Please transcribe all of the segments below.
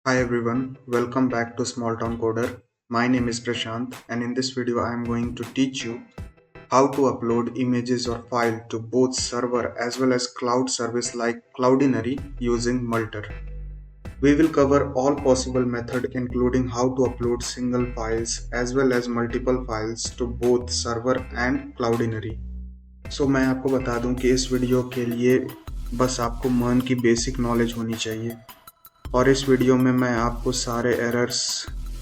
Hi everyone, welcome back to Small Town Coder. My name is Prashant and in this video I am going to teach you how to upload images or file to both server as well as cloud service like Cloudinary using Multer. We will cover all possible method including how to upload single files as well as multiple files to both server and Cloudinary. मैं आपको बता दूं कि इस video के लिए बस आपको MERN की बेसिक नॉलेज होनी चाहिए और इस वीडियो में मैं आपको सारे एरर्स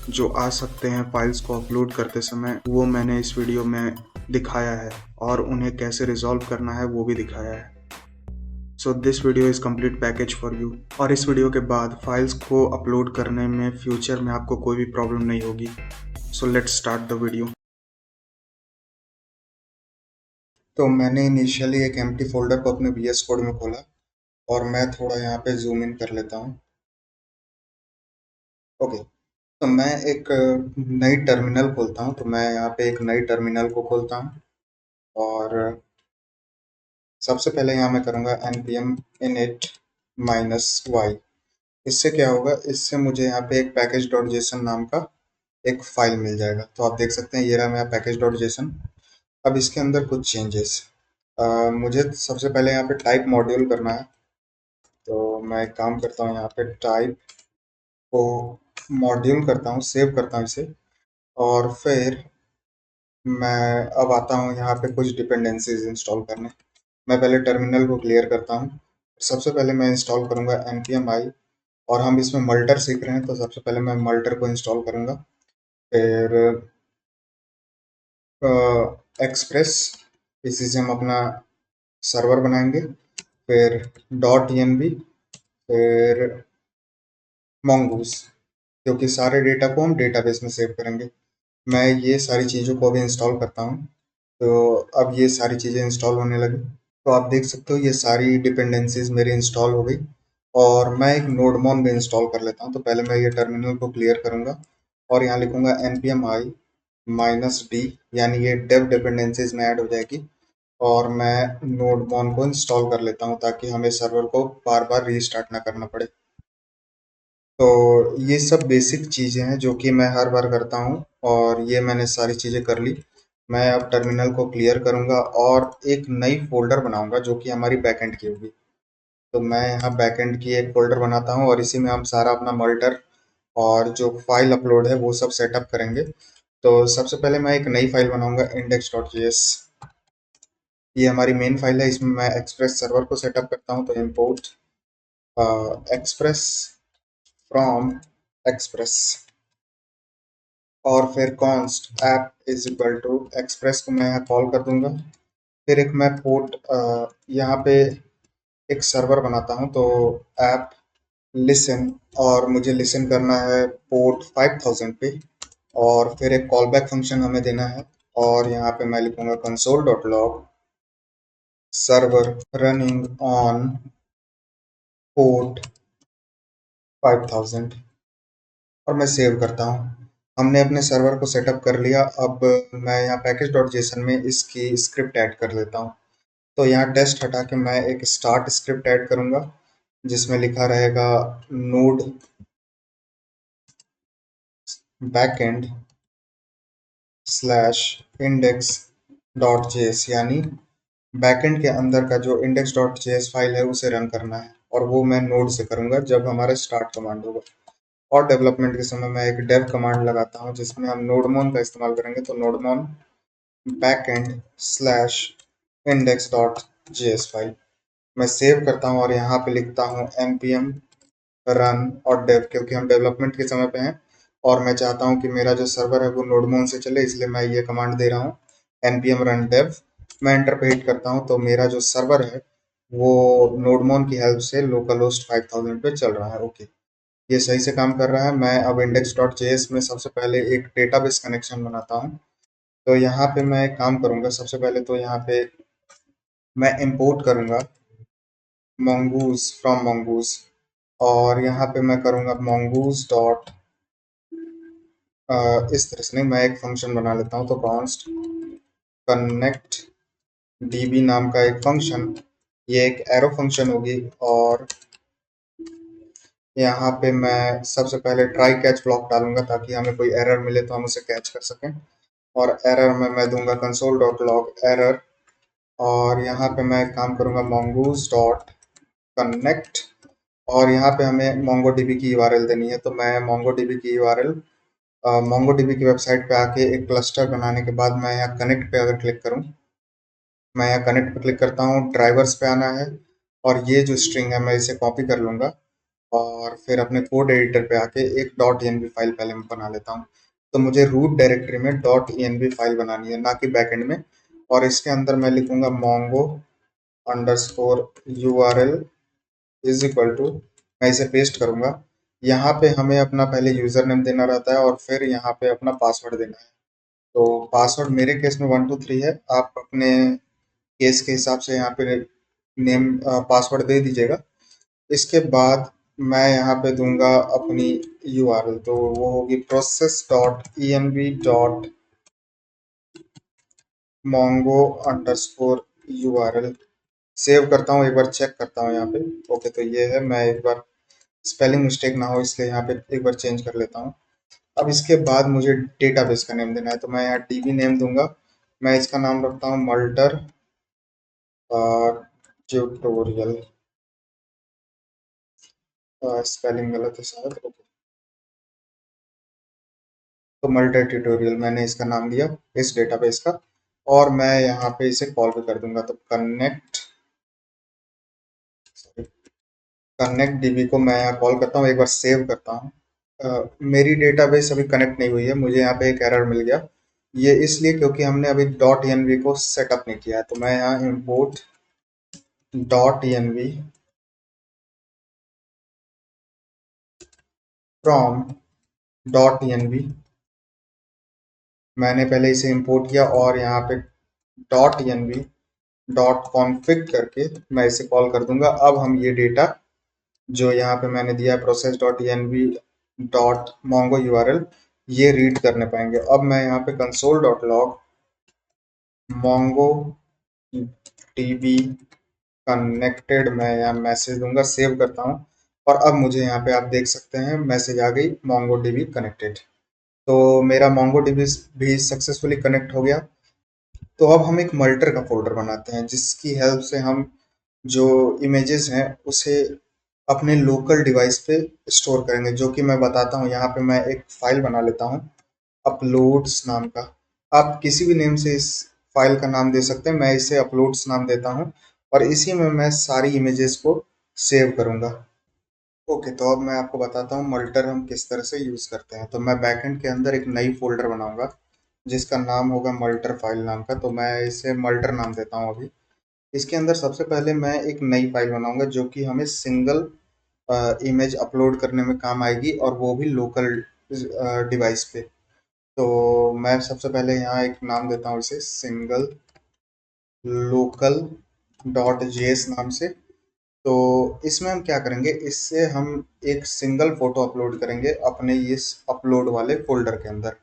जो आ सकते हैं फाइल्स को अपलोड करते समय वो मैंने इस वीडियो में दिखाया है और उन्हें कैसे रिजॉल्व करना है वो भी दिखाया है। So this video is complete package for you और इस वीडियो के बाद फाइल्स को अपलोड करने में फ्यूचर में आपको कोई भी प्रॉब्लम नहीं होगी। So let's start the video. तो मैंने इनिशियली एक एम्प्टी फोल्डर को अपने VS कोड में खोला और मैं थोड़ा यहाँ पे जूम इन कर लेता हूँ। ओके, तो मैं एक नई टर्मिनल खोलता हूँ। तो मैं यहाँ पे एक नई टर्मिनल को खोलता हूँ और सबसे पहले यहाँ मैं करूँगा npm init -y। इससे क्या होगा, इससे मुझे यहाँ पे एक package.json नाम का एक फाइल मिल जाएगा। तो आप देख सकते हैं ये रहा मेरा package.json। अब इसके अंदर कुछ चेंजेस, मुझे सबसे पहले यहाँ पे टाइप मॉड्यूल करना है। तो मैं एक काम करता हूँ, यहाँ पे टाइप को मॉड्यूल करता हूँ, सेव करता हूँ इसे और फिर मैं अब आता हूँ यहाँ पे कुछ डिपेंडेंसीज इंस्टॉल करने। मैं पहले टर्मिनल को क्लियर करता हूँ। सबसे पहले मैं इंस्टॉल करूँगा npm i और हम इसमें मल्टर सीख रहे हैं तो सबसे पहले मैं मल्टर को इंस्टॉल करूँगा। फिर एक्सप्रेस, इसी से हम अपना सर्वर बनाएंगे। फिर .env, फिर mongoose, क्योंकि सारे डेटा को हम डेटाबेस में सेव करेंगे। मैं ये सारी चीज़ों को अभी इंस्टॉल करता हूँ। तो अब ये सारी चीज़ें इंस्टॉल होने लगी। तो आप देख सकते हो ये सारी डिपेंडेंसीज मेरी इंस्टॉल हो गई और मैं एक नोडमॉन भी इंस्टॉल कर लेता हूँ। तो पहले मैं ये टर्मिनल को क्लियर करूँगा और यहाँ लिखूँगा npm i -d, यानी ये डेव डिपेंडेंसीज में ऐड हो जाएगी और मैं नोडमॉन को इंस्टॉल कर लेता हूँ ताकि हमें सर्वर को बार बार रीस्टार्ट ना करना पड़े। तो ये सब बेसिक चीज़ें हैं जो कि मैं हर बार करता हूँ और ये मैंने सारी चीज़ें कर ली। मैं अब टर्मिनल को क्लियर करूँगा और एक नई फ़ोल्डर बनाऊँगा जो कि हमारी बैकएंड की होगी। तो मैं यहाँ बैकएंड की एक फ़ोल्डर बनाता हूँ और इसी में हम सारा अपना मल्टर और जो फाइल अपलोड है वो सब सेटअप करेंगे। तो सबसे पहले मैं एक नई फाइल बनाऊँगा index.js। ये हमारी मेन फाइल है, इसमें मैं एक्सप्रेस सर्वर को सेटअप करता हूँ। तो इम्पोर्ट एक्सप्रेस फ्रॉम एक्सप्रेस और फिर const app is equal to express को मैं यहाँ कॉल कर दूंगा। फिर एक मैं पोर्ट यहाँ पे एक सर्वर बनाता हूँ। तो ऐप लिसन, और मुझे लिसन करना है पोर्ट 5000 पे और फिर एक कॉल बैक फंक्शन हमें देना है और यहाँ पे मैं लिखूंगा console.log server running on port 5000 और मैं सेव करता हूँ। हमने अपने सर्वर को सेटअप कर लिया। अब मैं यहाँ पैकेज.json में इसकी स्क्रिप्ट ऐड कर लेता हूँ। तो यहाँ टेस्ट हटा के मैं एक स्टार्ट स्क्रिप्ट ऐड करूँगा जिसमें लिखा रहेगा node backend slash index dot JS, यानी बैकएंड के अंदर का जो इंडेक्स डॉट जेएस फाइल है उसे रन करना है और वो मैं नोड से करूँगा जब हमारा स्टार्ट कमांड होगा। और डेवलपमेंट के समय मैं एक डेव कमांड लगाता हूँ जिसमें हम नोडमॉन का इस्तेमाल करेंगे। तो nodemon backend slash index dot JS file मैं सेव करता हूँ और यहाँ पे लिखता हूँ npm रन और डेव, क्योंकि हम डेवलपमेंट के समय पे हैं और मैं चाहता हूँ कि मेरा जो सर्वर है वो नोडमॉन से चले, इसलिए मैं ये कमांड दे रहा हूँ npm रन डेव। मैं एंटर पे हिट करता हूँ तो मेरा जो सर्वर है वो नोडमॉन की हेल्प से लोकल होस्ट 5000 पे चल रहा है। ओके, ये सही से काम कर रहा है। मैं अब इंडेक्स डॉट जेएस में सबसे पहले एक डेटाबेस कनेक्शन बनाता हूँ। तो यहाँ पे मैं एक काम करूँगा, सबसे पहले तो यहाँ पे मैं इंपोर्ट करूँगा mongoose फ्रॉम mongoose और यहाँ पे मैं करूँगा mongoose डॉट इस तरह से नहीं, मैं एक फंक्शन बना लेता हूँ। तो कॉन्स्ट कनेक्ट db नाम का एक फंक्शन, ये एक एरो फंक्शन होगी और यहाँ पे मैं सबसे पहले ट्राई कैच ब्लॉक डालूंगा ताकि हमें कोई एरर मिले तो हम उसे कैच कर सकें। और एरर में मैं दूंगा कंसोल डॉट लॉग एरर। और यहाँ पे मैं एक काम करूंगा mongoose डॉट कनेक्ट। और यहाँ पे हमें MongoDB की यूआरएल देनी है, तो मैं MongoDB की यूआरएल MongoDB की वेबसाइट पे आके एक क्लस्टर बनाने के बाद मैं यहाँ कनेक्ट पे अगर क्लिक करूँ, मैं यहाँ कनेक्ट पे क्लिक करता हूँ, ड्राइवर्स पे आना है और ये जो स्ट्रिंग है मैं इसे कॉपी कर लूँगा और फिर अपने कोड एडिटर पे आके एक डॉट env फाइल पहले मैं बना लेता हूँ। तो मुझे रूट डायरेक्टरी में डॉट env फाइल बनानी है, ना कि बैकएंड में। और इसके अंदर मैं लिखूंगा mongo underscore url is equal to, मैं इसे पेस्ट करूंगा। यहाँ पे हमें अपना पहले यूजर नेम देना रहता है और फिर यहाँ पे अपना पासवर्ड देना है। तो पासवर्ड मेरे केस में 123 है, आप अपने केस के हिसाब से यहाँ पे नेम पासवर्ड दे दीजिएगा। इसके बाद मैं यहाँ पे दूंगा अपनी यूआरएल, तो वो होगी process dot env dot Mongo underscore URL. Save करता हूँ, एक बार चेक करता हूँ यहाँ पे। ओके, तो ये है, मैं एक बार स्पेलिंग मिस्टेक ना हो इसलिए यहाँ पे एक बार चेंज कर लेता हूँ। अब इसके बाद मुझे डेटाबेस का नेम देना है, तो मैं यहाँ डीबी नेम दूंगा। मैं इसका नाम रखता हूँ मल्टर ट्यूटोरियल। स्पेलिंग गलत है शायद। ओके, तो मल्टर ट्यूटोरियल मैंने इसका नाम दिया इस डेटाबेस का। और मैं यहाँ पे इसे कॉल भी कर दूंगा, तो कनेक्ट डीबी को मैं यहाँ कॉल करता हूँ, एक बार सेव करता हूँ। मेरी डेटाबेस अभी कनेक्ट नहीं हुई है, मुझे यहाँ पे एक एरर मिल गया। ये इसलिए क्योंकि हमने अभी डॉट env को सेटअप नहीं किया है। तो मैं यहाँ import dot env from dot env, मैंने पहले इसे इंपोर्ट किया और यहाँ पे डॉट env डॉट कॉन्फ़िग करके मैं इसे कॉल कर दूंगा। अब हम ये डेटा जो यहाँ पे मैंने दिया है process dot env dot Mongo URL, ये रीड करने पाएंगे। अब मैं यहाँ पे console dot log Mongo dB connected मैं यहाँ मैसेज दूंगा, सेव करता हूँ। और अब मुझे यहाँ पे आप देख सकते हैं मैसेज आ गई मोंगो डीबी कनेक्टेड। तो मेरा मोंगो डीबी भी सक्सेसफुली कनेक्ट हो गया। तो अब हम एक मल्टर का फोल्डर बनाते हैं जिसकी हेल्प से हम जो इमेजेस हैं उसे अपने लोकल डिवाइस पे स्टोर करेंगे, जो कि मैं बताता हूँ। यहाँ पे मैं एक फाइल बना लेता हूँ अपलोड्स नाम का। आप किसी भी नेम से इस फाइल का नाम दे सकते हैं, मैं इसे अपलोड्स नाम देता हूँ। और इसी में मैं सारी इमेजेस को सेव करूँगा। ओके, तो अब मैं आपको बताता हूँ मल्टर हम किस तरह से यूज़ करते हैं। तो मैं बैकएंड के अंदर एक नई फोल्डर बनाऊंगा जिसका नाम होगा मल्टर फाइल नाम का। तो मैं इसे मल्टर नाम देता हूँ अभी। इसके अंदर सबसे पहले मैं एक नई फाइल बनाऊंगा जो कि हमें सिंगल इमेज अपलोड करने में काम आएगी, और वो भी लोकल डिवाइस पे। तो मैं सबसे पहले यहाँ एक नाम देता हूँ इसे सिंगल लोकल डॉट जेएस नाम से। तो इसमें हम क्या करेंगे, इससे हम एक सिंगल फोटो अपलोड करेंगे अपने इस अपलोड वाले फोल्डर के अंदर।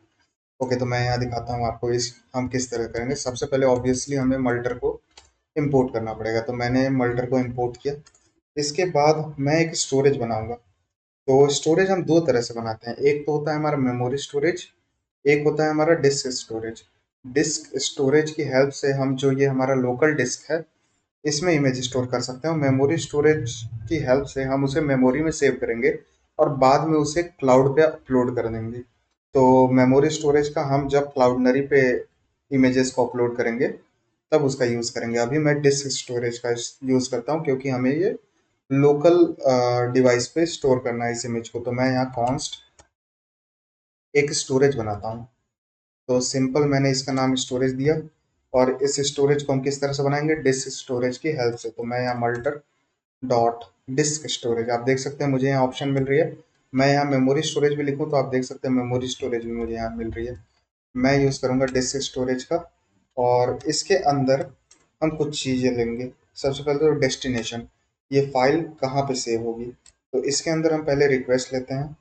ओके, तो मैं यहाँ दिखाता हूँ आपको इस हम किस तरह करेंगे। सबसे पहले ऑब्वियसली हमें मल्टर को इंपोर्ट करना पड़ेगा, तो मैंने मल्टर को इंपोर्ट किया। इसके बाद मैं एक स्टोरेज बनाऊंगा। तो स्टोरेज हम दो तरह से बनाते हैं, एक तो होता है हमारा मेमोरी स्टोरेज, एक होता है हमारा डिस्क स्टोरेज। डिस्क स्टोरेज की हेल्प से हम जो ये हमारा लोकल डिस्क है इसमें इमेज स्टोर कर सकते हैं। मेमोरी स्टोरेज की हेल्प से हम उसे मेमोरी में सेव करेंगे और बाद में उसे क्लाउड पे अपलोड कर देंगे। तो मेमोरी स्टोरेज का हम जब क्लाउडनरी पे इमेजेस को अपलोड करेंगे तब उसका यूज़ करेंगे। अभी मैं डिस्क स्टोरेज का यूज़ करता हूँ क्योंकि हमें ये लोकल डिवाइस पे स्टोर करना है इस इमेज को। तो मैं यहाँ कॉन्स्ट एक स्टोरेज बनाता हूँ। तो सिंपल मैंने इसका नाम स्टोरेज दिया। और इस स्टोरेज को हम किस तरह से बनाएंगे, डिस्क स्टोरेज की हेल्प से। तो मैं यहाँ मल्टर डॉट डिस्क स्टोरेज, आप देख सकते हैं मुझे यहाँ ऑप्शन मिल रही है। मैं यहाँ मेमोरी स्टोरेज भी लिखूँ तो आप देख सकते हैं मेमोरी स्टोरेज भी मुझे यहाँ मिल रही है। मैं यूज़ करूँगा डिस्क स्टोरेज का। और इसके अंदर हम कुछ चीज़ें लेंगे। सबसे पहले तो डेस्टिनेशन, ये फाइल कहाँ पे सेव होगी। तो इसके अंदर हम पहले रिक्वेस्ट लेते हैं,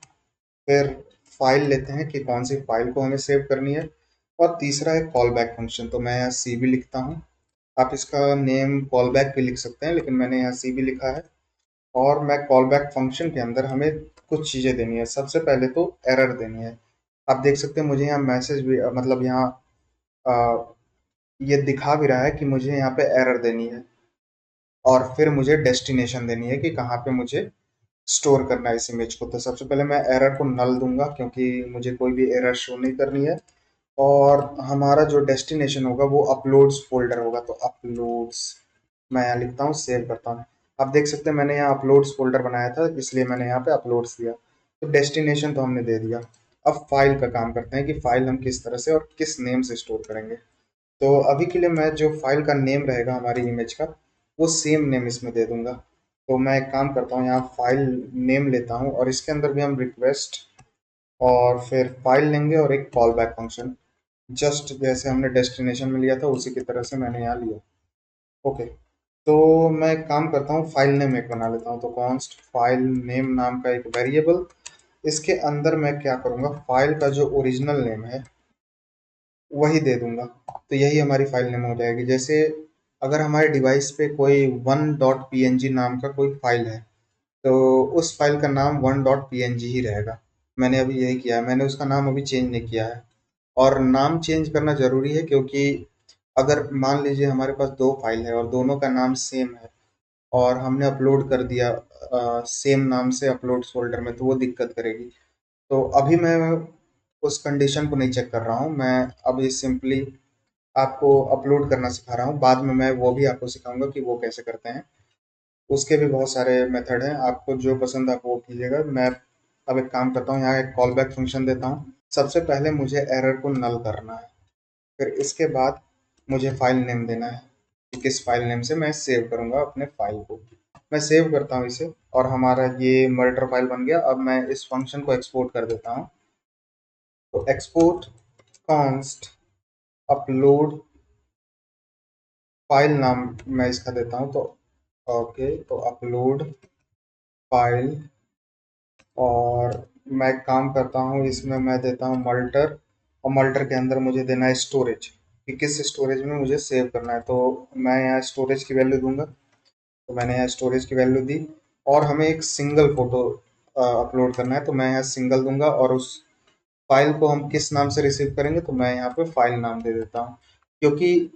फिर फाइल लेते हैं कि कौन सी फाइल को हमें सेव करनी है, और तीसरा है कॉल बैक फंक्शन। तो मैं यहाँ सी भी लिखता हूँ, आप इसका नेम कॉल बैक भी लिख सकते हैं लेकिन मैंने यहाँ सी भी लिखा है। और मैं कॉल बैक फंक्शन के अंदर हमें कुछ चीज़ें देनी है। सबसे पहले तो एरर देनी है। आप देख सकते हैं मुझे यहाँ मैसेज भी मतलब यहाँ अ, ये दिखा भी रहा है कि मुझे यहाँ पे एरर देनी है, और फिर मुझे डेस्टिनेशन देनी है कि कहाँ पे मुझे स्टोर करना है इस इमेज को। तो सबसे पहले मैं एरर को नल दूंगा क्योंकि मुझे कोई भी एरर शो नहीं करनी है। और हमारा जो डेस्टिनेशन होगा वो अपलोड्स फोल्डर होगा। तो अपलोड्स मैं यहाँ लिखता हूँ, सेव करता हूँ। आप देख सकते हैं मैंने यहाँ अपलोड्स फोल्डर बनाया था, इसलिए मैंने यहाँ पे अपलोड्स दिया। तो डेस्टिनेशन तो हमने दे दिया। अब फाइल का काम करते हैं कि फाइल हम किस तरह से और किस नेम से स्टोर करेंगे। तो अभी के लिए मैं जो फाइल का नेम रहेगा हमारी इमेज का, वो सेम नेम इसमें दे दूंगा। तो मैं एक काम करता हूँ, यहाँ फाइल नेम लेता हूँ और इसके अंदर भी हम रिक्वेस्ट और फिर फाइल लेंगे और एक कॉल बैक फंक्शन, जस्ट जैसे हमने डेस्टिनेशन में लिया था उसी की तरह से मैंने यहाँ लिया। ओके, तो मैं एक काम करता हूँ, फाइल नेम एक बना लेता हूँ। तो कॉन्स्ट फाइल नेम नाम का एक वेरिएबल, इसके अंदर मैं क्या करूँगा, फाइल का जो ओरिजिनल नेम है वही दे दूंगा। तो यही हमारी फाइल नेम हो जाएगी। जैसे अगर हमारे डिवाइस पे कोई वन डॉट पी नाम का कोई फाइल है, तो उस फाइल का नाम वन डॉट पी ही रहेगा। मैंने अभी यही किया है, मैंने उसका नाम अभी चेंज नहीं किया है। और नाम चेंज करना ज़रूरी है क्योंकि अगर मान लीजिए हमारे पास दो फाइल है और दोनों का नाम सेम है और हमने अपलोड कर दिया सेम नाम से अपलोड फोल्डर में, तो वो दिक्कत करेगी। तो अभी मैं उस कंडीशन को नहीं चेक कर रहा हूँ, मैं अभी सिंपली आपको अपलोड करना सिखा रहा हूँ। बाद में मैं वो भी आपको सिखाऊंगा कि वो कैसे करते हैं। उसके भी बहुत सारे मेथड हैं, आपको जो पसंद आप वो कीजिएगा। मैं अब एक काम करता हूँ, यहाँ एक कॉल बैक फंक्शन देता हूँ। सबसे पहले मुझे एरर को नल करना है, फिर इसके बाद मुझे फाइल नेम देना है कि किस फाइल नेम से मैं सेव करूँगा अपने फाइल को। मैं सेव करता हूँ इसे और हमारा ये मर्डर फाइल बन गया। अब मैं इस फंक्शन को एक्सपोर्ट कर देता हूँ। तो एक्सपोर्ट कॉन्स्ट अपलोड फाइल नाम मैं इसका देता हूँ। तो ओके, तो अपलोड फाइल, और मैं काम करता हूँ इसमें मैं देता हूँ मल्टर, और मल्टर के अंदर मुझे देना है स्टोरेज कि किस स्टोरेज में मुझे सेव करना है। तो मैं यहाँ स्टोरेज की वैल्यू दूंगा। तो मैंने यहाँ स्टोरेज की वैल्यू दी, और हमें एक सिंगल फोटो अपलोड करना है। तो मैं यहाँ सिंगल दूंगा, और उस फाइल को हम किस नाम से रिसीव करेंगे, तो मैं यहाँ पे फाइल नाम दे देता हूँ। क्योंकि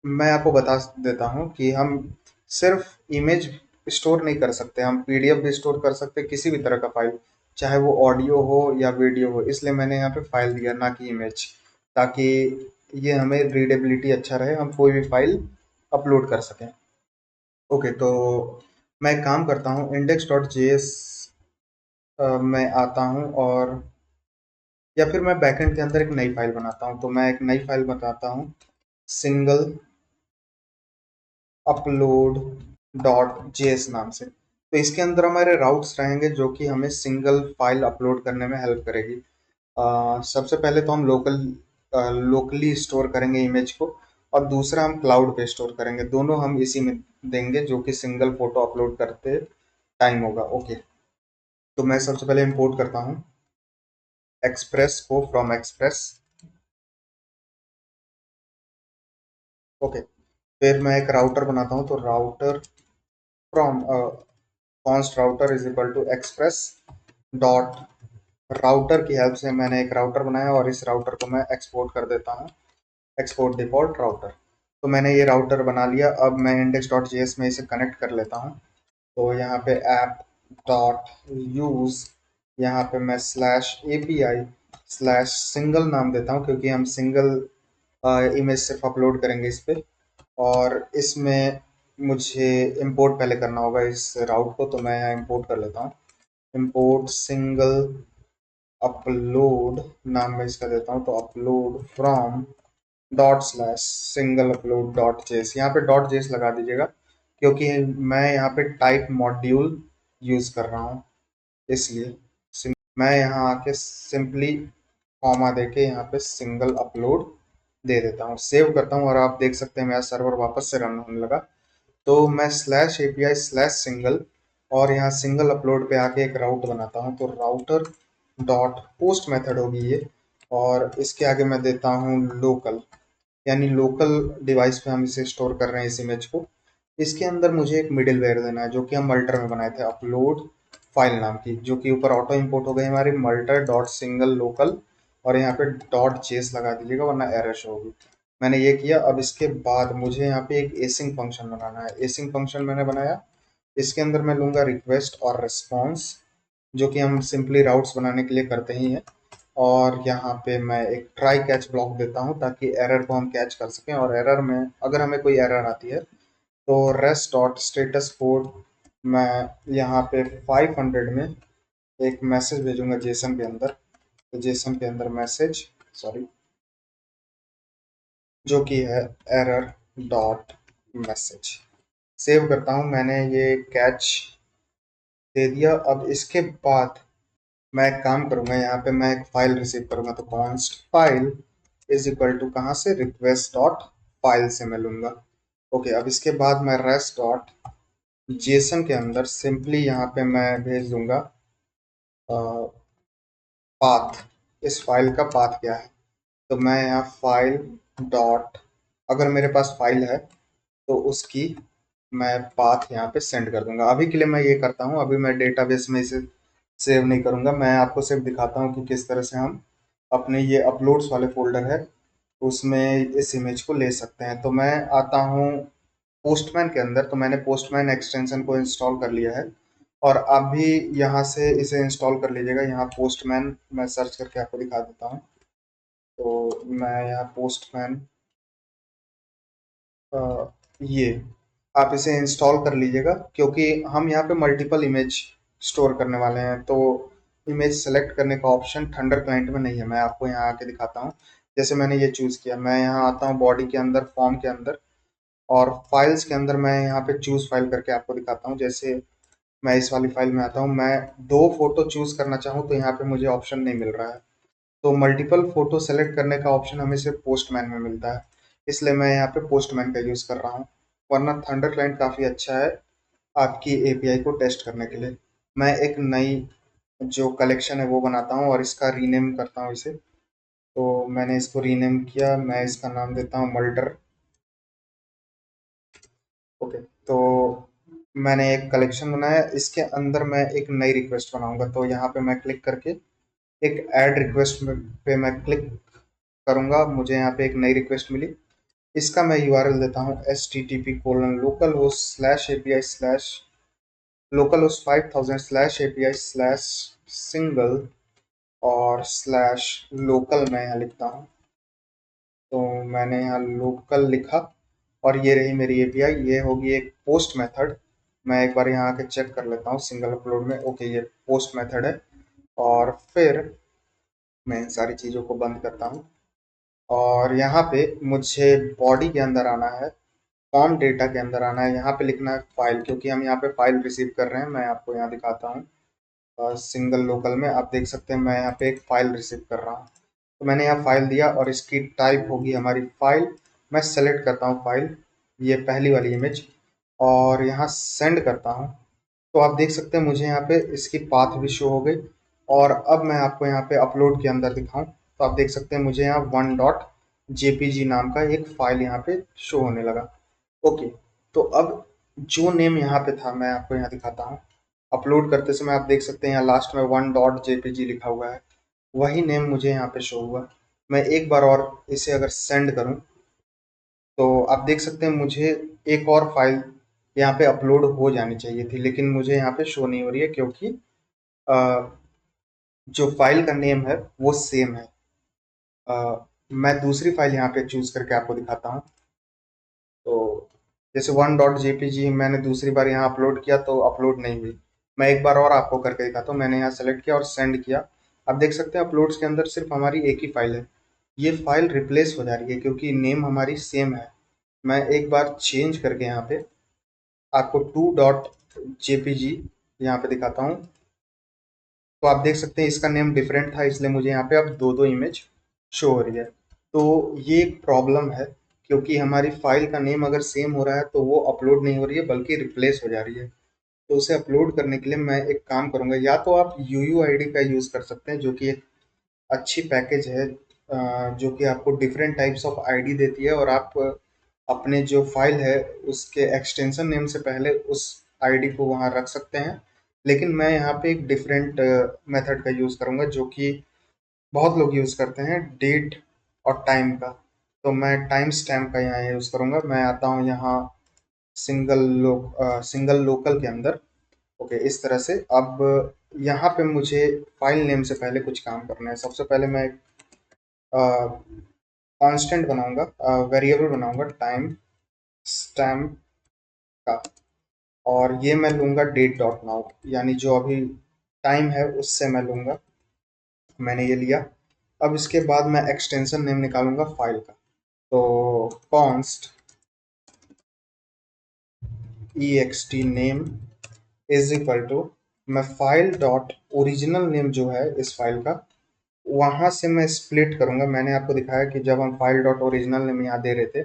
मैं आपको बता देता हूँ कि हम सिर्फ इमेज स्टोर नहीं कर सकते, हम पीडीएफ भी स्टोर कर सकते हैं, किसी भी तरह का फाइल, चाहे वो ऑडियो हो या वीडियो हो। इसलिए मैंने यहाँ पे फाइल दिया, ना कि इमेज, ताकि ये हमें रीडेबिलिटी अच्छा रहे, हम कोई भी फाइल अपलोड कर सकें। ओके, तो मैं एक काम करता हूँ, इंडेक्स डॉट जेएस में आता हूँ, और या फिर मैं बैकएंड के अंदर एक नई फाइल बनाता हूँ। तो मैं एक नई फाइल बताता हूँ, सिंगल अपलोड डॉट जेएस नाम से। तो इसके अंदर हमारे राउट्स रहेंगे जो कि हमें सिंगल फाइल अपलोड करने में हेल्प करेगी। सबसे पहले तो हम लोकली स्टोर करेंगे इमेज को, और दूसरा हम क्लाउड पे स्टोर करेंगे। दोनों हम इसी में देंगे जो कि सिंगल फोटो अपलोड करते टाइम होगा। ओके, तो मैं सबसे पहले इंपोर्ट करता हूँ एक्सप्रेस को फ्रॉम एक्सप्रेस। ओके, फिर मैं एक राउटर बनाता हूँ। तो router from const router is equal to express dot router की हेल्प से मैंने एक राउटर बनाया, और इस राउटर को मैं एक्सपोर्ट कर देता हूँ, एक्सपोर्ट डिफॉल्ट राउटर। तो मैंने ये राउटर बना लिया। अब मैं इंडेक्स डॉट जेएस में इसे कनेक्ट कर लेता हूँ। तो यहाँ पे ऐप डॉट यूज, यहाँ पे मैं स्लैश एपीआई स्लैश सिंगल नाम देता हूँ क्योंकि हम सिंगल इमेज सिर्फ अपलोड करेंगे इस पे। और इसमें मुझे इंपोर्ट पहले करना होगा इस राउट को, तो मैं यहाँ इंपोर्ट कर लेता हूँ। इंपोर्ट सिंगल अपलोड नाम में इसका देता हूँ। तो upload from dot slash single upload dot जेस, यहाँ पे डॉट जेस लगा दीजिएगा क्योंकि मैं यहाँ पे टाइप मॉड्यूल यूज कर रहा हूँ, इसलिए मैं यहाँ आके सिंपली कॉमा देके यहाँ पे सिंगल अपलोड दे देता हूँ, सेव करता हूँ, और आप देख सकते हैं मेरा सर्वर वापस से रन होने लगा। तो मैं स्लैश एपीआई स्लैश सिंगल, और यहाँ सिंगल अपलोड पे आके एक राउट बनाता हूँ। तो राउटर डॉट पोस्ट मेथड होगी ये, और इसके आगे मैं देता हूँ लोकल, यानी लोकल डिवाइस पे हम इसे स्टोर कर रहे हैं इस इमेज को। इसके अंदर मुझे एक मिडिल वेयर देना है जो कि हम मल्टर में बनाए थे, अपलोड फाइल नाम की, जो कि ऊपर ऑटो इंपोर्ट हो गई हमारी मल्टर डॉट सिंगल लोकल, और यहाँ पे डॉट जेस लगा दीजिएगा वरना एरर शो होगी। मैंने ये किया। अब इसके बाद मुझे यहाँ पे एक एसिंग फंक्शन बनाना है। एसिंग फंक्शन मैंने बनाया, इसके अंदर मैं लूंगा रिक्वेस्ट और रिस्पॉन्स, जो कि हम सिंपली राउट्स बनाने के लिए करते ही हैं। और यहाँ पे मैं एक ट्राई कैच ब्लॉक देता हूँ ताकि एरर को हम कैच कर सकें, और एरर में अगर हमें कोई एरर आती है तो रेस्ट डॉट स्टेटस कोड मैं यहाँ पे 500 में एक मैसेज भेजूंगा जेसन के अंदर। तो जेसन के अंदर मैसेज, सॉरी, जो कि है एरर डॉट मैसेज। सेव करता हूँ, मैंने ये कैच दे दिया। अब इसके बाद मैं एक काम करूंगा, यहाँ पे मैं एक फाइल रिसीव करूंगा, तो const file is equal to कहाँ से, रिक्वेस्ट डॉट फाइल से मैं लूंगा। ओके, अब इसके बाद मैं रेस्ट डॉट जेसन के अंदर सिंपली यहाँ पे मैं भेज दूंगा पाथ, इस फाइल का पाथ क्या है। तो मैं यहाँ फाइल डॉट, अगर मेरे पास फाइल है तो उसकी मैं पाथ यहाँ पे सेंड कर दूंगा। अभी के लिए मैं ये करता हूँ, अभी मैं डेटाबेस में इसे सेव नहीं करूंगा, मैं आपको सिर्फ दिखाता हूँ कि किस तरह से हम अपने ये अपलोड्स वाले फोल्डर है उसमें इस इमेज को ले सकते हैं। तो मैं आता हूँ पोस्टमैन के अंदर, तो मैंने पोस्टमैन एक्सटेंशन को इंस्टॉल कर लिया है, और आप भी यहाँ से इसे इंस्टॉल कर लीजिएगा। यहाँ पोस्टमैन मैं सर्च करके आपको दिखा देता हूँ। तो मैं यहाँ पोस्टमैन, ये आप इसे इंस्टॉल कर लीजिएगा, क्योंकि हम यहाँ पे मल्टीपल इमेज स्टोर करने वाले हैं। तो इमेज सेलेक्ट करने का ऑप्शन थंडर क्लाइंट में नहीं है, मैं आपको यहाँ आके दिखाता हूँ। जैसे मैंने ये चूज़ किया, मैं यहाँ आता हूँ बॉडी के अंदर, फॉर्म के अंदर, और फाइल्स के अंदर मैं यहाँ पे चूज फाइल करके आपको दिखाता हूँ। जैसे मैं इस वाली फाइल में आता हूँ, मैं दो फोटो चूज करना चाहूँ तो यहाँ पे मुझे ऑप्शन नहीं मिल रहा है। तो मल्टीपल फोटो सेलेक्ट करने का ऑप्शन हमें सिर्फ पोस्टमैन में मिलता है, इसलिए मैं यहाँ पे पोस्टमैन का यूज़ कर रहा हूँ। वरना थंडर क्लाइंट काफ़ी अच्छा है आपकी एपीआई को टेस्ट करने के लिए। मैं एक नई जो कलेक्शन है वो बनाता हूँ और इसका रीनेम करता हूँ इसे। तो मैंने इसको रीनेम किया, मैं इसका नाम देता हूँ मल्टर। ओके, तो मैंने एक कलेक्शन बनाया, इसके अंदर मैं एक नई रिक्वेस्ट बनाऊंगा। तो यहाँ पे मैं क्लिक करके एक ऐड रिक्वेस्ट पे मैं क्लिक करूंगा, मुझे यहाँ पे एक नई रिक्वेस्ट मिली। इसका मैं यूआरएल देता हूँ http://localhost/api/ localhost 5000/api/single और /local मैं यहाँ लिखता हूँ। तो मैंने यहाँ लोकल लिखा, और ये रही मेरी एपीआई। ये होगी एक पोस्ट मेथड। मैं एक बार यहाँ आके चेक कर लेता हूँ सिंगल अपलोड में। ओके, ये पोस्ट मेथड है। और फिर मैं इन सारी चीज़ों को बंद करता हूँ, और यहाँ पे मुझे बॉडी के अंदर आना है, फॉर्म डेटा के अंदर आना है, यहाँ पे लिखना है फाइल, क्योंकि हम यहाँ पे फाइल रिसीव कर रहे हैं। मैं आपको यहाँ दिखाता हूँ सिंगल लोकल में, आप देख सकते हैं मैं यहाँ पे एक फाइल रिसीव कर रहा हूँ। तो मैंने यहाँ फाइल दिया और इसकी टाइप होगी हमारी फाइल। मैं सेलेक्ट करता हूँ फाइल, ये पहली वाली इमेज, और यहाँ सेंड करता हूँ। तो आप देख सकते हैं मुझे यहाँ पे इसकी पाथ भी शो हो गई। और अब मैं आपको यहाँ पे अपलोड के अंदर दिखाऊं, तो आप देख सकते हैं मुझे यहाँ 1.jpg नाम का एक फाइल यहाँ पे शो होने लगा। ओके, तो अब जो नेम यहाँ पे था मैं आपको यहाँ दिखाता हूँ। अपलोड करते समय आप देख सकते हैं यहाँ लास्ट में 1.jpg लिखा हुआ है, वही नेम मुझे यहाँ पे शो हुआ। मैं एक बार और इसे अगर सेंड करूँ तो आप देख सकते हैं मुझे एक और फाइल यहाँ पे अपलोड हो जानी चाहिए थी, लेकिन मुझे यहाँ पे शो नहीं हो रही है, क्योंकि अ, जो फाइल का नेम है वो सेम है। मैं दूसरी फाइल यहाँ पे चूज करके आपको दिखाता हूँ। तो जैसे 1.jpg मैंने दूसरी बार यहाँ अपलोड किया तो अपलोड नहीं हुई। मैं एक बार और आपको करके दिखाता हूँ। मैंने यहाँ सेलेक्ट किया और सेंड किया। आप देख सकते हैं अपलोड्स के अंदर सिर्फ हमारी एक ही फाइल है, ये फाइल रिप्लेस हो जा रही है क्योंकि नेम हमारी सेम है। मैं एक बार चेंज करके यहाँ पे आपको 2.jpg यहाँ पे दिखाता हूँ। तो आप देख सकते हैं इसका नेम डिफरेंट था, इसलिए मुझे यहाँ पे अब दो दो इमेज शो हो रही है। तो ये एक प्रॉब्लम है, क्योंकि हमारी फाइल का नेम अगर सेम हो रहा है तो वो अपलोड नहीं हो रही है बल्कि रिप्लेस हो जा रही है। तो उसे अपलोड करने के लिए मैं एक काम करूँगा, या तो आप UUID का यूज़ कर सकते हैं, जो कि एक अच्छी पैकेज है, जो कि आपको डिफरेंट टाइप्स ऑफ आईडी देती है, और आप अपने जो फाइल है उसके एक्सटेंशन नेम से पहले उस आईडी को वहाँ रख सकते हैं, लेकिन मैं यहाँ पे एक डिफरेंट मेथड का यूज़ करूँगा जो कि बहुत लोग यूज़ करते हैं, डेट और टाइम का। तो मैं टाइम स्टैम्प का यहाँ यूज़ करूँगा। मैं आता हूँ यहाँ सिंगल लोकल के अंदर। ओके, इस तरह से अब यहाँ पे मुझे फाइल नेम से पहले कुछ काम करना है। सबसे पहले मैं एक कांस्टेंट बनाऊंगा, वेरिएबल बनाऊंगा टाइम स्टैम्प का, और ये मैं लूंगा डेट डॉट नाउ, यानी जो अभी टाइम है उससे मैं लूंगा। मैंने ये लिया। अब इसके बाद मैं एक्सटेंशन नेम निकालूंगा फाइल का। तो const ext name is equal to, मैं फाइल डॉट ओरिजिनल नेम जो है इस फाइल का, वहां से मैं स्प्लिट करूंगा। मैंने आपको दिखाया कि जब हम फाइल डॉट ओरिजिनल नेम यहाँ दे रहे थे,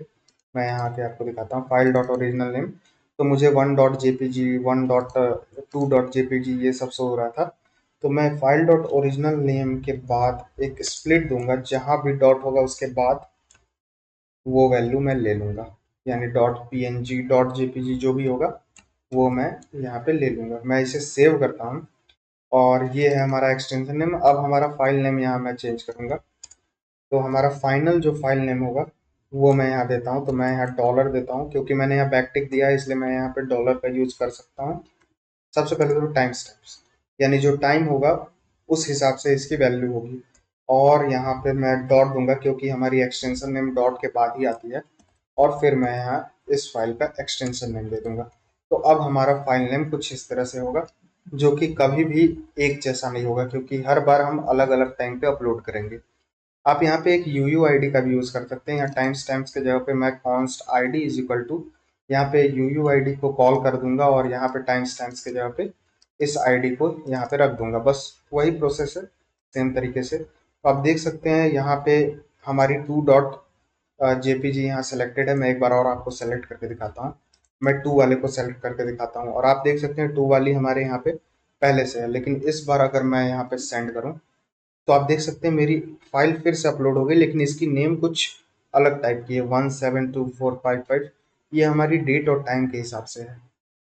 मैं यहाँ के आपको दिखाता हूँ फाइल डॉट ओरिजिनल नेम, तो मुझे 1.jpg 1.2.jpg ये सब शो हो रहा था। तो मैं फाइल डॉट ओरिजिनल नेम के बाद एक स्प्लिट दूंगा, जहां भी डॉट होगा उसके बाद वो वैल्यू मैं ले लूंगा, यानी डॉट png डॉट jpg जो भी होगा वो मैं यहाँ पे ले लूंगा। मैं इसे सेव करता हूँ, और ये है हमारा एक्सटेंशन नेम। अब हमारा फाइल नेम यहाँ मैं चेंज करूंगा। तो हमारा फाइनल जो फाइल नेम होगा वो मैं यहाँ देता हूँ। तो मैं यहाँ डॉलर देता हूँ, क्योंकि मैंने यहाँ बैकटिक दिया है इसलिए मैं यहाँ पे डॉलर का यूज कर सकता हूँ। सबसे पहले तो टाइम स्टेप्स, यानी जो टाइम होगा उस हिसाब से इसकी वैल्यू होगी। और यहाँ पे मैं डॉट दूंगा, क्योंकि हमारी एक्सटेंशन नेम डॉट के बाद ही आती है। और फिर मैं यहाँ इस फाइल का एक्सटेंशन नेम दे दूंगा। तो अब हमारा फाइल नेम कुछ इस तरह से होगा, जो कि कभी भी एक जैसा नहीं होगा, क्योंकि हर बार हम अलग अलग टाइम पे अपलोड करेंगे। आप यहाँ पे एक UUID का भी यूज़ कर सकते हैं। यहाँ टाइम स्टैम्प्स के जगह पे मैं const ID is equal to, यहाँ पे UUID को कॉल कर दूंगा, और यहाँ पे टाइम स्टैम्प्स के जगह पे इस ID को यहाँ पे रख दूंगा। बस वही प्रोसेस है, सेम तरीके से। तो आप देख सकते हैं यहाँ पे हमारी 2.jpg यहाँ सेलेक्टेड है। मैं एक बार और आपको सेलेक्ट करके दिखाता हूँ। मैं 2 वाले को सेलेक्ट करके दिखाता हूँ, और आप देख सकते हैं 2 वाली हमारे यहाँ पे पहले से है। लेकिन इस बार अगर मैं यहाँ पे सेंड करूँ, तो आप देख सकते हैं मेरी फाइल फिर से अपलोड हो गई, लेकिन इसकी नेम कुछ अलग टाइप की है, 172455। ये हमारी डेट और टाइम के हिसाब से है,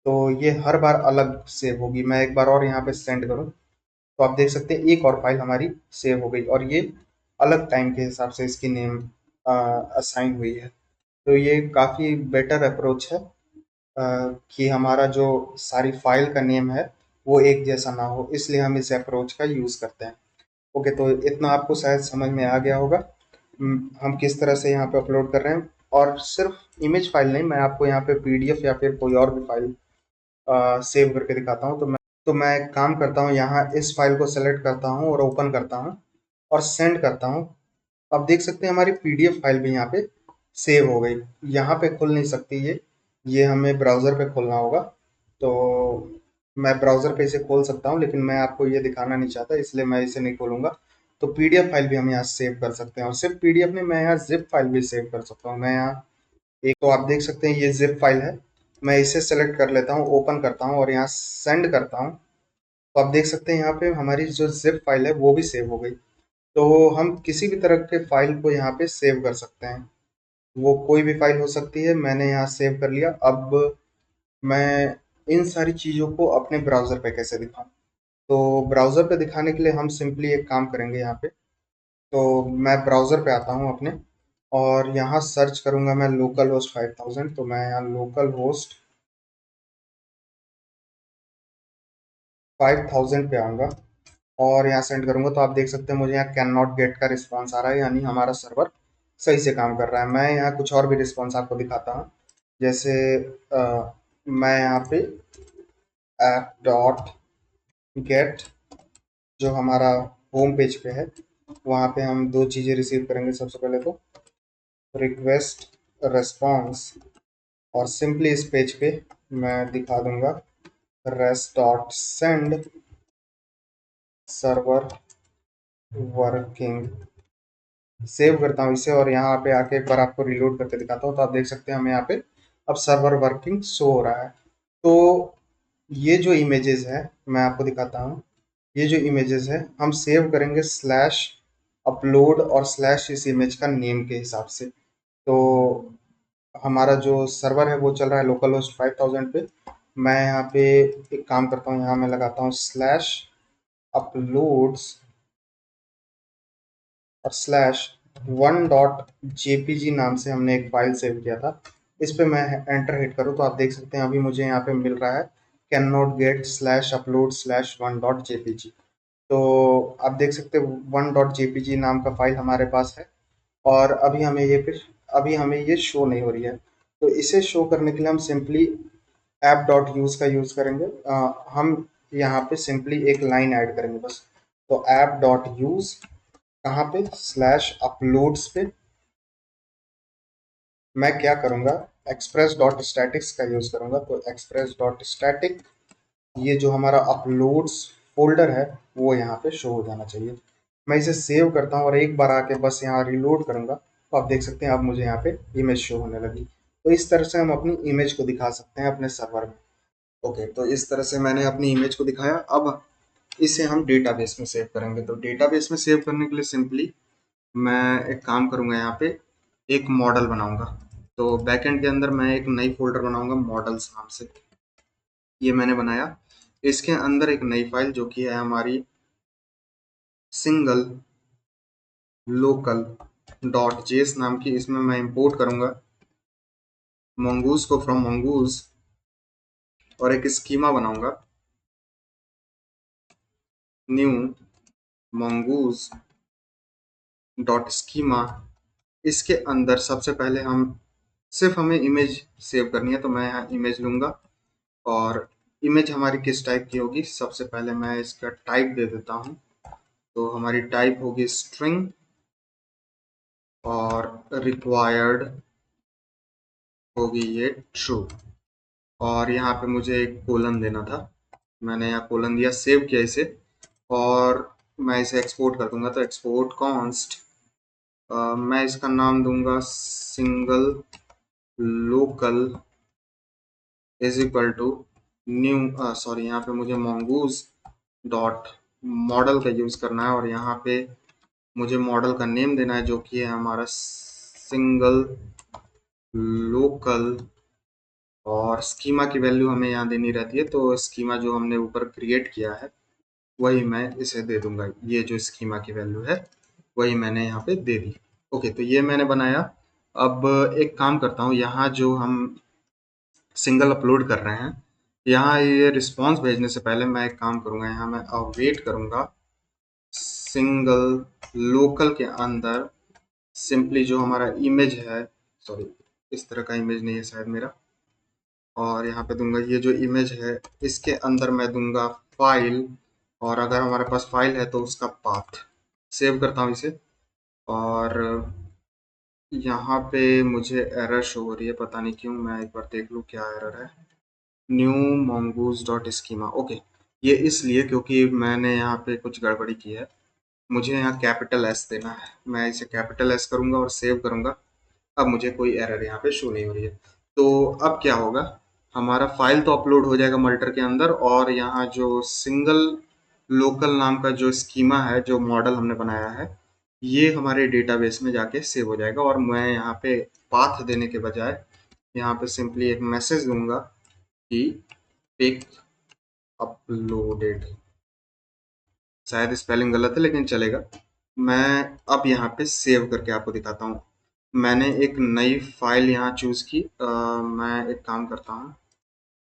तो ये हर बार अलग सेव होगी। मैं एक बार और यहाँ पे सेंड करूँ, तो आप देख सकते हैं एक और फाइल हमारी सेव हो गई, और ये अलग टाइम के हिसाब से इसकी नेम असाइन हुई है। तो ये काफ़ी बेटर अप्रोच है, कि हमारा जो सारी फाइल का नेम है वो एक जैसा ना हो, इसलिए हम इस अप्रोच का यूज़ करते हैं। ओके, तो इतना आपको शायद समझ में आ गया होगा। हम किस तरह से यहाँ पे अपलोड कर रहे हैं। और सिर्फ इमेज फाइल नहीं, मैं आपको यहाँ पे PDF या फिर कोई और भी फाइल सेव करके दिखाता हूँ। तो मैं एक काम करता हूँ, यहाँ इस फाइल को सेलेक्ट करता हूँ और ओपन करता हूँ और सेंड करता हूँ। अब देख सकते हैं हमारी PDF फाइल भी यहाँ पे सेव हो गई। यहाँ पे खुल नहीं सकती ये हमें ब्राउज़र पे खोलना होगा। तो मैं ब्राउज़र पे इसे खोल सकता हूँ, लेकिन मैं आपको ये दिखाना नहीं चाहता, इसलिए मैं इसे नहीं खोलूँगा। तो PDF फाइल भी हम यहाँ सेव कर सकते हैं, और सिर्फ PDF नहीं, मैं यहाँ ज़िप फाइल भी सेव कर सकता हूँ। मैं यहाँ एक, तो आप देख सकते हैं ये ज़िप फाइल है। मैं इसे सेलेक्ट कर लेता हूँ, ओपन करता हूँ और यहाँ सेंड करता हूँ। तो आप देख सकते हैं यहाँ पे हमारी जो ज़िप फाइल है वो भी सेव हो गई। तो हम किसी भी तरह के फाइल को यहाँ पे सेव कर सकते हैं, वो कोई भी फाइल हो सकती है। मैंने यहाँ सेव कर लिया। अब मैं इन सारी चीज़ों को अपने ब्राउज़र पे कैसे दिखाऊं? तो ब्राउज़र पे दिखाने के लिए हम सिंपली एक काम करेंगे यहाँ पे। तो मैं ब्राउज़र पे आता हूँ अपने, और यहाँ सर्च करूँगा मैं लोकल होस्ट 5000। तो मैं यहाँ लोकल होस्ट 5000 पे आऊँगा और यहाँ सेंड करूँगा। तो आप देख सकते हैं मुझे यहाँ कैन नॉट गेट का रिस्पॉन्स आ रहा है, यानी हमारा सर्वर सही से काम कर रहा है। मैं यहाँ कुछ और भी रिस्पॉन्स आपको दिखाता हूँ। जैसे मैं यहाँ पे ऐप डॉट गेट जो हमारा होम पेज पे है, वहाँ पे हम दो चीज़ें रिसीव करेंगे। सबसे पहले तो रिक्वेस्ट रेस्पॉन्स, और सिंपली इस पेज पे मैं दिखा दूंगा rest dot send server working. Save करता हूँ इसे, और यहाँ पे आके एक बार आपको रिलोड करके दिखाता हूँ। तो आप देख सकते हैं हमें यहाँ पे अब सर्वर वर्किंग शो हो रहा है। तो ये जो इमेजेस है मैं आपको दिखाता हूँ। ये जो इमेजेस है हम सेव करेंगे स्लैश अपलोड और स्लैश इस इमेज का नेम के हिसाब से। तो हमारा जो सर्वर है वो चल रहा है लोकल होस्ट 5000 पे। मैं यहाँ पे एक काम करता हूँ, यहाँ मैं लगाता हूँ स्लैश अपलोड्स और स्लैश 1.jpg नाम से हमने एक फाइल सेव किया था। इस पे मैं एंटर हिट करूँ तो आप देख सकते हैं अभी मुझे यहाँ पे मिल रहा है can not gate slash upload slash 1.jpg। तो आप देख सकते हैं 1.jpg नाम का फाइल हमारे पास है और अभी हमें ये शो नहीं हो रही है। तो इसे शो करने के लिए हम सिंपली ऐप डॉट यूज का यूज करेंगे। हम यहाँ पे सिंपली एक लाइन ऐड करेंगे बस। तो ऐप डॉट यूज कहाँ पे स्लैश अपलोड्स पे मैं क्या करूँगा, एक्सप्रेस डॉट स्टैटिक्स का यूज करूँगा। तो एक्सप्रेस डॉट स्टैटिक ये जो हमारा अपलोड्स फोल्डर है वो यहाँ पे शो हो जाना चाहिए। मैं इसे सेव करता हूँ और एक बार आके बस यहाँ रिलोड करूँगा तो आप देख सकते हैं अब मुझे यहाँ पे इमेज शो होने लगी। तो इस तरह से हम अपनी इमेज को दिखा सकते हैं अपने सर्वर में। ओके, तो इस तरह से मैंने अपनी इमेज को दिखाया। अब इसे हम डेटाबेस में सेव करेंगे। तो डेटाबेस में सेव करने के लिए सिंपली मैं एक काम करूँगा, यहाँ पे एक मॉडल बनाऊंगा। तो बैकएंड के अंदर मैं एक नई फोल्डर बनाऊंगा मॉडल्स नाम से। ये मैंने बनाया। इसके अंदर एक नई फाइल जो कि है हमारी सिंगल लोकल डॉट जेएस नाम की, इसमें मैं इंपोर्ट करूंगा mongoose को फ्रॉम mongoose और एक स्कीमा बनाऊंगा न्यू mongoose डॉट स्कीमा। इसके अंदर सबसे पहले हम सिर्फ हमें इमेज सेव करनी है तो मैं यहाँ इमेज लूंगा। और इमेज हमारी किस टाइप की होगी, सबसे पहले मैं इसका टाइप दे देता हूँ। तो हमारी टाइप होगी स्ट्रिंग और रिक्वायर्ड होगी ये ट्रू। और यहाँ पे मुझे एक कोलन देना था, मैंने यहाँ कोलन दिया, सेव किया इसे और मैं इसे एक्सपोर्ट कर दूंगा। तो एक्सपोर्ट कॉन्स्ट मैं इसका नाम दूंगा single local is equal to new sorry यहाँ पे मुझे mongoose डॉट मॉडल का यूज करना है और यहाँ पे मुझे मॉडल का नेम देना है जो कि है हमारा सिंगल लोकल। और स्कीमा की वैल्यू हमें यहाँ देनी रहती है, तो स्कीमा जो हमने ऊपर क्रिएट किया है वही मैं इसे दे दूंगा। ये जो स्कीमा की वैल्यू है वही मैंने यहाँ पे दे दी। ओके, तो ये मैंने बनाया। अब एक काम करता हूँ, यहाँ जो हम सिंगल अपलोड कर रहे हैं, यहाँ ये रिस्पॉन्स भेजने से पहले मैं एक काम करूँगा, यहाँ मैं अवेट करूँगा सिंगल लोकल के अंदर सिंपली जो हमारा इमेज है, सॉरी इस तरह का इमेज नहीं है शायद मेरा, और यहाँ पे दूंगा ये जो इमेज है इसके अंदर मैं दूंगा फाइल, और अगर हमारे पास फाइल है तो उसका पाथ। सेव करता हूँ इसे और यहाँ पे मुझे एरर शो हो रही है, पता नहीं क्यों, मैं एक बार देख लूँ क्या एरर है। New mongoose dot schema. Okay, ये इसलिए क्योंकि मैंने यहाँ पे कुछ गड़बड़ी की है। मुझे यहाँ कैपिटल एस देना है, मैं इसे कैपिटल एस करूँगा और सेव करूँगा। अब मुझे कोई एरर यहाँ पे शो नहीं हो रही है। तो अब क्या होगा, हमारा फाइल तो अपलोड हो जाएगा मल्टर के अंदर और यहाँ जो सिंगल लोकल नाम का जो स्कीमा है, जो मॉडल हमने बनाया है, ये हमारे डेटाबेस में जाके सेव हो जाएगा। और मैं यहाँ पे पाथ देने के बजाय यहाँ पे सिंपली एक मैसेज दूंगा कि पिक अपलोडेड। शायद स्पेलिंग गलत है लेकिन चलेगा। मैं अब यहाँ पे सेव करके आपको दिखाता हूँ। मैंने एक नई फाइल यहाँ चूज की। मैं एक काम करता हूँ,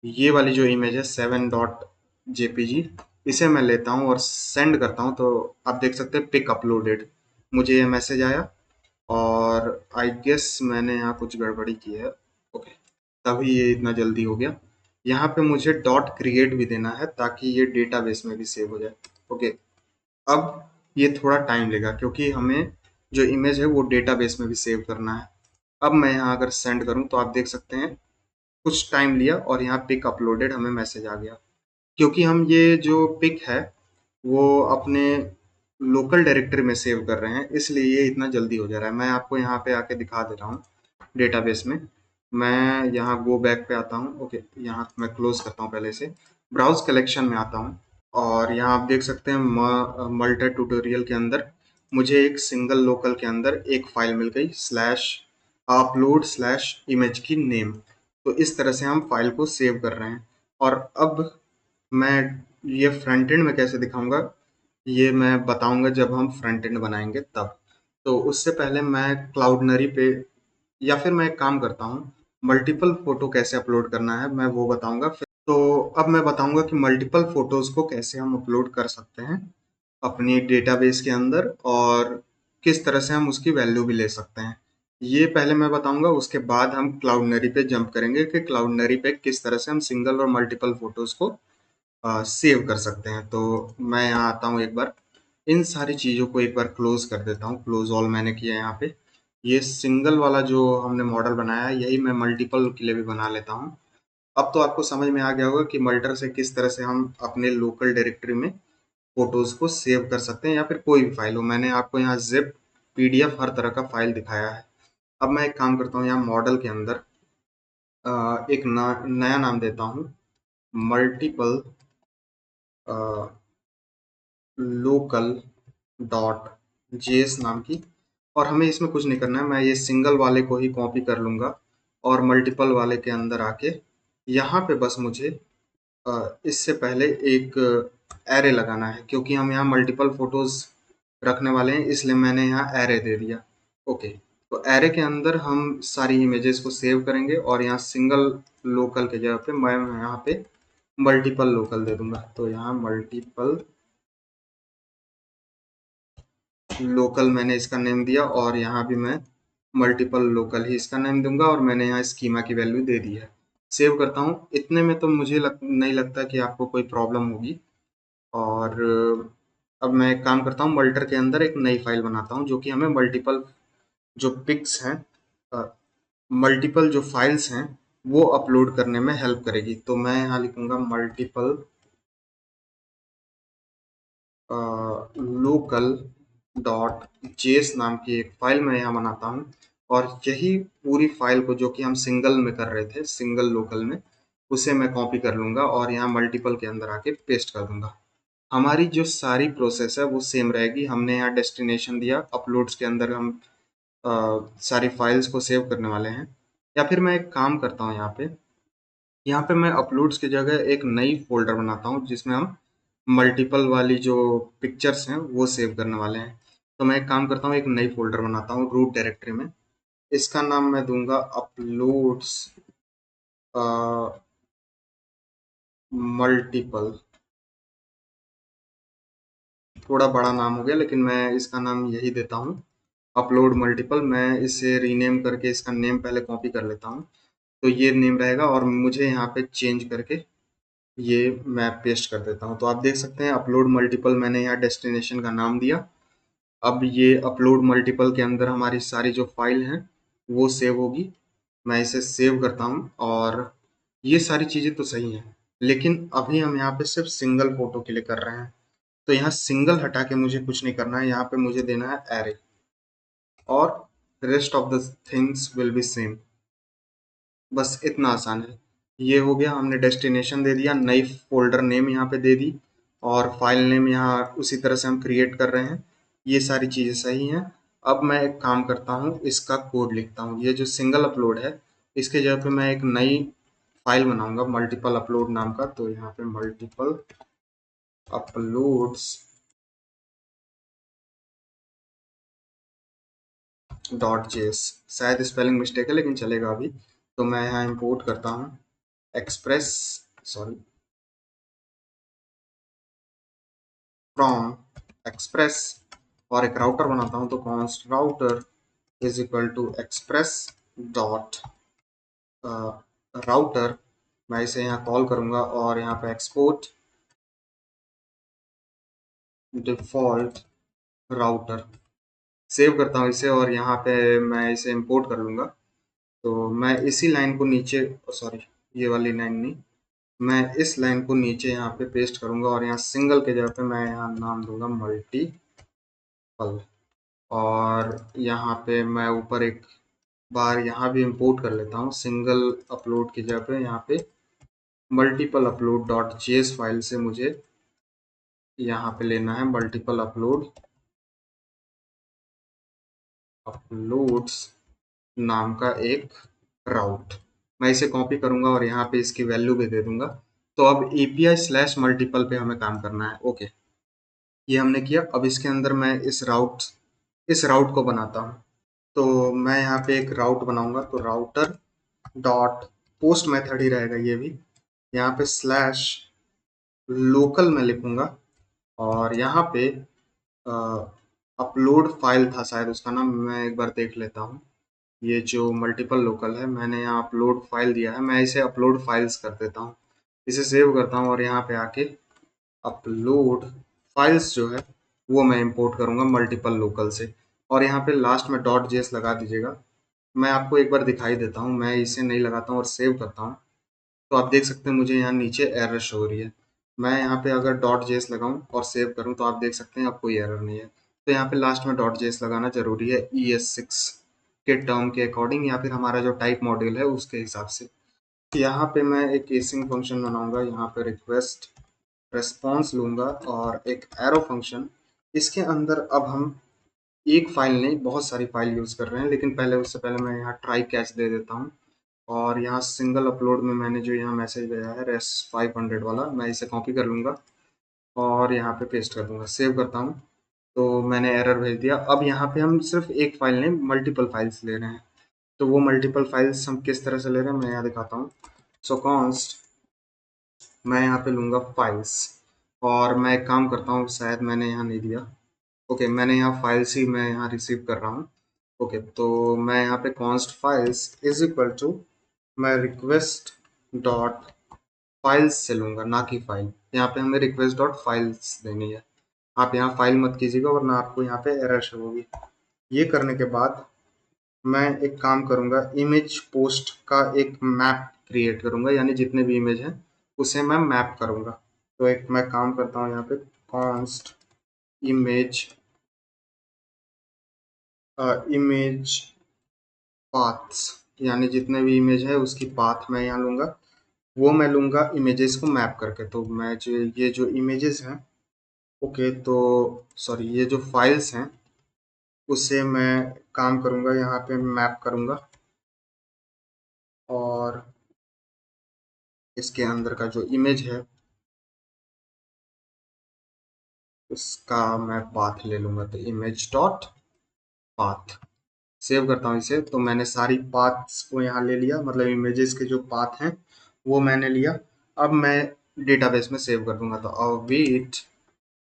ये वाली जो इमेज है 7.jpg, इसे मैं लेता हूँ और सेंड करता हूँ। तो आप देख सकते हैं पिक अपलोडेड, मुझे ये मैसेज आया और आई गेस मैंने यहाँ कुछ गड़बड़ी की है। ओके, तभी ये इतना जल्दी हो गया। यहाँ पे मुझे डॉट क्रिएट भी देना है ताकि ये डेटाबेस में भी सेव हो जाए। ओके, अब ये थोड़ा टाइम लेगा क्योंकि हमें जो इमेज है वो डेटाबेस में भी सेव करना है। अब मैं यहाँ अगर सेंड करूँ तो आप देख सकते हैं कुछ टाइम लिया और यहाँ पिक अपलोडेड हमें मैसेज आ गया। क्योंकि हम ये जो पिक है वो अपने लोकल डायरेक्टरी में सेव कर रहे हैं, इसलिए ये इतना जल्दी हो जा रहा है। मैं आपको यहाँ पे आके दिखा दे रहा हूँ डेटाबेस में। मैं यहाँ गो बैक पे आता हूँ। ओके, यहाँ मैं क्लोज करता हूँ पहले से, ब्राउज कलेक्शन में आता हूँ और यहाँ आप देख सकते हैं मल्टर ट्यूटोरियल के अंदर मुझे एक सिंगल लोकल के अंदर एक फाइल मिल गई स्लैश अपलोड स्लैश इमेज की नेम। तो इस तरह से हम फाइल को सेव कर रहे हैं। और अब मैं ये फ्रंट एंड में कैसे दिखाऊंगा, ये मैं बताऊंगा जब हम फ्रंट एंड बनाएंगे तब। तो उससे पहले मैं क्लाउडनरी पे, या फिर मैं एक काम करता हूँ, मल्टीपल फोटो कैसे अपलोड करना है मैं वो बताऊंगा फिर। तो अब मैं बताऊंगा कि मल्टीपल फोटोज को कैसे हम अपलोड कर सकते हैं अपनी डेटाबेस के अंदर, और किस तरह से हम उसकी वैल्यू भी ले सकते हैं। ये पहले मैं बताऊंगा, उसके बाद हम क्लाउडनरी पे जंप करेंगे कि क्लाउडनरी पे किस तरह से हम सिंगल और मल्टीपल फोटोज को सेव कर सकते हैं। तो मैं यहाँ आता हूँ, एक बार इन सारी चीज़ों को एक बार क्लोज कर देता हूँ। क्लोज ऑल मैंने किया है यहाँ पे। ये सिंगल वाला जो हमने मॉडल बनाया है यही मैं मल्टीपल के लिए भी बना लेता हूँ। अब तो आपको समझ में आ गया होगा कि मल्टर से किस तरह से हम अपने लोकल डायरेक्टरी में फोटोज को सेव कर सकते हैं, या फिर कोई भी फाइल हो। मैंने आपको यहाँ जिप, पीडीएफ, हर तरह का फाइल दिखाया है। अब मैं एक काम करता हूँ, यहाँ मॉडल के अंदर एक नया नाम देता हूँ, मल्टीपल लोकल डॉट जेएस नाम की। और हमें इसमें कुछ नहीं करना है, मैं ये सिंगल वाले को ही कॉपी कर लूंगा और मल्टीपल वाले के अंदर आके यहाँ पे बस मुझे इससे पहले एक एरे लगाना है, क्योंकि हम यहाँ मल्टीपल फोटोज रखने वाले हैं, इसलिए मैंने यहाँ एरे दे दिया। ओके, तो एरे के अंदर हम सारी इमेजेस को सेव करेंगे, और यहाँ सिंगल लोकल के जगह पे मैं यहाँ पे मल्टीपल लोकल दे दूंगा। तो यहाँ मल्टीपल लोकल मैंने इसका नेम दिया, और यहाँ भी मैं मल्टीपल लोकल ही इसका नेम दूंगा, और मैंने यहाँ स्कीमा की वैल्यू दे दी है। सेव करता हूँ। इतने में तो मुझे नहीं लगता कि आपको कोई प्रॉब्लम होगी। और अब मैं एक काम करता हूँ, मल्टर के अंदर एक नई फाइल बनाता हूँ जो कि हमें मल्टीपल जो पिक्स हैं, मल्टीपल जो फाइल्स हैं वो अपलोड करने में हेल्प करेगी। तो मैं यहाँ लिखूंगा मल्टीपल लोकल डॉट जेएस नाम की एक फाइल मैं यहाँ बनाता हूँ। और यही पूरी फाइल को, जो कि हम सिंगल में कर रहे थे, सिंगल लोकल में, उसे मैं कॉपी कर लूंगा और यहाँ मल्टीपल के अंदर आके पेस्ट कर दूंगा। हमारी जो सारी प्रोसेस है वो सेम रहेगी। हमने यहाँ डेस्टिनेशन दिया, अपलोड्स के अंदर हम सारी फाइल्स को सेव करने वाले हैं। या फिर मैं एक काम करता हूँ, यहाँ पे मैं अपलोड्स की जगह एक नई फोल्डर बनाता हूँ जिसमें हम मल्टीपल वाली जो पिक्चर्स हैं वो सेव करने वाले हैं। तो मैं एक काम करता हूँ, एक नई फोल्डर बनाता हूँ रूट डायरेक्टरी में। इसका नाम मैं दूंगा अपलोड्स मल्टीपल। थोड़ा बड़ा नाम हो गया, लेकिन मैं इसका नाम यही देता हूँ, अपलोड मल्टीपल। मैं इसे रीनेम करके इसका नेम पहले कॉपी कर लेता हूँ, तो ये नेम रहेगा, और मुझे यहाँ पे चेंज करके ये मैं पेस्ट कर देता हूँ। तो आप देख सकते हैं अपलोड मल्टीपल मैंने यहाँ डेस्टिनेशन का नाम दिया। अब ये अपलोड मल्टीपल के अंदर हमारी सारी जो फाइल हैं वो सेव होगी। मैं इसे सेव करता हूँ, और ये सारी चीज़ें तो सही हैं, लेकिन अभी हम यहाँ पे सिर्फ सिंगल फोटो के लिए कर रहे हैं। तो यहाँ सिंगल हटा के मुझे कुछ नहीं करना है, यहाँ पे मुझे देना है एरे, और rest of the things will be same. बस इतना आसान है। ये हो गया, हमने डेस्टिनेशन दे दिया, नई फोल्डर नेम यहाँ पे दे दी, और फाइल नेम यहाँ उसी तरह से हम क्रिएट कर रहे हैं। ये सारी चीज़ें सही हैं। अब मैं एक काम करता हूँ, इसका कोड लिखता हूँ। ये जो सिंगल अपलोड है इसके जगह पे मैं एक नई फाइल बनाऊंगा मल्टीपल अपलोड नाम का। तो यहाँ पे मल्टीपल अपलोड्स डॉट जेएस, शायद स्पेलिंग मिस्टेक है लेकिन चलेगा अभी। तो मैं यहाँ इंपोर्ट करता हूँ एक्सप्रेस, सॉरी, फ्रॉम एक्सप्रेस, और एक राउटर बनाता हूँ। तो const router is equal to express dot router. मैं इसे यहाँ कॉल करूँगा, और यहाँ पे एक्सपोर्ट डिफॉल्ट राउटर। सेव करता हूँ इसे, और यहाँ पे मैं इसे इंपोर्ट कर लूँगा। तो मैं इसी लाइन को नीचे, सॉरी, ये वाली लाइन नहीं, मैं इस लाइन को नीचे यहाँ पे पेस्ट करूँगा, और यहाँ सिंगल के जगह पे मैं यहाँ नाम दूंगा मल्टीपल। और यहाँ पे मैं ऊपर एक बार यहाँ भी इंपोर्ट कर लेता हूँ, सिंगल अपलोड की जगह पे यहाँ पे multiple upload dot JS file से मुझे यहाँ पे लेना है मल्टीपल अपलोड अपलोड्स नाम का एक राउट। मैं इसे कॉपी करूंगा और यहाँ पे इसकी वैल्यू भी दे दूंगा। तो अब एपीआई स्लैश मल्टीपल पे हमें काम करना है। ओके, ये हमने किया। अब इसके अंदर मैं इस राउट को बनाता हूँ। तो मैं यहाँ पे एक राउट बनाऊंगा, तो राउटर डॉट पोस्ट मेथड ही रहेगा ये भी। यहाँ पे स्लैश लोकल में लिखूंगा और यहाँ पे अपलोड फाइल था शायद उसका नाम, मैं एक बार देख लेता हूँ। ये जो मल्टीपल लोकल है, मैंने यहाँ अपलोड फाइल दिया है, मैं इसे अपलोड फाइल्स कर देता हूँ। इसे सेव करता हूँ और यहाँ पे आके अपलोड फाइल्स जो है वो मैं इंपोर्ट करूँगा मल्टीपल लोकल से। और यहाँ पे लास्ट में डॉट जेएस लगा दीजिएगा। मैं आपको एक बार दिखाई देता हूँ, मैं इसे नहीं लगाता हूँ और सेव करता हूँ। तो आप देख सकते हैं मुझे यहाँ नीचे एरर शो हो रही है। मैं यहाँ पे अगर डॉट जेएस लगाऊं और सेव करूं तो आप देख सकते हैं अब कोई एरर नहीं है। तो यहाँ पे लास्ट में डॉट जेएस लगाना जरूरी है ES6 के टर्म के अकॉर्डिंग, या फिर हमारा जो टाइप मॉड्यूल है उसके हिसाब से। यहाँ पे मैं एक एसिंग फंक्शन बनाऊंगा, यहाँ पे रिक्वेस्ट रेस्पॉन्स लूंगा और एक एरो फंक्शन। इसके अंदर अब हम एक फाइल नहीं बहुत सारी फाइल यूज कर रहे हैं, लेकिन पहले उससे पहले मैं यहाँ ट्राई कैच दे देता हूँ। और यहाँ सिंगल अपलोड में मैंने जो यहाँ मैसेज भेजा है रेस 500 वाला, मैं इसे कॉपी कर लूँगा और यहाँ पे पेस्ट कर दूंगा। सेव करता हूँ तो मैंने एरर भेज दिया। अब यहाँ पे हम सिर्फ एक फाइल नहीं मल्टीपल फाइल्स ले रहे हैं। तो वो मल्टीपल फाइल्स हम किस तरह से ले रहे हैं मैं यहाँ दिखाता हूँ। सो कॉन्स्ट मैं यहाँ पे लूँगा फाइल्स और मैं एक काम करता हूँ, शायद मैंने यहाँ नहीं दिया। ओके, मैंने यहाँ फाइल्स ही मैं यहाँ रिसीव कर रहा हूँ। ओके, तो मैं यहाँ पे const files is equal to मैं रिक्वेस्ट डॉट फाइल्स से लूंगा, ना कि फाइल। यहाँ पे हमें रिक्वेस्ट डॉट फाइल्स देनी है। आप यहाँ फाइल मत कीजिएगा वरना आपको यहाँ पे एरर शो होगी। ये करने के बाद मैं एक काम करूंगा, इमेज पोस्ट का एक मैप क्रिएट करूंगा, यानी जितने भी इमेज हैं उसे मैं मैप करूंगा। तो एक मैं काम करता हूँ यहाँ पे कॉन्स्ट इमेज इमेज पाथ्स, यानी जितने भी इमेज है उसकी पाथ मैं यहाँ लूंगा। वो मैं लूंगा इमेजेस को मैप करके। तो मैं जो ये जो इमेजेस हैं, ओके, तो सॉरी ये जो फाइल्स हैं उसे मैं काम करूंगा यहाँ पे मैप करूंगा और इसके अंदर का जो इमेज है उसका मैं पाथ ले लूंगा। तो इमेज डॉट पाथ, सेव करता हूँ इसे। तो मैंने सारी पाथ्स को यहाँ ले लिया, मतलब इमेजेस के जो पाथ हैं वो मैंने लिया। अब मैं डेटाबेस में सेव कर दूंगा। तो अवेट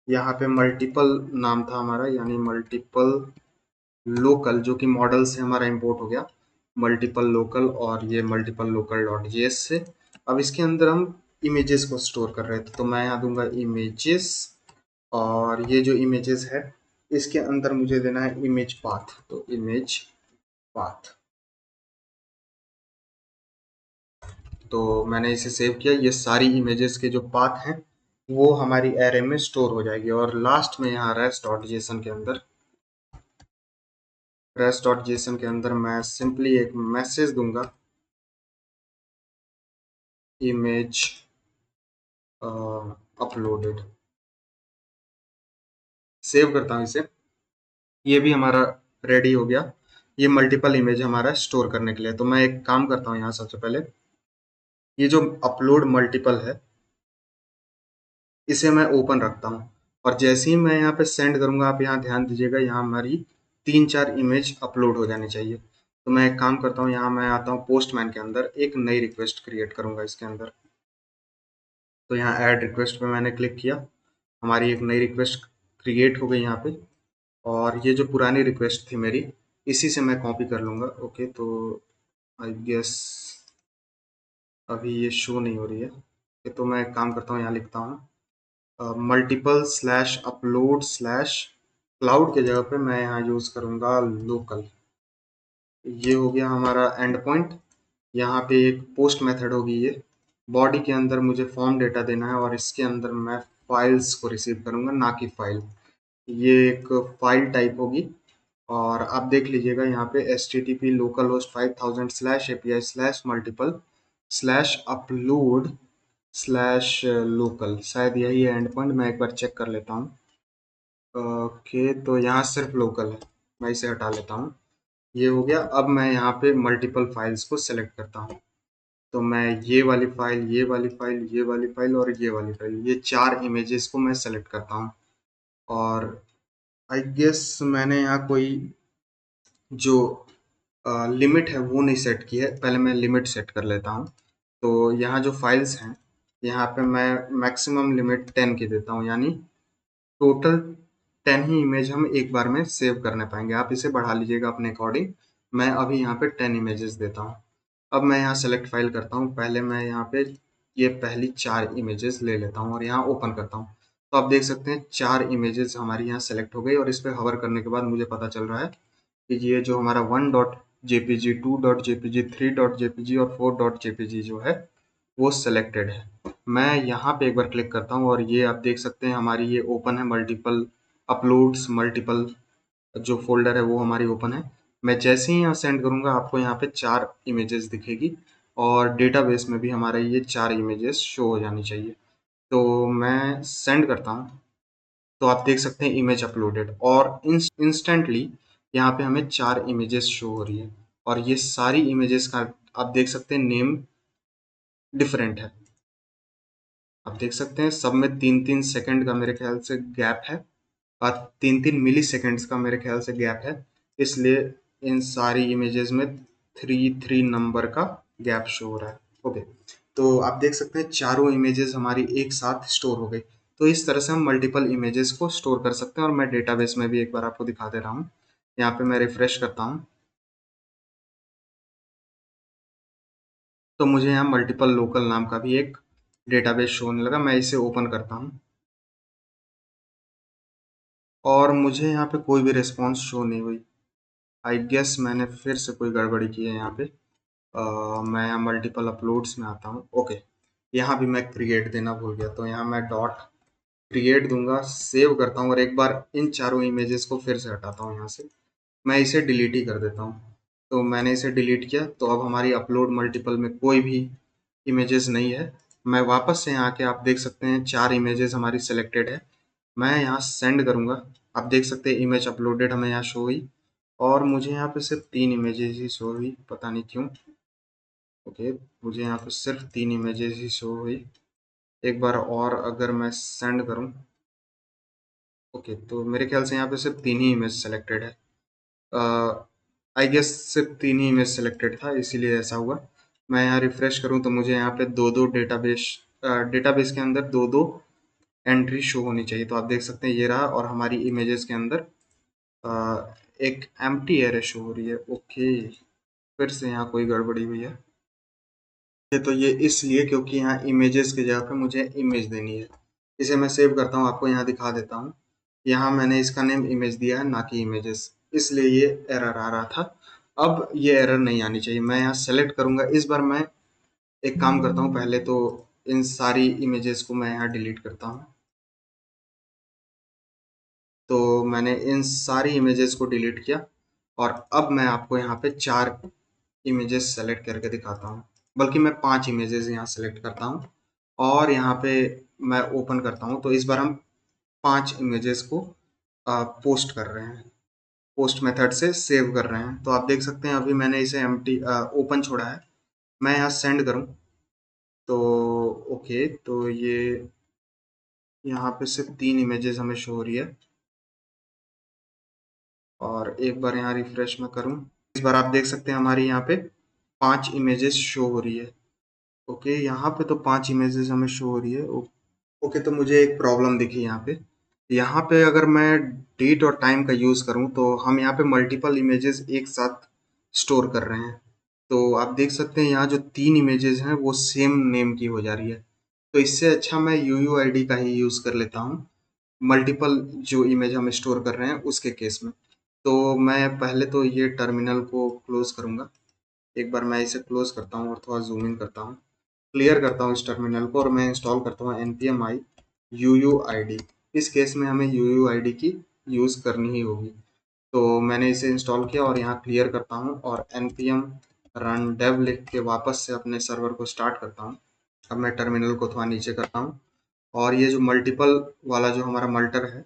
यहाँ पे मल्टीपल नाम था हमारा, यानी मल्टीपल लोकल, जो कि मॉडल से हमारा इंपोर्ट हो गया मल्टीपल लोकल, और ये मल्टीपल लोकल डॉट जेएस से। अब इसके अंदर हम इमेजेस को स्टोर कर रहे थे, तो मैं यहाँ दूंगा इमेजेस और ये जो इमेजेस है इसके अंदर मुझे देना है इमेज पाथ। तो इमेज पाथ, तो मैंने इसे सेव किया। ये सारी इमेजेस के जो पाथ हैं वो हमारी एरे में स्टोर हो जाएगी। और लास्ट में यहाँ रेस्ट डॉट जेसन के अंदर मैं सिंपली एक मैसेज दूंगा, इमेज अपलोडेड। सेव करता हूँ इसे। ये भी हमारा रेडी हो गया। ये मल्टीपल इमेज हमारा स्टोर करने के लिए। तो मैं एक काम करता हूँ यहाँ सबसे पहले, ये जो अपलोड मल्टीपल है इसे मैं ओपन रखता हूँ। और जैसे ही मैं यहाँ पे सेंड करूंगा, आप यहाँ ध्यान दीजिएगा, यहाँ हमारी 3-4 इमेज अपलोड हो जानी चाहिए। तो मैं एक काम करता हूँ, यहाँ मैं आता हूँ पोस्टमैन के अंदर, एक नई रिक्वेस्ट क्रिएट करूंगा इसके अंदर। तो यहाँ ऐड रिक्वेस्ट पे मैंने क्लिक किया, हमारी एक नई रिक्वेस्ट क्रिएट हो गई यहाँ पे। और ये जो पुरानी रिक्वेस्ट थी मेरी, इसी से मैं कॉपी कर लूँगा। ओके, तो आई गेस अभी ये शो नहीं हो रही है। तो मैं एक काम करता हूँ, यहाँ लिखता हूँ multiple slash upload slash cloud के जगह पे मैं यहाँ यूज़ करूँगा लोकल। ये हो गया हमारा एंड पॉइंट। यहाँ पे एक पोस्ट मेथड होगी, ये बॉडी के अंदर मुझे फॉर्म डेटा देना है और इसके अंदर मैं फाइल्स को रिसीव करूँगा, ना कि फाइल। ये एक फाइल टाइप होगी। और आप देख लीजिएगा यहाँ पे http localhost 5000 slash API slash multiple slash upload slash local, शायद यही है एंड पॉइंट। मैं एक बार चेक कर लेता हूँ। ओके, तो यहाँ सिर्फ लोकल है, मैं इसे हटा लेता हूँ। ये हो गया। अब मैं यहाँ पे मल्टीपल फाइल्स को सेलेक्ट करता हूँ। तो मैं ये वाली फाइल, ये वाली फाइल, ये वाली फाइल और ये वाली फाइल, ये 4 इमेजेस को मैं सेलेक्ट करता हूँ। और आई गेस मैंने यहाँ कोई जो लिमिट है वो नहीं सेट की है, पहले मैं लिमिट सेट कर लेता हूँ। तो यहाँ जो फाइल्स हैं, यहाँ पे मैं मैक्सिमम लिमिट 10 की देता हूँ, यानी टोटल 10 ही इमेज हम एक बार में सेव करने पाएंगे। आप इसे बढ़ा लीजिएगा अपने अकॉर्डिंग। मैं अभी यहाँ पे 10 इमेजेस देता हूँ। अब मैं यहाँ सेलेक्ट फाइल करता हूँ। पहले मैं यहाँ पे ये पहली 4 इमेजेस ले लेता हूँ और यहाँ ओपन करता हूँ। तो आप देख सकते हैं 4 इमेजेस हमारी यहाँ सेलेक्ट हो गई और इस पे हवर करने के बाद मुझे पता चल रहा है कि ये जो हमारा 1.jpg, 2.jpg, 3.jpg और 4.jpg जो है वो सिलेक्टेड है। मैं यहाँ पे एक बार क्लिक करता हूँ और ये आप देख सकते हैं हमारी ये ओपन है, मल्टीपल अपलोड्स, मल्टीपल जो फोल्डर है वो हमारी ओपन है। मैं जैसे ही यहाँ सेंड करूँगा आपको यहाँ पे 4 इमेजेस दिखेगी और डेटाबेस में भी हमारा ये 4 इमेजेस शो हो जानी चाहिए। तो मैं सेंड करता हूँ, तो आप देख सकते हैं इमेज अपलोडेड और इंस्टेंटली यहाँ पे हमें 4 इमेजेस शो हो रही है और ये सारी इमेजेस का आप देख सकते हैं नेम डिफरेंट है। आप देख सकते हैं सब में 3-3 सेकंड का मेरे ख्याल से गैप है और 3-3 मिली सेकेंड्स का मेरे ख्याल से गैप है, इसलिए इन सारी इमेजेस में 3-3 नंबर का गैप शो हो रहा है। ओके, तो आप देख सकते हैं चारों इमेजेस हमारी एक साथ स्टोर हो गई। तो इस तरह से हम मल्टीपल इमेजेस को स्टोर कर सकते हैं और मैं डेटाबेस में भी एक बार आपको दिखा दे रहा हूँ। यहाँ पे मैं रिफ्रेश करता हूँ तो मुझे यहाँ मल्टीपल लोकल नाम का भी एक डेटाबेस शो होने लगा। मैं इसे ओपन करता हूँ और मुझे यहाँ पे कोई भी रिस्पॉन्स शो नहीं हुई। आई गेस मैंने फिर से कोई गड़बड़ी की है यहाँ पे। मैं यहाँ मल्टीपल अपलोड्स में आता हूँ। ओके, यहाँ भी मैं क्रिएट देना भूल गया, तो यहाँ मैं डॉट क्रिएट दूंगा, सेव करता हूँ और एक बार इन चारों इमेजेस को फिर से हटाता हूँ यहाँ से। मैं इसे डिलीट ही कर देता हूँ। तो मैंने इसे डिलीट किया, तो अब हमारी अपलोड मल्टीपल में कोई भी इमेजेस नहीं है। मैं वापस से यहाँ के आप देख सकते हैं 4 इमेजेस हमारी सिलेक्टेड है। मैं यहाँ सेंड करूँगा, आप देख सकते हैं इमेज अपलोडेड हमें यहाँ शो हुई और मुझे यहाँ पे सिर्फ 3 इमेजेस ही शो हुई, पता नहीं क्यों। ओके, मुझे यहाँ पे सिर्फ 3 इमेजेस ही शो हुई। एक बार और अगर मैं सेंड करूँ, ओके, तो मेरे ख्याल से यहाँ पे सिर्फ 3 ही इमेज सेलेक्टेड है। आई गेस सिर्फ 3 ही इमेज सेलेक्टेड था, इसीलिए ऐसा हुआ। मैं यहाँ रिफ्रेश करूँ तो मुझे यहाँ पे दो डेटाबेस के अंदर दो एंट्री शो होनी चाहिए। तो आप देख सकते हैं ये रहा और हमारी इमेजेस के अंदर एक एम्प्टी एरे शो हो रही है। ओके, फिर से यहाँ कोई गड़बड़ी हुई है। तो ये इसलिए क्योंकि यहाँ इमेजेस की जगह पे मुझे इमेज देनी है। इसे मैं सेव करता हूँ, आपको यहाँ दिखा देता हूँ। यहाँ मैंने इसका नेम इमेज दिया है, ना कि इमेजेस, इसलिए ये एरर आ रहा था। अब ये एरर नहीं आनी चाहिए। मैं यहाँ सेलेक्ट करूँगा। इस बार मैं एक काम करता हूँ, पहले तो इन सारी इमेजेस को मैं यहाँ डिलीट करता हूँ। तो मैंने इन सारी इमेजेस को डिलीट किया और अब मैं आपको यहाँ पे 4 इमेजेस सेलेक्ट करके दिखाता हूँ, बल्कि मैं 5 इमेजेस यहाँ सेलेक्ट करता हूँ और यहाँ पे मैं ओपन करता हूँ। तो इस बार हम 5 इमेजेस को पोस्ट कर रहे हैं, पोस्ट मेथड से सेव कर रहे हैं। तो आप देख सकते हैं अभी मैंने इसे एम्प्टी ओपन छोड़ा है। मैं यहाँ सेंड करूँ तो ओके, तो ये यहाँ पे सिर्फ 3 इमेजेस हमें शो हो रही है और एक बार यहाँ रिफ्रेश में करूँ, इस बार आप देख सकते हैं हमारी यहाँ पे 5 इमेजेस शो हो रही है। ओके, यहाँ पे तो 5 इमेजेस हमें शो हो रही है। ओके, तो मुझे एक प्रॉब्लम दिखी यहाँ पे। यहाँ पे अगर मैं डेट और टाइम का यूज़ करूँ तो हम यहाँ पे मल्टीपल इमेजेस एक साथ स्टोर कर रहे हैं। तो आप देख सकते हैं यहाँ जो 3 इमेजेस हैं वो सेम नेम की हो जा रही है। तो इससे अच्छा मैं UUID का ही यूज़ कर लेता हूँ, मल्टीपल जो इमेज हम स्टोर कर रहे हैं उसके केस में। तो मैं पहले तो ये टर्मिनल को क्लोज करूँगा। एक बार मैं इसे क्लोज करता हूँ और थोड़ा जूम इन करता हूँ, क्लियर करता हूँ इस टर्मिनल को और मैं इंस्टॉल करता हूँ npm i UUID। इस केस में हमें UUID की यूज़ करनी ही होगी। तो मैंने इसे इंस्टॉल किया और यहाँ क्लियर करता हूँ और npm run dev लिख के वापस से अपने सर्वर को स्टार्ट करता हूँ। अब मैं टर्मिनल को थोड़ा नीचे करता हूँ और ये जो मल्टीपल वाला जो हमारा मल्टर है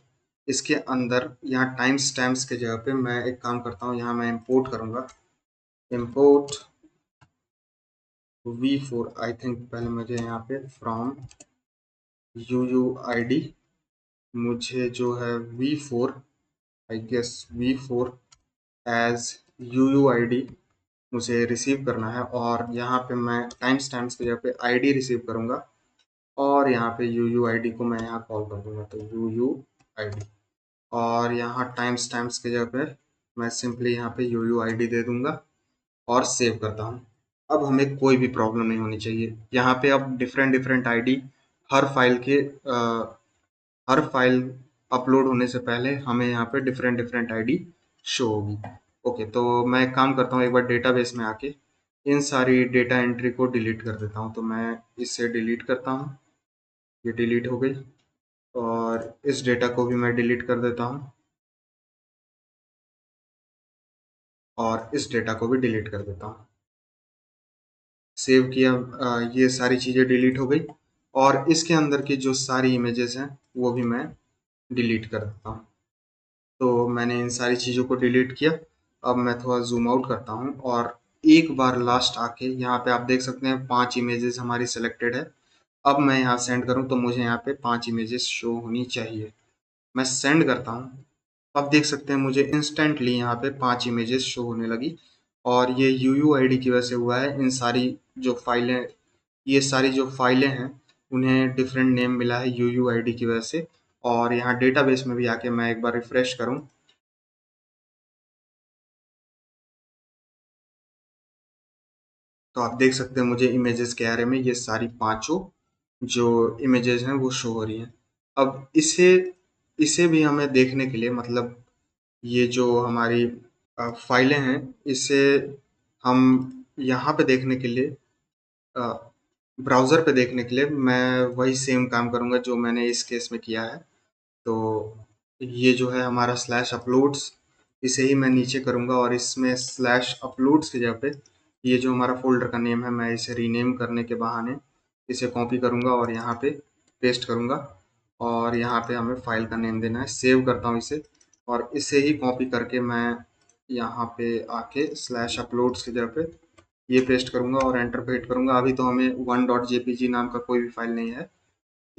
इसके अंदर यहाँ टाइम स्टैम्प्स के जगह पे मैं एक काम करता हूँ, यहाँ मैं इंपोर्ट करूँगा, इंपोर्ट v4। आई थिंक पहले मुझे यहाँ पे फ्रॉम UUID मुझे जो है v4, I guess v4 as UUID मुझे रिसीव करना है, और यहाँ पे मैं टाइम स्टैम्प्स की जगह पे आईडी रिसीव करूँगा, और यहाँ पे UUID को मैं यहाँ कॉल कर दूँगा, तो UUID, और यहाँ टाइम स्टैम्प्स की जगह पे मैं सिंपली यहाँ पे UUID दे दूँगा और सेव करता हूँ। अब हमें कोई भी प्रॉब्लम नहीं होनी चाहिए। यहाँ पे अब डिफरेंट डिफरेंट आईडी हर फाइल के हर फाइल अपलोड होने से पहले हमें यहाँ पे डिफरेंट डिफरेंट आईडी शो होगी। ओके, तो मैं एक काम करता हूँ, एक बार डेटाबेस में आके इन सारी डेटा एंट्री को डिलीट कर देता हूँ। तो मैं इसे डिलीट करता हूँ, ये डिलीट हो गई, और इस डेटा को भी मैं डिलीट कर देता हूँ, और इस डेटा को भी डिलीट कर देता हूँ। सेव किया, ये सारी चीज़ें डिलीट हो गई, और इसके अंदर की जो सारी इमेजेस हैं वो भी मैं डिलीट कर देता हूँ। तो मैंने इन सारी चीज़ों को डिलीट किया। अब मैं थोड़ा जूम आउट करता हूँ, और एक बार लास्ट आके यहाँ पे आप देख सकते हैं 5 इमेजेस हमारी सेलेक्टेड है। अब मैं यहाँ सेंड करूँ तो मुझे यहाँ पे 5 इमेजेस शो होनी चाहिए। मैं सेंड करता हूँ, आप देख सकते हैं मुझे इंस्टेंटली यहाँ पे 5 इमेजेस शो होने लगी, और ये UUID की वजह से हुआ है। इन सारी जो फाइलें ये सारी जो फाइलें हैं उन्हें डिफरेंट नेम मिला है UUID की वजह से। और यहाँ डेटाबेस में भी आके मैं एक बार रिफ्रेश करूँ, तो आप देख सकते हैं मुझे इमेजेस के एरे में ये सारी पांचों जो इमेजेस हैं वो शो हो रही हैं। अब इसे इसे भी हमें देखने के लिए, मतलब ये जो हमारी फाइलें हैं, इसे हम यहाँ पे देखने के लिए, ब्राउज़र पे देखने के लिए मैं वही सेम काम करूँगा जो मैंने इस केस में किया है। तो ये जो है हमारा स्लैश अपलोड्स, इसे ही मैं नीचे करूँगा, और इसमें स्लैश अपलोड्स की जगह पे ये जो हमारा फ़ोल्डर का नेम है, मैं इसे रीनेम करने के बहाने इसे कॉपी करूँगा और यहाँ पे पेस्ट करूँगा, और यहाँ पे हमें फ़ाइल का नेम देना है। सेव करता हूँ इसे, और इसे ही कॉपी करके मैं यहाँ पे आके स्लैश अपलोड्स की जगह पे ये पेस्ट करूँगा और एंटर पे हिट करूँगा। अभी तो हमें 1.jpg नाम का कोई भी फाइल नहीं है।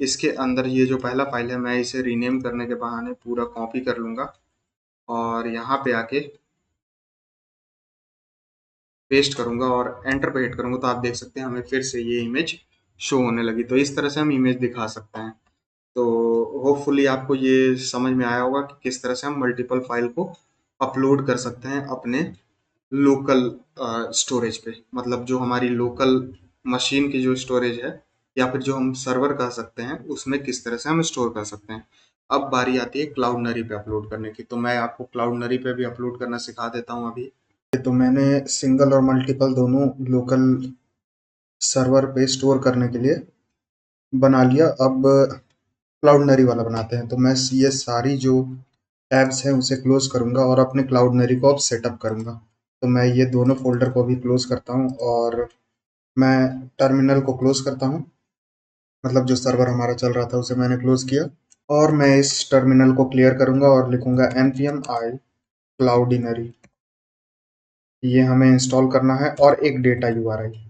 इसके अंदर ये जो पहला फाइल है, मैं इसे रीनेम करने के बहाने पूरा कॉपी कर लूँगा, और यहाँ पे आके पेस्ट करूँगा और एंटर पे हिट करूँगा, तो आप देख सकते हैं हमें फिर से ये इमेज शो होने लगी। तो इस तरह से हम इमेज दिखा सकते हैं। तो होपफुली आपको ये समझ में आया होगा कि किस तरह से हम मल्टीपल फाइल को अपलोड कर सकते हैं अपने लोकल स्टोरेज पे, मतलब जो हमारी लोकल मशीन की जो स्टोरेज है, या फिर जो हम सर्वर कह सकते हैं, उसमें किस तरह से हम स्टोर कर सकते हैं। अब बारी आती है क्लाउडनरी पे अपलोड करने की, तो मैं आपको क्लाउडनरी पे भी अपलोड करना सिखा देता हूँ अभी। तो मैंने सिंगल और मल्टीपल दोनों लोकल सर्वर पे स्टोर करने के लिए बना लिया। अब क्लाउडनरी वाला बनाते हैं। तो मैं ये सारी जो टैब्स हैं उसे क्लोज करूंगा और अपने क्लाउडनरी को अब सेटअप करूंगा। तो मैं ये दोनों फोल्डर को भी क्लोज करता हूँ, और मैं टर्मिनल को क्लोज करता हूँ, मतलब जो सर्वर हमारा चल रहा था उसे मैंने क्लोज किया, और मैं इस टर्मिनल को क्लियर करूंगा और लिखूंगा npm i क्लाउडिनरी। ये हमें इंस्टॉल करना है, और एक डेटा यूआरआई।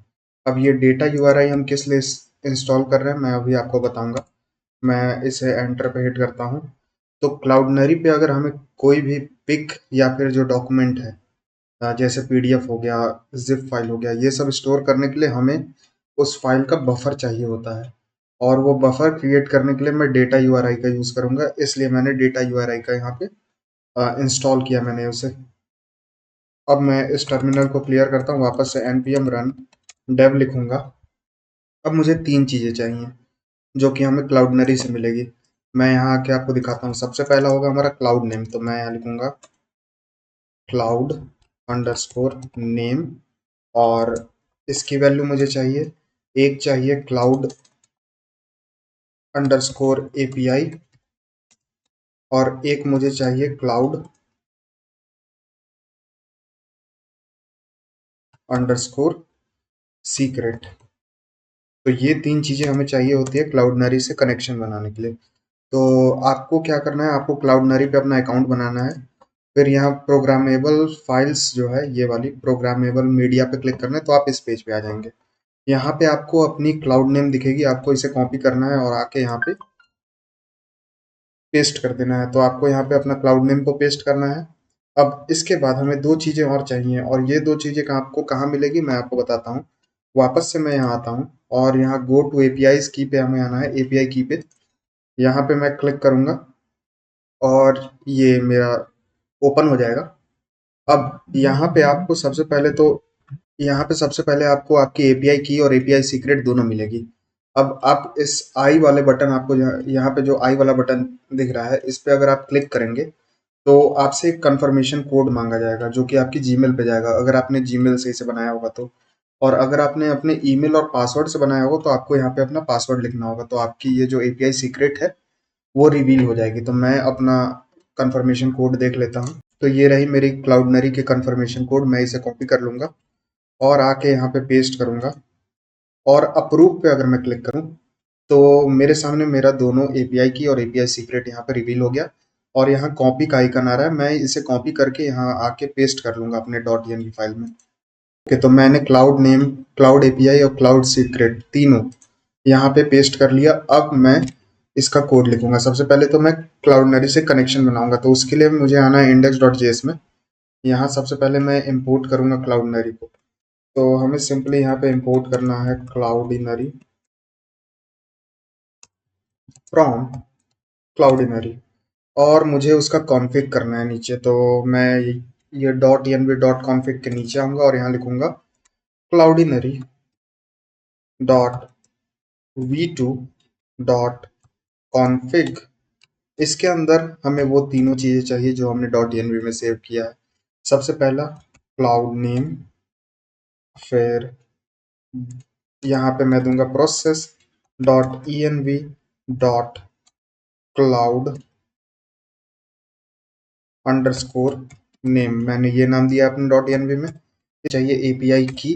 अब ये डेटा यूआरआई हम किस लिए इंस्टॉल कर रहे हैं मैं अभी आपको बताऊंगा। मैं इसे एंटर पे हिट करता हूँ। तो क्लाउडनरी पे अगर हमें कोई भी पिक या फिर जो डॉक्यूमेंट है, जैसे पीडीएफ हो गया, जिप फाइल हो गया, ये सब स्टोर करने के लिए हमें उस फाइल का बफर चाहिए होता है, और वो बफर क्रिएट करने के लिए मैं डेटा यूआरआई का यूज़ करूंगा। इसलिए मैंने डेटा यूआरआई का यहाँ पे इंस्टॉल किया मैंने उसे। अब मैं इस टर्मिनल को क्लियर करता हूँ, वापस से npm run dev लिखूंगा। अब मुझे 3 चीज़ें चाहिए जो कि हमें क्लाउडनरी से मिलेगी। मैं यहाँ आके आपको दिखाता हूँ। सबसे पहला होगा हमारा क्लाउड नेम, तो मैं यहाँ लिखूंगा क्लाउड अंडरस्कोर नेम, और इसकी वैल्यू मुझे चाहिए, एक चाहिए क्लाउड अंडरस्कोर एपीआई, और एक मुझे चाहिए क्लाउड अंडरस्कोर सीक्रेट। तो ये 3 चीज़ें हमें चाहिए होती है क्लाउडनरी से कनेक्शन बनाने के लिए। तो आपको क्या करना है, आपको क्लाउडनरी पे अपना अकाउंट बनाना है। फिर यहाँ प्रोग्रामेबल फाइल्स जो है, ये वाली प्रोग्रामेबल मीडिया पे क्लिक करना है, तो आप इस पेज पे आ जाएंगे। यहाँ पे आपको अपनी क्लाउड नेम दिखेगी, आपको इसे कॉपी करना है और आके यहाँ पे पेस्ट कर देना है। तो आपको यहाँ पे अपना क्लाउड नेम को पेस्ट करना है। अब इसके बाद हमें दो चीज़ें और चाहिए, और ये दो चीज़ें का आपको कहाँ मिलेगी मैं आपको बताता हूँ। वापस से मैं यहाँ आता हूँ और यहाँ गो टू एपीआईज की पे हमें आना है, एपीआई की पे। यहाँ पे मैं क्लिक करूँगा और ये मेरा ओपन हो जाएगा। अब यहाँ पे सबसे पहले आपको आपकी एपीआई की और एपीआई सीक्रेट दोनों मिलेगी। अब आप इस आई वाले बटन, आपको यहाँ पे जो आई वाला बटन दिख रहा है, इस पे अगर आप क्लिक करेंगे तो आपसे एक कंफर्मेशन कोड मांगा जाएगा, जो कि आपकी जीमेल पे जाएगा, अगर आपने जीमेल से इसे बनाया होगा तो। और अगर आपने अपने ईमेल और पासवर्ड से बनाया होगा तो आपको यहाँ पे अपना पासवर्ड लिखना होगा, तो आपकी ये जो एपीआई सीक्रेट है वो रिवील हो जाएगी। तो मैं अपना कंफर्मेशन कोड देख लेता हूँ। तो ये रही मेरी क्लाउडनरी की कंफर्मेशन कोड, मैं इसे कॉपी कर लूंगा और आके यहाँ पे पेस्ट करूंगा। और अप्रूव पे अगर मैं क्लिक करूं तो मेरे सामने मेरा दोनों एपीआई की और एपीआई सीक्रेट यहाँ पे रिवील हो गया। और यहाँ कॉपी का आइकन आ रहा है, मैं इसे कॉपी करके यहाँ आके पेस्ट कर लूंगा अपने .env फाइल में। ओके, तो मैंने क्लाउड नेम, क्लाउड एपीआई और क्लाउड सीक्रेट तीनों यहाँ पे पेस्ट कर लिया। अब मैं इसका कोड लिखूंगा। सबसे पहले तो मैं क्लाउडनरी से कनेक्शन बनाऊंगा, तो उसके लिए मुझे आना है index.js में। यहाँ सबसे पहले मैं इंपोर्ट करूंगा क्लाउडनरी को। तो हमें सिंपली यहाँ पे इंपोर्ट करना है क्लाउडनरी फ्रॉम क्लाउडनरी, और मुझे उसका कॉन्फ़िग करना है नीचे। तो मैं ये .env.config के नीचे आऊँगा और यहाँ लिखूँगा क्लाउडनरी .v2.config। इसके अंदर हमें वो तीनों चीज़ें चाहिए जो हमने .env में सेव किया है। सबसे पहला क्लाउड नेम, फिर यहाँ पे मैं दूंगा process.env.cloud अंडरस्कोर नेम, मैंने ये नाम दिया अपने .env में। चाहिए एपीआई की,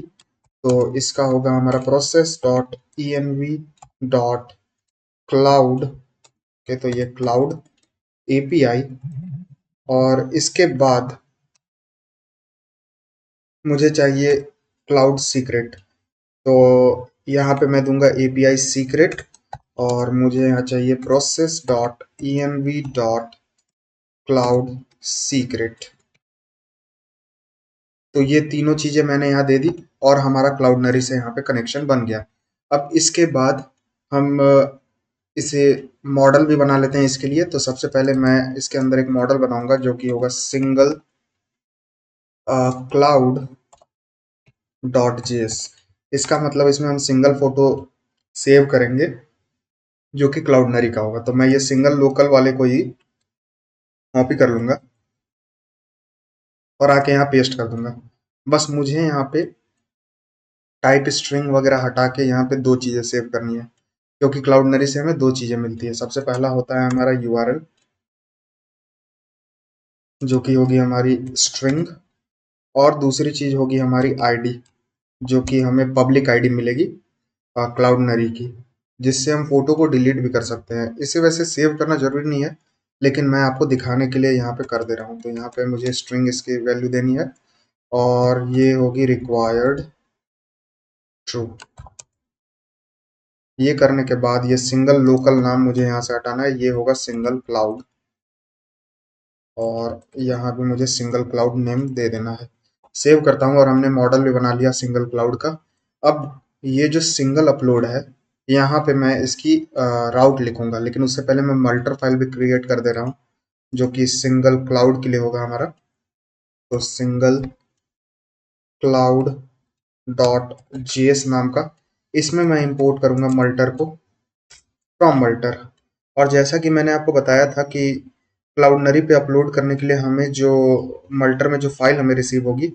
तो इसका होगा हमारा process.env.cloud के, तो ये क्लाउड एपीआई। और इसके बाद मुझे चाहिए क्लाउड सीक्रेट, तो यहाँ पे मैं दूंगा एपीआई सीक्रेट, और मुझे यहाँ चाहिए process.env.cloud सीक्रेट। तो ये तीनों चीजें मैंने यहाँ दे दी और हमारा क्लाउडनरी से यहाँ पे कनेक्शन बन गया। अब इसके बाद हम इसे मॉडल भी बना लेते हैं इसके लिए। तो सबसे पहले मैं इसके अंदर एक मॉडल बनाऊंगा जो कि होगा सिंगल क्लाउड .js। इसका मतलब इसमें हम सिंगल फोटो सेव करेंगे जो कि क्लाउडनरी का होगा। तो मैं ये सिंगल लोकल वाले को ही कॉपी कर लूंगा और आके यहाँ पेस्ट कर दूंगा। बस मुझे यहाँ पे टाइप स्ट्रिंग वगैरह हटा के यहाँ पे दो चीज़ें सेव करनी है, क्योंकि क्लाउडनरी से हमें दो चीज़ें मिलती है। सबसे पहला होता है हमारा यूआरएल, जो कि होगी हमारी स्ट्रिंग, और दूसरी चीज़ होगी हमारी आईडी, जो कि हमें पब्लिक आईडी मिलेगी क्लाउडनरी की, जिससे हम फोटो को डिलीट भी कर सकते हैं। इसे वैसे सेव करना जरूरी नहीं है, लेकिन मैं आपको दिखाने के लिए यहाँ पे कर दे रहा हूँ। तो यहाँ पे मुझे स्ट्रिंग इसकी वैल्यू देनी है, और ये होगी रिक्वायर्ड ट्रू। ये करने के बाद ये सिंगल लोकल नाम मुझे यहाँ से हटाना है, ये होगा सिंगल क्लाउड, और यहाँ भी मुझे सिंगल क्लाउड नेम दे देना है। सेव करता हूँ और हमने मॉडल भी बना लिया सिंगल क्लाउड का। अब ये जो सिंगल अपलोड है, यहाँ पे मैं इसकी राउट लिखूंगा, लेकिन उससे पहले मैं मल्टर फाइल भी क्रिएट कर दे रहा हूँ, जो कि सिंगल क्लाउड के लिए होगा हमारा। तो सिंगल क्लाउड .js नाम का, इसमें मैं इंपोर्ट करूंगा मल्टर को फ्रॉम मल्टर। और जैसा कि मैंने आपको बताया था कि क्लाउडनरी पे अपलोड करने के लिए हमें जो मल्टर में जो फाइल हमें रिसीव होगी,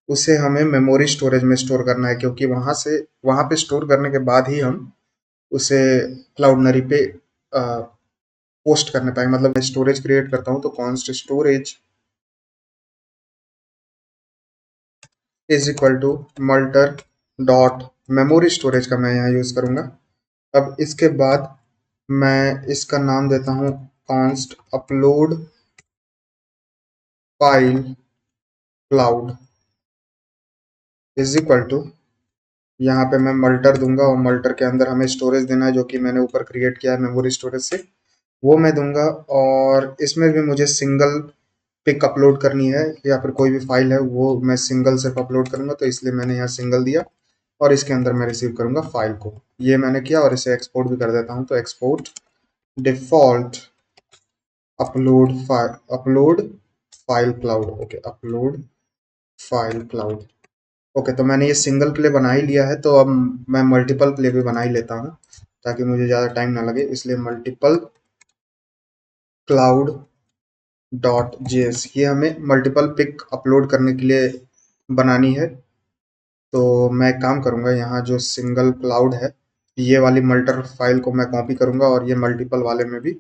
उसे हमें मेमोरी स्टोरेज में स्टोर करना है, क्योंकि वहाँ पे स्टोर करने के बाद ही हम उसे क्लाउडनरी पे पोस्ट करने पाएंगे। मतलब मैं स्टोरेज क्रिएट करता हूँ, तो const storage is equal to multer dot memory storage का मैं यहाँ यूज़ करूँगा। अब इसके बाद मैं इसका नाम देता हूँ const upload file cloud is equal to, यहाँ पे मैं मल्टर दूंगा और मल्टर के अंदर हमें स्टोरेज देना है जो कि मैंने ऊपर क्रिएट किया है मेमोरी स्टोरेज से, वो मैं दूंगा। और इसमें भी मुझे सिंगल पिक अपलोड करनी है या फिर कोई भी फाइल है वो मैं सिंगल सिर्फ अपलोड करूंगा, तो इसलिए मैंने यहाँ सिंगल दिया और इसके अंदर मैं रिसीव करूंगा फाइल को। ये मैंने किया और इसे एक्सपोर्ट भी कर देता हूँ, तो export default upload file cloud. Okay, upload file cloud. Okay, तो मैंने ये सिंगल प्ले बना ही लिया है, तो अब मैं मल्टीपल प्ले भी बना ही लेता हूँ ताकि मुझे ज़्यादा टाइम ना लगे, इसलिए मल्टीपल क्लाउड डॉट जेएस, ये हमें मल्टीपल पिक अपलोड करने के लिए बनानी है। तो मैं काम करूंगा, यहाँ जो सिंगल क्लाउड है ये वाली मल्टर फाइल को मैं कॉपी करूंगा और ये मल्टीपल वाले में भी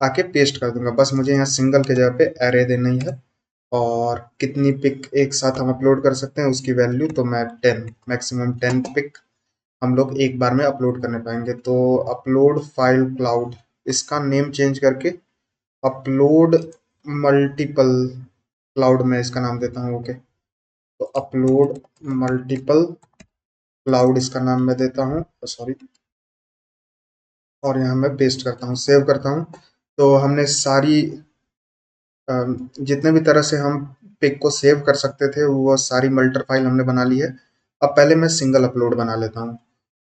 आके पेस्ट कर दूंगा। बस मुझे यहाँ सिंगल के जगह पे एरे देनी है और कितनी पिक एक साथ हम अपलोड कर सकते हैं उसकी वैल्यू, तो मैं 10, मैक्सिमम 10 पिक हम लोग एक बार में अपलोड करने पाएंगे। तो अपलोड फाइल क्लाउड, इसका नेम चेंज करके अपलोड मल्टीपल क्लाउड में इसका नाम देता हूँ। ओके, तो अपलोड मल्टीपल क्लाउड इसका नाम मैं देता हूँ, सॉरी, और यहाँ मैं पेस्ट करता हूँ, सेव करता हूँ। तो हमने सारी जितने भी तरह से हम पिक को सेव कर सकते थे वो सारी मल्टर फाइल हमने बना ली है। अब पहले मैं सिंगल अपलोड बना लेता हूँ।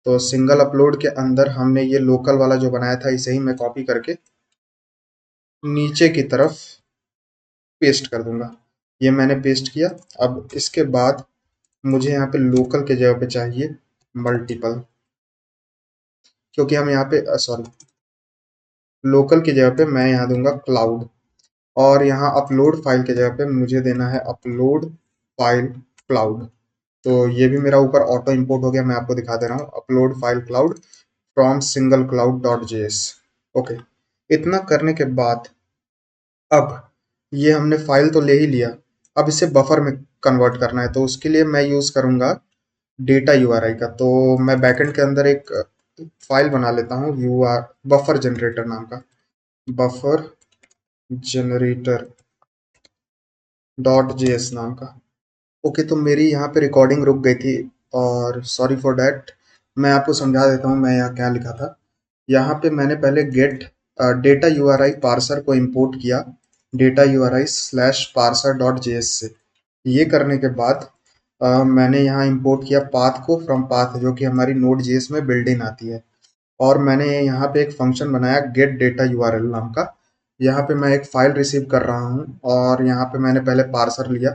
तो सिंगल अपलोड के अंदर हमने ये लोकल वाला जो बनाया था इसे ही मैं कॉपी करके नीचे की तरफ पेस्ट कर दूंगा। ये मैंने पेस्ट किया। अब इसके बाद मुझे यहाँ पे लोकल के जगह पे चाहिए मल्टीपल, क्योंकि हम यहाँ पे सॉरी, लोकल की जगह पे मैं यहाँ दूंगा क्लाउड, और यहाँ अपलोड फाइल के जगह पे मुझे देना है अपलोड फाइल क्लाउड। तो ये भी मेरा ऊपर ऑटो इंपोर्ट हो गया, मैं आपको दिखा दे रहा हूँ, upload file cloud from single cloud dot JS. Okay, इतना करने के बाद अब ये हमने फाइल तो ले ही लिया, अब इसे बफर में कन्वर्ट करना है, तो उसके लिए मैं यूज करूंगा डेटा यूआरआई का। तो मैं बैकएंड के अंदर एक फाइल बना लेता हूँ यूआर बफर जनरेटर नाम का, बफर जनरेटर डॉट जेएस नाम का। ओके, तो मेरी यहाँ पे रिकॉर्डिंग रुक गई थी और सॉरी फॉर डैट। मैं आपको समझा देता हूँ मैं यहाँ क्या लिखा था। यहाँ पे मैंने पहले गेट डेटा यूआरआई पार्सर को इंपोर्ट किया data URI slash parser dot JS से। ये करने के बाद मैंने यहाँ इंपोर्ट किया पाथ को फ्रॉम पाथ, जो कि हमारी नोड जेएस में बिल्ट इन आती है। और मैंने यहाँ पे एक फंक्शन बनाया गेट डेटा यूआरएल नाम का। यहाँ पे मैं एक फाइल रिसीव कर रहा हूँ और यहाँ पे मैंने पहले पार्सर लिया,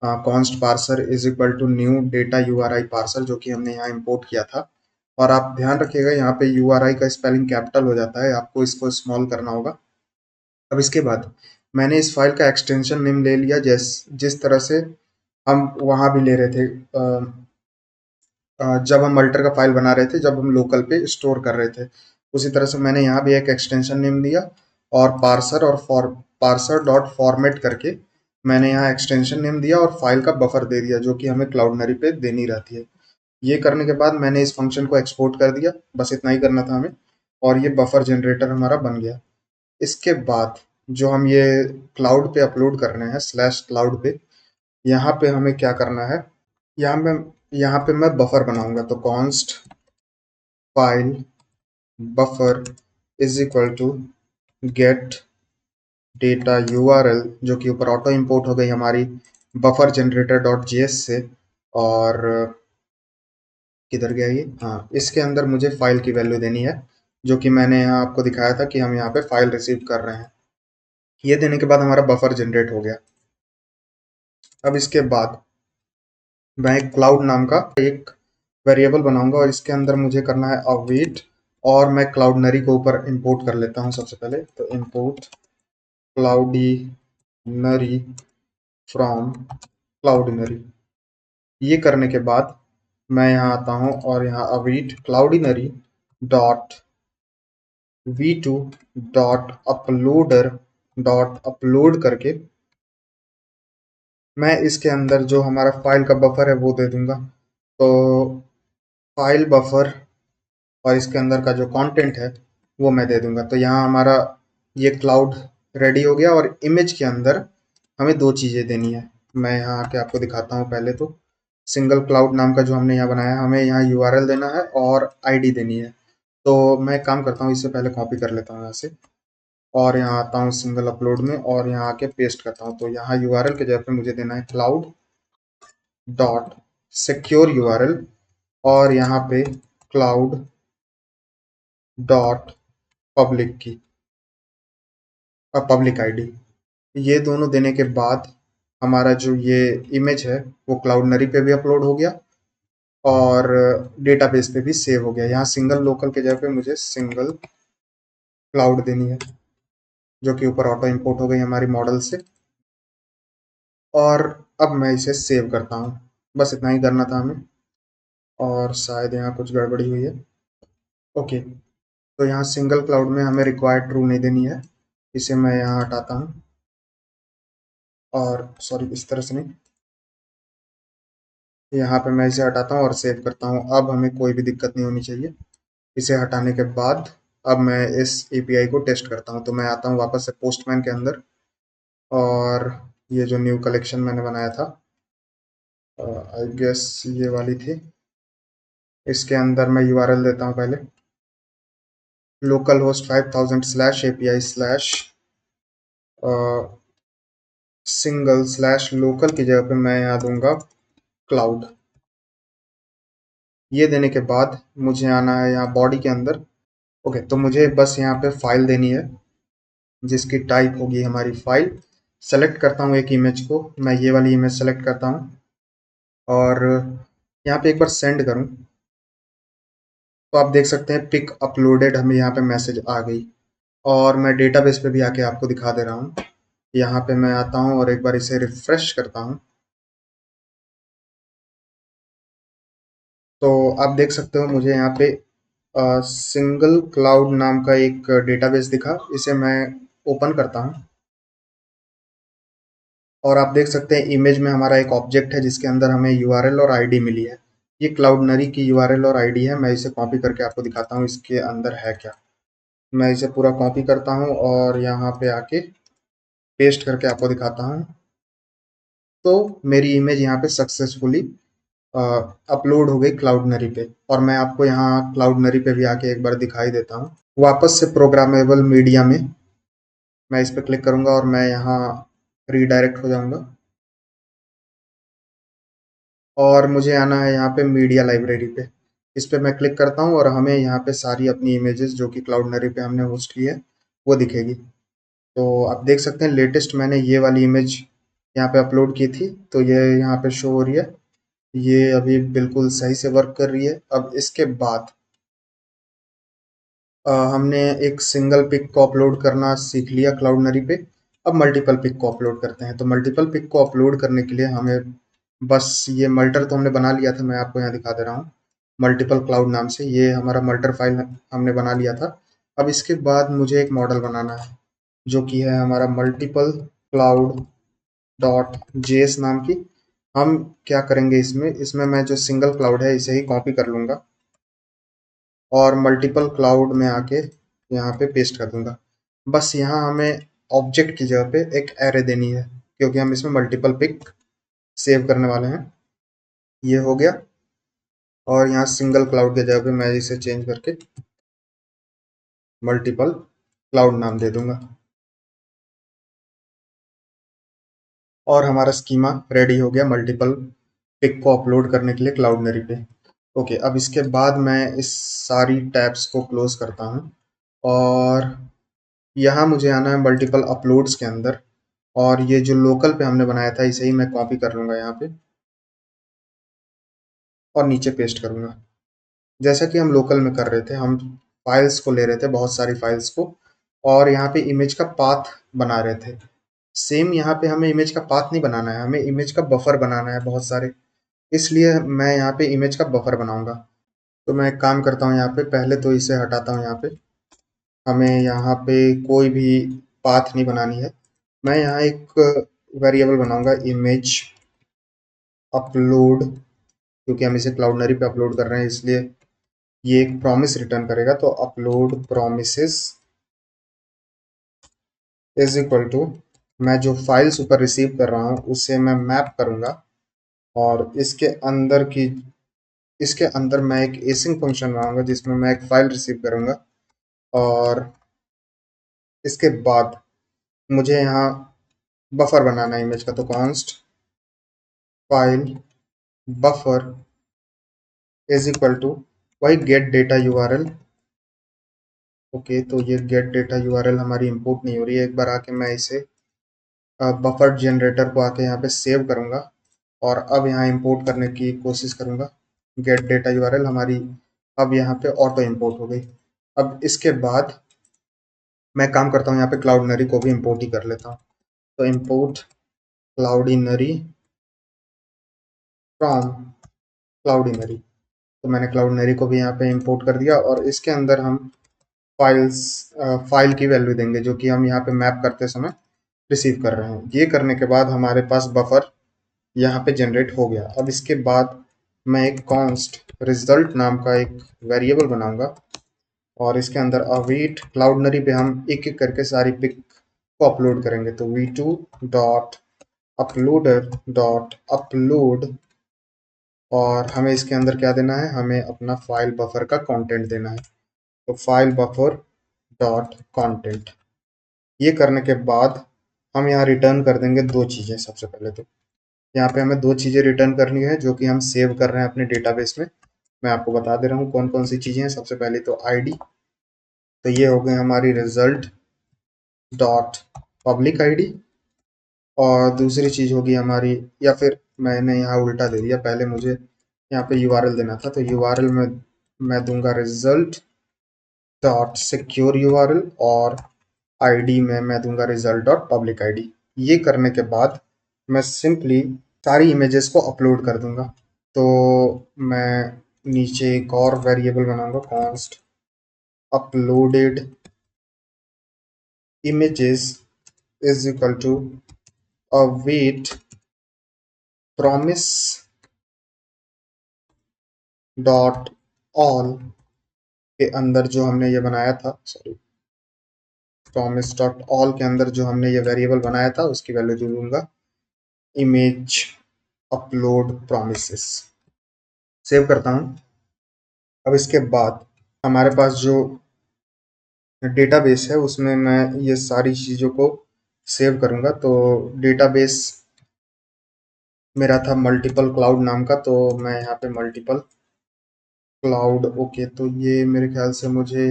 const parser is equal to new data URI parser, जो कि हमने यहाँ इंपोर्ट किया था। और आप ध्यान रखिएगा यहाँ पे यूआरआई का स्पेलिंग कैपिटल हो जाता है, आपको इसको स्मॉल करना होगा। अब इसके बाद मैंने इस फाइल का एक्सटेंशन नेम ले लिया, जिस तरह से हम वहाँ भी ले रहे थे जब हम अल्टर का फाइल बना रहे थे, जब हम लोकल पे स्टोर कर रहे थे, उसी तरह से मैंने यहाँ भी एक एक्सटेंशन नेम दिया और पार्सर और पार्सर डॉट फॉर्मेट करके मैंने यहाँ एक्सटेंशन नेम दिया और फाइल का बफर दे दिया जो कि हमें क्लाउडनरी पे देनी रहती है। ये करने के बाद मैंने इस फंक्शन को एक्सपोर्ट कर दिया, बस इतना ही करना था हमें, और ये बफर जनरेटर हमारा बन गया। इसके बाद जो हम ये क्लाउड पे अपलोड कर रहे हैं स्लैश क्लाउड पे, यहाँ पे हमें क्या करना है, यहाँ पे मैं बफर बनाऊंगा, तो const file buffer is equal to get data URL, जो कि ऊपर ऑटो इंपोर्ट हो गई हमारी बफर जनरेटर डॉट जेएस से। और किधर गया ये, हाँ, इसके अंदर मुझे फाइल की वैल्यू देनी है जो कि मैंने यहाँ आपको दिखाया था कि हम यहाँ पे फाइल रिसीव कर रहे हैं। ये देने के बाद हमारा बफर जनरेट हो गया। अब इसके बाद मैं एक क्लाउड नाम का एक वेरिएबल बनाऊंगा और इसके अंदर मुझे करना है अवेट, और मैं क्लाउडनरी को ऊपर इंपोर्ट कर लेता हूँ सबसे पहले, तो इंपोर्ट क्लाउडनरी फ्रॉम क्लाउडनरी। ये करने के बाद मैं यहाँ आता हूँ और यहाँ await cloudinary dot v two dot uploader dot upload करके मैं इसके अंदर जो हमारा फाइल का बफर है वो दे दूंगा। तो फाइल बफर और इसके अंदर का जो कंटेंट है वो मैं दे दूंगा। तो यहाँ हमारा ये क्लाउड रेडी हो गया, और इमेज के अंदर हमें दो चीज़ें देनी है। मैं यहाँ आके आपको दिखाता हूँ। पहले तो सिंगल क्लाउड नाम का जो हमने यहाँ बनाया है, हमें यहाँ यूआरएल देना है और आईडी देनी है। तो मैं एक काम करता हूँ, इससे पहले कॉपी कर लेता हूँ यहाँ से, और यहाँ आता हूँ सिंगल अपलोड में, और यहाँ आके पेस्ट करता हूँ। तो यहाँ यूआरएल के जगह पे मुझे देना है क्लाउड डॉट सिक्योर यूआरएल, और यहाँ पे क्लाउड डॉट पब्लिक की पब्लिक आईडी। ये दोनों देने के बाद हमारा जो ये इमेज है वो क्लाउडनरी पे भी अपलोड हो गया और डेटाबेस पे भी सेव हो गया। यहाँ सिंगल लोकल के जगह पे मुझे सिंगल क्लाउड देनी है, जो कि ऊपर ऑटो इंपोर्ट हो गई हमारी मॉडल से। और अब मैं इसे सेव करता हूँ। बस इतना ही करना था हमें, और शायद यहाँ कुछ गड़बड़ी हुई है। ओके, तो यहाँ सिंगल क्लाउड में हमें रिक्वायर्ड ट्रू नहीं देनी है, इसे मैं यहाँ हटाता हूँ। और सॉरी, इस तरह से नहीं, यहाँ पे मैं इसे हटाता हूँ और सेव करता हूँ। अब हमें कोई भी दिक्कत नहीं होनी चाहिए। इसे हटाने के बाद अब मैं इस एपीआई को टेस्ट करता हूँ। तो मैं आता हूँ वापस से पोस्टमैन के अंदर, और ये जो न्यू कलेक्शन मैंने बनाया था, आई गेस ये वाली थी, इसके अंदर मैं यूआरएल देता हूँ पहले, लोकल होस्ट 5000/API/ सिंगल/लोकल की जगह पे मैं यहाँ दूंगा क्लाउड। ये देने के बाद मुझे आना है यहाँ बॉडी के अंदर। ओके, तो मुझे बस यहाँ पे फाइल देनी है, जिसकी टाइप होगी हमारी फाइल। सेलेक्ट करता हूँ एक इमेज को, मैं ये वाली इमेज सेलेक्ट करता हूँ, और यहाँ पे एक बार सेंड करूँ तो आप देख सकते हैं पिक अपलोडेड, हमें यहाँ पे मैसेज आ गई। और मैं डेटाबेस पे भी आके आपको दिखा दे रहा हूँ। यहाँ पे मैं आता हूँ और एक बार इसे रिफ्रेश करता हूँ, तो आप देख सकते हो मुझे यहाँ पे सिंगल क्लाउड नाम का एक डेटाबेस दिखा। इसे मैं ओपन करता हूँ, और आप देख सकते हैं इमेज में हमारा एक ऑब्जेक्ट है जिसके अंदर हमें यूआरएल और आईडी मिली है। ये क्लाउडनरी की यूआरएल और आईडी है। मैं इसे कॉपी करके आपको दिखाता हूँ इसके अंदर है क्या। मैं इसे पूरा कॉपी करता हूँ और यहाँ पे आके पेस्ट करके आपको दिखाता हूँ। तो मेरी इमेज यहाँ पे सक्सेसफुली अपलोड हो गई क्लाउडनरी पे, और मैं आपको यहाँ क्लाउडनरी पे भी आके एक बार दिखाई देता हूँ। वापस से प्रोग्रामेबल मीडिया में मैं इस पर क्लिक करूंगा और मैं यहाँ रीडायरेक्ट हो जाऊंगा, और मुझे आना है यहाँ पे मीडिया लाइब्रेरी पे। इस पे मैं क्लिक करता हूँ और हमें यहाँ पे सारी अपनी इमेजेस जो कि क्लाउडनरी पे हमने होस्ट की है वो दिखेगी। तो आप देख सकते हैं लेटेस्ट मैंने ये वाली इमेज यहाँ पे अपलोड की थी, तो ये यहाँ पे शो हो रही है। ये अभी बिल्कुल सही से वर्क कर रही है। अब इसके बाद हमने एक सिंगल पिक को अपलोड करना सीख लिया क्लाउडनरी पे। अब मल्टीपल पिक को अपलोड करते हैं। तो मल्टीपल पिक को अपलोड करने के लिए हमें बस ये मल्टर तो हमने बना लिया था, मैं आपको यहाँ दिखा दे रहा हूँ। मल्टीपल क्लाउड नाम से ये हमारा मल्टर फाइल हमने बना लिया था। अब इसके बाद मुझे एक मॉडल बनाना है, जो कि है हमारा मल्टीपल क्लाउड डॉट जेएस नाम की। हम क्या करेंगे, इसमें इसमें मैं जो सिंगल क्लाउड है इसे ही कॉपी कर लूंगा, और मल्टीपल क्लाउड में आके यहाँ पे पेस्ट कर दूंगा। बस यहाँ हमें ऑब्जेक्ट की जगह पे एक एरे देनी है, क्योंकि हम इसमें मल्टीपल पिक सेव करने वाले हैं। ये हो गया, और यहाँ सिंगल क्लाउड की जगह पे मैं इसे चेंज करके मल्टीपल क्लाउड नाम दे दूंगा, और हमारा स्कीमा रेडी हो गया मल्टीपल पिक को अपलोड करने के लिए क्लाउडनरी पे। ओके, अब इसके बाद मैं इस सारी टैब्स को क्लोज करता हूँ, और यहाँ मुझे आना है मल्टीपल अपलोड्स के अंदर, और ये जो लोकल पे हमने बनाया था इसे ही मैं कॉपी कर लूँगा यहाँ पे, और नीचे पेस्ट करूँगा। जैसा कि हम लोकल में कर रहे थे, हम फाइल्स को ले रहे थे, बहुत सारी फाइल्स को, और यहाँ पे इमेज का पाथ बना रहे थे। सेम यहाँ पे हमें इमेज का पाथ नहीं बनाना है, हमें इमेज का बफर बनाना है बहुत सारे। इसलिए मैं यहाँ पे इमेज का बफर बनाऊंगा। तो मैं एक काम करता हूँ, यहाँ पे पहले तो इसे हटाता हूँ। यहाँ पे हमें यहाँ पे कोई भी पाथ नहीं बनानी है। मैं यहाँ एक वेरिएबल बनाऊंगा, इमेज अपलोड, क्योंकि हम इसे क्लाउडनरी पे अपलोड कर रहे हैं इसलिए ये एक प्रॉमिस रिटर्न करेगा, तो upload promises is equal to, मैं जो फाइल्स ऊपर रिसीव कर रहा हूँ उसे मैं मैप करूंगा, और इसके अंदर मैं एक एसिंग फंक्शन बनाऊंगा जिसमें मैं एक फाइल रिसीव करूंगा, और इसके बाद मुझे यहाँ बफर बनाना है इमेज का, तो const file buffer is equal to वही गेट डेटा यूआरएल। ओके, तो ये गेट डेटा यूआरएल हमारी इंपोर्ट नहीं हो रही है, एक बार आके मैं इसे बफर जनरेटर को आके यहाँ पे सेव करूंगा, और अब यहाँ इंपोर्ट करने की कोशिश करूंगा। गेट डेटा यूआरएल हमारी अब यहाँ पे ऑटो इंपोर्ट हो गई। अब इसके बाद मैं काम करता हूँ, यहाँ पे क्लाउडनरी को भी इंपोर्ट ही कर लेता हूँ, तो इंपोर्ट क्लाउडनरी फ्रॉम क्लाउडनरी, तो मैंने क्लाउडनरी को भी यहाँ पे इंपोर्ट कर दिया, और इसके अंदर हम फाइल्स फाइल की वैल्यू देंगे जो कि हम यहाँ पे मैप करते समय रिसीव कर रहे हैं। ये करने के बाद हमारे पास बफर यहाँ पे जनरेट हो गया। अब इसके बाद मैं एक कॉन्स्ट रिजल्ट नाम का एक वेरिएबल बनाऊंगा, और इसके अंदर अवेट क्लाउडनरी पे हम एक एक करके सारी पिक को अपलोड करेंगे, तो v2 dot uploader dot upload, और हमें इसके अंदर क्या देना है, हमें अपना फाइल बफर का कंटेंट देना है, तो फाइल बफर डॉट कंटेंट। ये करने के बाद हम यहाँ रिटर्न कर देंगे दो चीज़ें। सबसे पहले तो यहाँ पे हमें दो चीज़ें रिटर्न करनी है जो कि हम सेव कर रहे हैं अपने डेटाबेस में। मैं आपको बता दे रहा हूँ कौन कौन सी चीज़ें हैं। सबसे पहले तो आईडी, तो ये हो गई हमारी रिजल्ट डॉट पब्लिक आईडी, और दूसरी चीज़ होगी हमारी, या फिर मैंने यहाँ उल्टा दे दिया, पहले मुझे यहाँ पे यूआरएल देना था, तो यूआरएल में मैं दूंगा रिजल्ट डॉट सिक्योर यूआरएल, और आईडी में मैं दूंगा रिजल्ट डॉट पब्लिक आईडी। ये करने के बाद मैं सिंपली सारी इमेजेस को अपलोड कर दूंगा, तो मैं नीचे एक और वेरिएबल बनाऊंगा, const uploaded images is equal to await promise dot all के अंदर जो हमने ये बनाया था, सॉरी, promise डॉट ऑल के अंदर जो हमने ये वेरिएबल बनाया था उसकी वैल्यू दे दूंगा इमेज अपलोड प्रोमिसेस। सेव करता हूँ। अब इसके बाद हमारे पास जो डेटाबेस है उसमें मैं ये सारी चीज़ों को सेव करूँगा, तो डेटाबेस मेरा था मल्टीपल क्लाउड नाम का, तो मैं यहाँ पे मल्टीपल क्लाउड, ओके, तो ये मेरे ख्याल से मुझे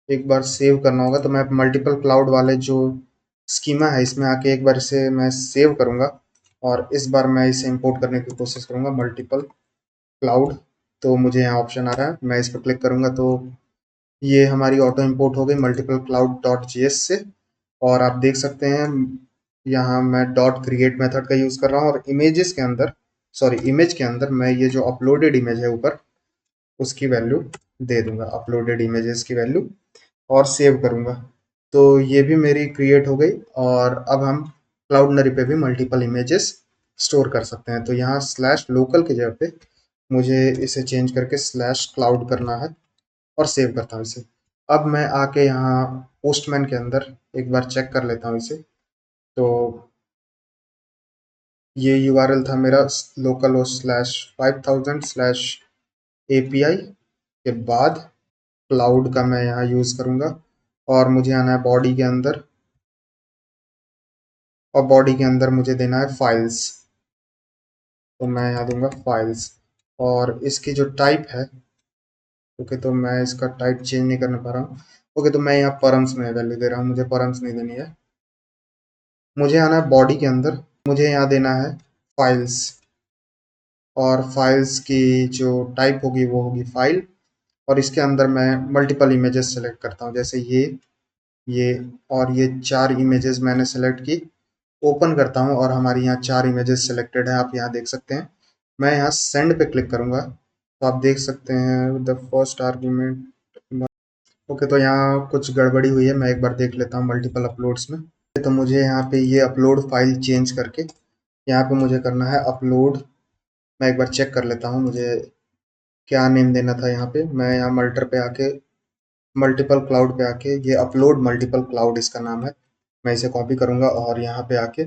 एक बार सेव करना होगा, तो मैं मल्टीपल क्लाउड वाले जो स्कीमा है इसमें आके एक बार इसे मैं सेव करूँगा, और इस बार मैं इसे इंपोर्ट करने की कोशिश करूँगा मल्टीपल क्लाउड। तो मुझे यहाँ ऑप्शन आ रहा है, मैं इस पर क्लिक करूँगा तो ये हमारी ऑटो इंपोर्ट हो गई मल्टीपल क्लाउड डॉट जीएस से, और आप देख सकते हैं यहाँ मैं डॉट क्रिएट मेथड का यूज़ कर रहा हूँ, और इमेजेस के अंदर, सॉरी, इमेज के अंदर मैं ये जो अपलोडेड इमेज है ऊपर उसकी वैल्यू दे दूंगा, अपलोडेड इमेजेस की वैल्यू, और सेव करूंगा। तो ये भी मेरी क्रिएट हो गई, और अब हम क्लाउडनरी पे भी मल्टीपल इमेजेस स्टोर कर सकते हैं। तो यहाँ स्लैश लोकल की जगह पे मुझे इसे चेंज करके स्लैश क्लाउड करना है, और सेव करता हूँ इसे। अब मैं आके यहाँ पोस्टमैन के अंदर एक बार चेक कर लेता हूँ इसे, तो ये यूआरएल था मेरा local host slash 5000 slash API के बाद क्लाउड का मैं यहाँ यूज़ करूँगा, और मुझे आना है बॉडी के अंदर, और बॉडी के अंदर मुझे देना है फाइल्स, तो मैं यहाँ दूंगा फाइल्स, और इसकी जो टाइप है, ओके, तो मैं इसका टाइप चेंज नहीं करना पा रहा हूँ। ओके, तो मैं यहाँ परम्स में वैल्यू दे रहा हूँ, मुझे परम्स नहीं देनी है। मुझे आना है बॉडी के अंदर, मुझे यहाँ देना है फाइल्स, और फाइल्स की जो टाइप होगी वो होगी फाइल, और इसके अंदर मैं मल्टीपल इमेजेस सेलेक्ट करता हूँ, जैसे ये और ये 4 इमेजेस मैंने सेलेक्ट की। ओपन करता हूँ और हमारी यहाँ 4 इमेजेस सेलेक्टेड है, आप यहाँ देख सकते हैं। मैं यहाँ सेंड पे क्लिक करूँगा, तो आप देख सकते हैं द फर्स्ट आर्ग्यूमेंट। ओके, तो यहाँ कुछ गड़बड़ी हुई है, मैं एक बार देख लेता हूँ मल्टीपल अपलोड्स में। तो मुझे यहाँ पे ये अपलोड फाइल चेंज करके यहाँ पे मुझे करना है अपलोड। मैं एक बार चेक कर लेता हूँ, मुझे क्या नेम देना था यहाँ पे, मैं यहाँ मल्टर पे आके मल्टीपल क्लाउड पे आके ये अपलोड मल्टीपल क्लाउड इसका नाम है, मैं इसे कॉपी करूंगा और यहाँ पे आके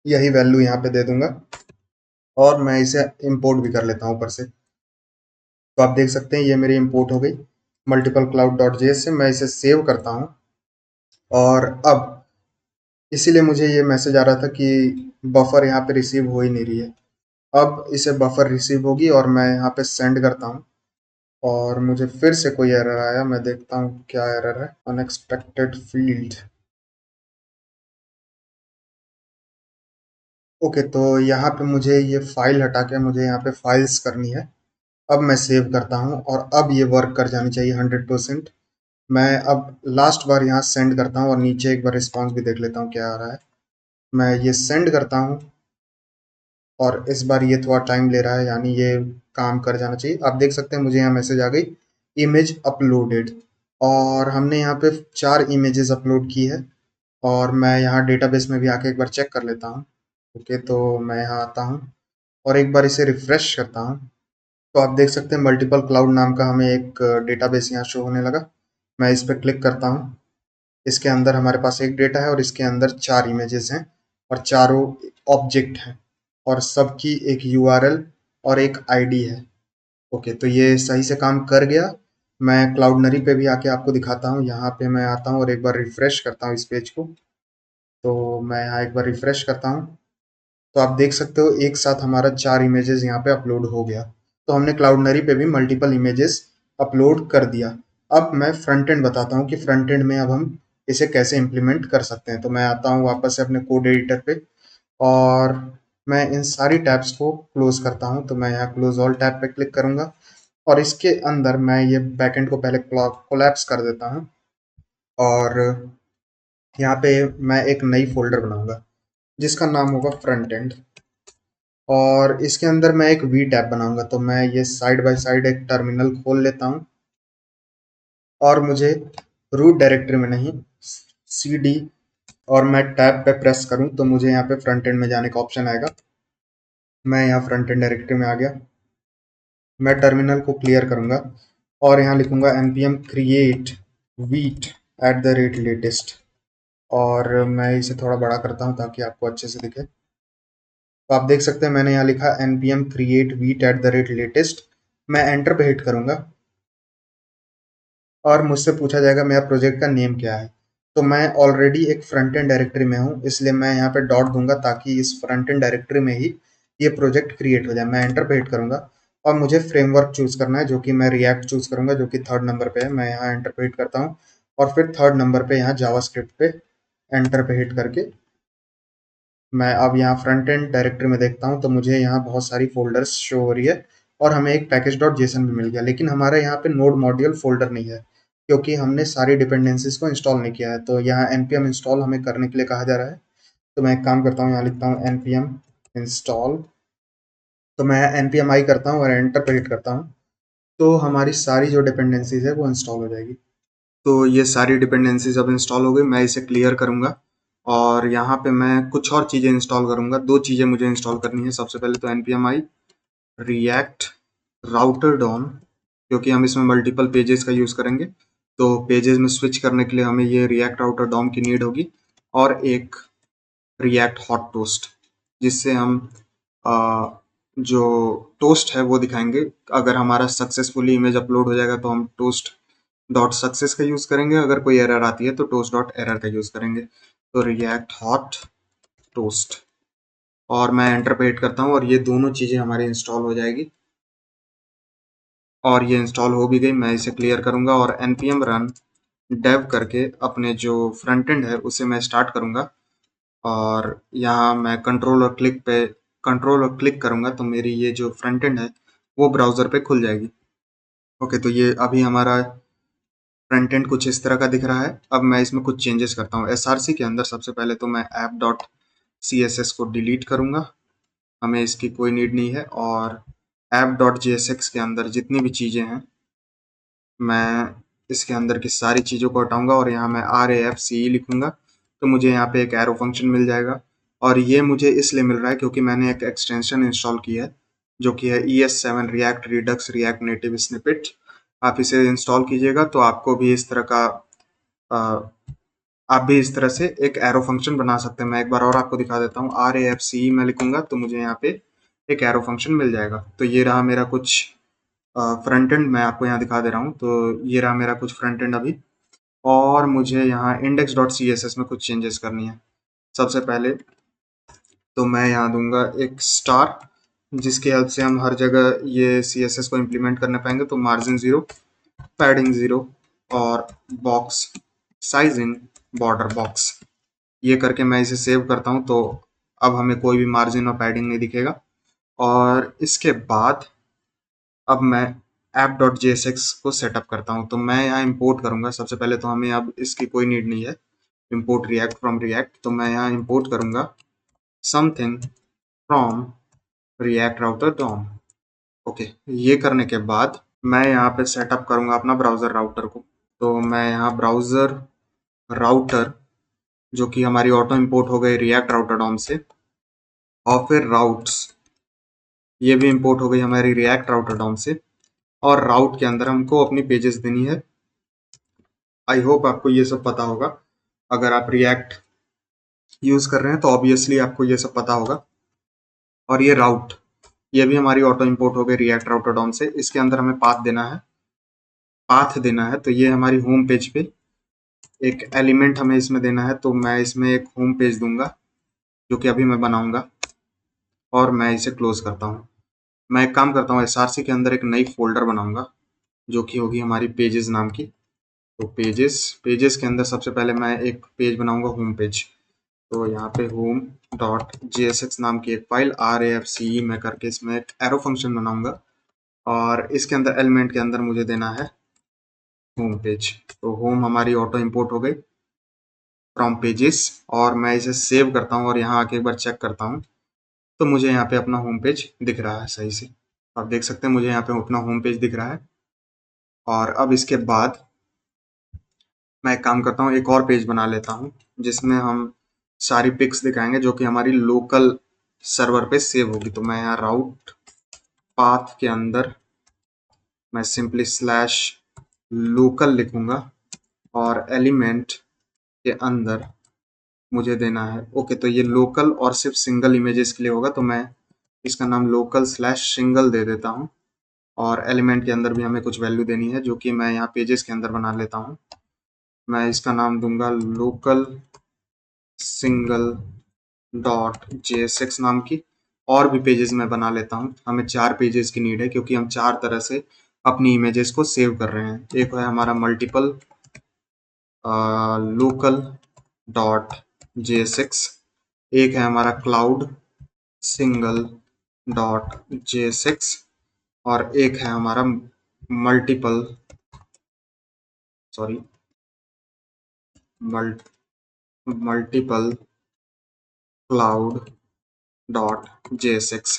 यही वैल्यू यहाँ पे दे दूंगा और मैं इसे इंपोर्ट भी कर लेता हूँ ऊपर से। तो आप देख सकते हैं ये मेरी इंपोर्ट हो गई मल्टीपल क्लाउड डॉट जेएस से। मैं इसे सेव करता हूँ और अब इसीलिए मुझे ये मैसेज आ रहा था कि बफर यहाँ पे रिसीव हो ही नहीं रही है। अब इसे बफर रिसीव होगी और मैं यहाँ पे सेंड करता हूँ और मुझे फिर से कोई एरर आया, मैं देखता हूँ क्या एरर है। Unexpected field. ओके, तो यहाँ पे मुझे ये फाइल हटा के मुझे यहाँ पे फाइल्स करनी है। अब मैं सेव करता हूँ और अब ये वर्क कर जानी चाहिए 100%। मैं अब लास्ट बार यहाँ सेंड करता हूँ और नीचे एक बार रिस्पॉन्स भी देख लेता हूँ क्या आ रहा है। मैं ये सेंड करता हूँ और इस बार ये थोड़ा टाइम ले रहा है, यानी ये काम कर जाना चाहिए। आप देख सकते हैं मुझे यहाँ मैसेज आ गई, इमेज अपलोडेड। और हमने यहाँ पे 4 इमेजेस अपलोड की है और मैं यहाँ डेटाबेस में भी आके एक बार चेक कर लेता हूँ। ओके, तो मैं यहाँ आता हूँ और एक बार इसे रिफ्रेश करता हूँ। तो आप देख सकते हैं मल्टीपल क्लाउड नाम का हमें एक डेटाबेस यहाँ शो होने लगा। मैं इस पर क्लिक करता हूँ। इसके अंदर हमारे पास एक डेटा है और इसके अंदर 4 इमेजेस हैं और चारों ऑब्जेक्ट हैं और सबकी एक यूआरएल और एक आईडी है। ओके, तो ये सही से काम कर गया। मैं क्लाउडनरी पे भी आके आपको दिखाता हूँ। यहाँ पे मैं आता हूँ और एक बार रिफ्रेश करता हूँ इस पेज को। तो मैं यहाँ एक बार रिफ्रेश करता हूँ तो आप देख सकते हो एक साथ हमारा 4 इमेजेस यहाँ पे अपलोड हो गया। तो हमने क्लाउडनरी पे भी मल्टीपल इमेजेस अपलोड कर दिया। अब मैं फ्रंट एंड बताता हूँ कि फ्रंट एंड में अब हम इसे कैसे इम्प्लीमेंट कर सकते हैं। तो मैं आता हूँ वापस से अपने कोड एडिटर पे और मैं इन सारी टैब्स को क्लोज करता हूँ। तो मैं यहाँ क्लोज ऑल टैब पे क्लिक करूंगा और इसके अंदर मैं ये बैकएंड को पहले कोलैप्स कर देता हूँ और यहाँ पे मैं एक नई फोल्डर बनाऊंगा जिसका नाम होगा फ्रंट एंड और इसके अंदर मैं एक वी टैब बनाऊंगा। तो मैं ये साइड बाय साइड एक टर्मिनल खोल लेता हूँ और मुझे रूट डायरेक्टरी में नहीं cd और मैं टैब पे प्रेस करूँ तो मुझे यहाँ पे फ्रंट एंड में जाने का ऑप्शन आएगा। मैं यहाँ फ्रंट एंड डायरेक्टरी में आ गया। मैं टर्मिनल को क्लियर करूंगा और यहाँ लिखूंगा npm create vite @latest और मैं इसे थोड़ा बड़ा करता हूँ ताकि आपको अच्छे से दिखे। तो आप देख सकते हैं मैंने यहाँ लिखा npm create vite @latest। मैं एंटर पे हिट करूंगा और मुझसे पूछा जाएगा मेरा प्रोजेक्ट का नेम क्या है। तो मैं ऑलरेडी एक फ्रंट एंड डायरेक्टरी में हूँ इसलिए मैं यहाँ पे डॉट दूंगा ताकि इस फ्रंट एंड डायरेक्टरी में ही ये प्रोजेक्ट क्रिएट हो जाए। मैं एंटर पे हिट करूंगा और मुझे फ्रेमवर्क चूज करना है जो कि मैं रिएक्ट चूज करूंगा जो कि 3rd नंबर पे है। मैं यहाँ एंटर पे हिट करता हूँ और फिर 3rd नंबर पे यहाँ जावास्क्रिप्ट पे एंटर पे हिट करके मैं अब यहाँ फ्रंट एंड डायरेक्टरी में देखता हूँ तो मुझे यहाँ बहुत सारी फोल्डर्स शो हो रही है और हमें एक पैकेज डॉट जेसन भी मिल गया। लेकिन हमारे यहाँ पे नोड मॉड्यूल फोल्डर नहीं है क्योंकि हमने सारी डिपेंडेंसीज को इंस्टॉल नहीं किया है। तो यहाँ npm इंस्टॉल हमें करने के लिए कहा जा रहा है। तो मैं एक काम करता हूँ, यहाँ लिखता हूँ npm इंस्टॉल। तो मैं npm आई करता हूँ और एंटर पर हिट करता हूँ तो हमारी सारी जो डिपेंडेंसीज है वो इंस्टॉल हो जाएगी। तो ये सारी डिपेंडेंसीज अब इंस्टॉल हो गई। मैं इसे क्लियर करूंगा और यहाँ पे मैं कुछ और चीज़ें इंस्टॉल करूंगा। 2 चीज़ें मुझे इंस्टॉल करनी है। सबसे पहले तो npm i React router DOM क्योंकि हम इसमें मल्टीपल पेजेस का यूज़ करेंगे तो पेजेस में स्विच करने के लिए हमें ये रिएक्ट राउटर डॉम की नीड होगी और एक रिएक्ट हॉट टोस्ट जिससे हम जो टोस्ट है वो दिखाएंगे। अगर हमारा सक्सेसफुली इमेज अपलोड हो जाएगा तो हम टोस्ट डॉट सक्सेस का यूज़ करेंगे, अगर कोई एरर आती है तो टोस्ट डॉट एरर का यूज़ करेंगे। तो रिएक्ट हॉट टोस्ट और मैं एंटर पे हिट करता हूँ और ये दोनों चीज़ें हमारी इंस्टॉल हो जाएगी और ये इंस्टॉल हो भी गई। मैं इसे क्लियर करूंगा और npm रन dev करके अपने जो फ्रंट एंड है उसे मैं स्टार्ट करूंगा और यहाँ मैं कंट्रोल और क्लिक करूंगा तो मेरी ये जो फ्रंट एंड है वो ब्राउज़र पे खुल जाएगी। ओके, तो ये अभी हमारा फ्रंट एंड कुछ इस तरह का दिख रहा है। अब मैं इसमें कुछ चेंजेस करता हूँ। एसआरसी के अंदर सबसे पहले तो मैं ऐप डॉट css को डिलीट करूंगा, हमें इसकी कोई नीड नहीं है। और ऐप डॉट jsx के अंदर जितनी भी चीज़ें हैं मैं इसके अंदर की सारी चीज़ों को हटाऊंगा और यहाँ मैं RAFCE लिखूंगा तो मुझे यहाँ पे एक एरो फंक्शन मिल जाएगा। और ये मुझे इसलिए मिल रहा है क्योंकि मैंने एक एक्सटेंशन इंस्टॉल की है जो कि है ES7 react Redux react native snippet. आप इसे इंस्टॉल कीजिएगा तो आपको भी इस तरह का आप भी इस तरह से एक एरो फंक्शन बना सकते हैं। मैं एक बार और आपको दिखा देता हूँ। RAFCE मैं लिखूंगा तो मुझे यहाँ पे एक एरो फंक्शन मिल जाएगा। तो ये रहा मेरा कुछ फ्रंट एंड, मैं आपको यहाँ दिखा दे रहा हूँ। तो ये रहा मेरा कुछ फ्रंट एंड अभी, और मुझे यहाँ index.css में कुछ चेंजेस करनी है। सबसे पहले तो मैं यहाँ दूंगा एक स्टार, जिसकी हेल्प से हम हर जगह ये CSS को इम्प्लीमेंट करने पाएंगे। तो मार्जिन 0, पैडिंग 0 और बॉक्स साइजिंग बॉर्डर बॉक्स, ये करके मैं इसे सेव करता हूँ। तो अब हमें कोई भी मार्जिन और पैडिंग नहीं दिखेगा। और इसके बाद अब मैं app.jsx को सेटअप करता हूँ। तो मैं यहाँ इंपोर्ट करूँगा। सबसे पहले तो हमें अब इसकी कोई नीड नहीं है, इंपोर्ट रिएक्ट फ्रॉम रिएक्ट। तो मैं यहाँ इंपोर्ट करूँगा something from React router DOM. Okay, ये करने के बाद मैं यहाँ पे सेटअप करूँगा अपना ब्राउज़र राउटर को। तो मैं यहाँ ब्राउज़र राउटर, जो कि हमारी ऑटो इंपोर्ट हो गई रिएक्ट राउटर डॉम से, और फिर राउट्स, ये भी इंपोर्ट हो गई हमारी रिएक्ट राउटर डॉम से। और राउट के अंदर हमको अपनी पेजेस देनी है। आई होप आपको ये सब पता होगा। अगर आप रिएक्ट यूज कर रहे हैं तो ऑब्वियसली आपको ये सब पता होगा। और ये राउट, ये भी हमारी ऑटो इंपोर्ट हो गई रिएक्ट राउटर डॉम से। इसके अंदर हमें पाथ देना है। तो ये हमारी होम पेज पे एक एलिमेंट हमें इसमें देना है। तो मैं इसमें एक होम पेज दूंगा, जो कि अभी मैं बनाऊंगा, और मैं इसे क्लोज करता हूँ। मैं एक काम करता हूँ, SRC के अंदर एक नई फोल्डर बनाऊंगा, जो कि होगी हमारी पेजेस नाम की। तो पेजेस के अंदर सबसे पहले मैं एक पेज बनाऊंगा, होम पेज। तो यहाँ पे home.jsx नाम की एक फाइल RAFCE में करके इसमें एक एरो फंक्शन बनाऊंगा, और इसके अंदर एलिमेंट के अंदर मुझे देना है होम पेज। तो होम हमारी ऑटो इंपोर्ट हो गई फ्रॉम पेजेस, और मैं इसे सेव करता हूँ और यहाँ आके एक बार चेक करता हूँ। तो मुझे यहाँ पे अपना होम पेज दिख रहा है सही से। आप देख सकते हैं मुझे यहाँ पे अपना होम पेज दिख रहा है। और अब इसके बाद मैं एक काम करता हूँ, एक और पेज बना लेता हूँ, जिसमें हम सारी पिक्स दिखाएंगे जो कि हमारी लोकल सर्वर पे सेव होगी। तो मैं यहाँ राउट पाथ के अंदर मैं सिंपली स्लैश लोकल लिखूंगा, और एलिमेंट के अंदर मुझे देना है, ओके, तो ये लोकल और सिर्फ सिंगल इमेजेस के लिए होगा। तो मैं इसका नाम लोकल स्लैश सिंगल दे देता हूँ। और एलिमेंट के अंदर भी हमें कुछ वैल्यू देनी है, जो कि मैं यहाँ पेजेस के अंदर बना लेता हूँ। मैं इसका नाम दूंगा लोकल सिंगल डॉट JSX नाम की। और भी पेजेस मैं बना लेता हूँ। हमें 4 पेजेस की नीड है, क्योंकि हम 4 तरह से अपनी इमेजेस को सेव कर रहे हैं। एक है हमारा मल्टीपल लोकल डॉट JSX, एक है हमारा क्लाउड सिंगल डॉट JSX, और एक है हमारा multiple sorry multiple cloud dot JSX।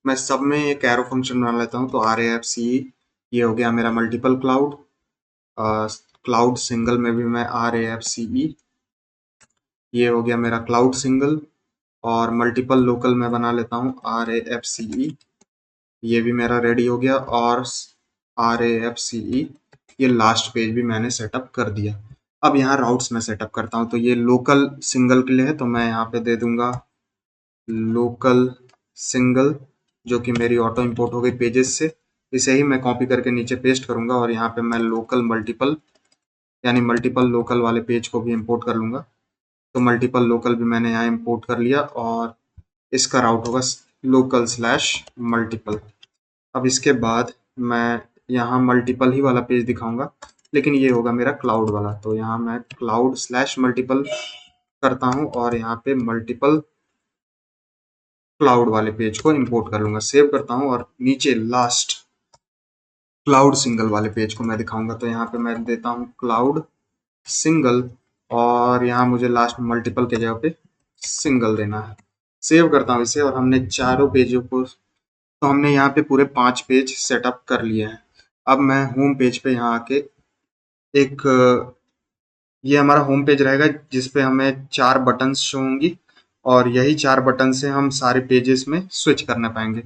मैं सब में एक एरो फंक्शन बना लेता हूँ। तो RAFCE, ये हो गया मेरा मल्टीपल क्लाउड। क्लाउड सिंगल में भी मैं RAFCE, ये हो गया मेरा क्लाउड सिंगल। और मल्टीपल लोकल में बना लेता हूँ RAFCE, ये भी मेरा रेडी हो गया। और RAFCE, ये लास्ट पेज भी मैंने सेटअप कर दिया। अब यहाँ राउट्स में सेटअप करता हूँ। तो ये लोकल सिंगल के लिए है, तो मैं यहाँ पे दे दूंगा लोकल सिंगल, जो कि मेरी ऑटो इंपोर्ट हो गई पेजेस से। इसे ही मैं कॉपी करके नीचे पेस्ट करूंगा, और यहाँ पे मैं लोकल मल्टीपल यानी मल्टीपल लोकल वाले पेज को भी इंपोर्ट कर लूंगा। तो मल्टीपल लोकल भी मैंने यहाँ इंपोर्ट कर लिया, और इसका राउट होगा लोकल स्लैश मल्टीपल। अब इसके बाद मैं यहाँ मल्टीपल ही वाला पेज दिखाऊंगा, लेकिन ये होगा मेरा क्लाउड वाला। तो यहाँ मैं क्लाउड स्लैश मल्टीपल करता हूँ, और यहाँ पे मल्टीपल क्लाउड वाले पेज को इंपोर्ट कर लूंगा। सेव करता हूँ, और नीचे लास्ट क्लाउड सिंगल वाले पेज को मैं दिखाऊंगा। तो यहाँ पे मैं देता हूँ क्लाउड सिंगल, और यहाँ मुझे लास्ट में मल्टीपल के जगह पे सिंगल देना है। सेव करता हूँ इसे, और हमने चारों पेजों को, तो हमने यहाँ पे पूरे 5 पेज सेटअप कर लिए हैं। अब मैं होम पेज पे यहाँ आके एक ये हमारा होम पेज रहेगा, जिसपे हमें 4 बटन्स शो होंगी, और यही 4 बटन से हम सारे पेजेस में स्विच करने पाएंगे।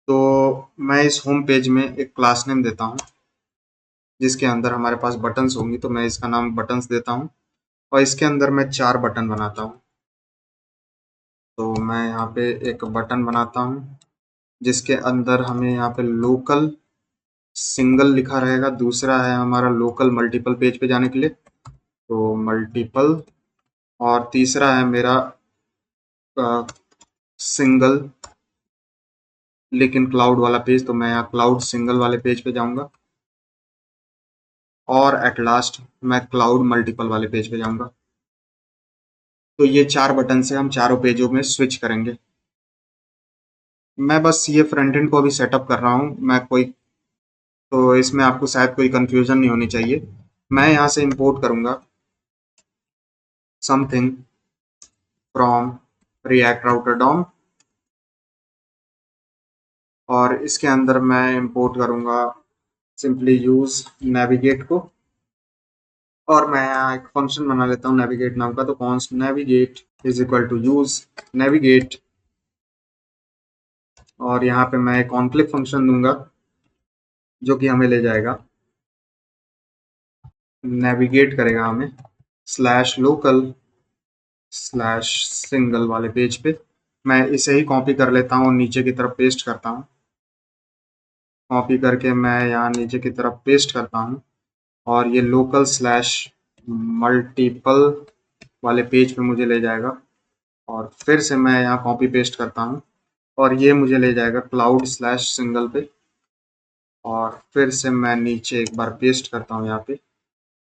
तो मैं इस होम पेज में एक क्लास नेम देता हूँ जिसके अंदर हमारे पास बटन्स होंगी, तो मैं इसका नाम बटन्स देता हूँ और इसके अंदर मैं 4 बटन बनाता हूँ। तो मैं यहाँ पे एक बटन बनाता हूँ जिसके अंदर हमें यहाँ पे लोकल सिंगल लिखा रहेगा, दूसरा है हमारा लोकल मल्टीपल पेज पे जाने के लिए, तो मल्टीपल, और तीसरा है मेरा सिंगल लेकिन क्लाउड वाला पेज, तो मैं यहाँ क्लाउड सिंगल वाले पेज पे जाऊंगा, और एट लास्ट मैं क्लाउड मल्टीपल वाले पेज पे जाऊंगा। तो ये 4 बटन से हम चारों पेजों में स्विच करेंगे। मैं बस ये फ्रंट एंड को अभी सेटअप कर रहा हूँ, मैं कोई, तो इसमें आपको शायद कोई कंफ्यूजन नहीं होनी चाहिए। मैं यहाँ से इंपोर्ट करूंगा something from React router DOM, और इसके अंदर मैं इंपोर्ट करूंगा सिंपली यूज नेविगेट को, और मैं यहाँ एक फंक्शन बना लेता हूँ नेविगेट नाम का, तो const navigate is equal to use navigate, और यहाँ पे मैं एक ऑन क्लिक फंक्शन दूंगा जो कि हमें ले जाएगा, नेविगेट करेगा हमें स्लैश लोकल स्लैश सिंगल वाले पेज पे। मैं इसे ही कॉपी कर लेता हूँ, नीचे की तरफ पेस्ट करता हूँ, कॉपी करके मैं यहाँ नीचे की तरफ पेस्ट करता हूँ, और ये लोकल स्लैश मल्टीपल वाले पेज पे मुझे ले जाएगा, और फिर से मैं यहाँ कॉपी पेस्ट करता हूँ और ये मुझे ले जाएगा क्लाउड स्लैश सिंगल पे, और फिर से मैं नीचे एक बार पेस्ट करता हूँ यहाँ पे,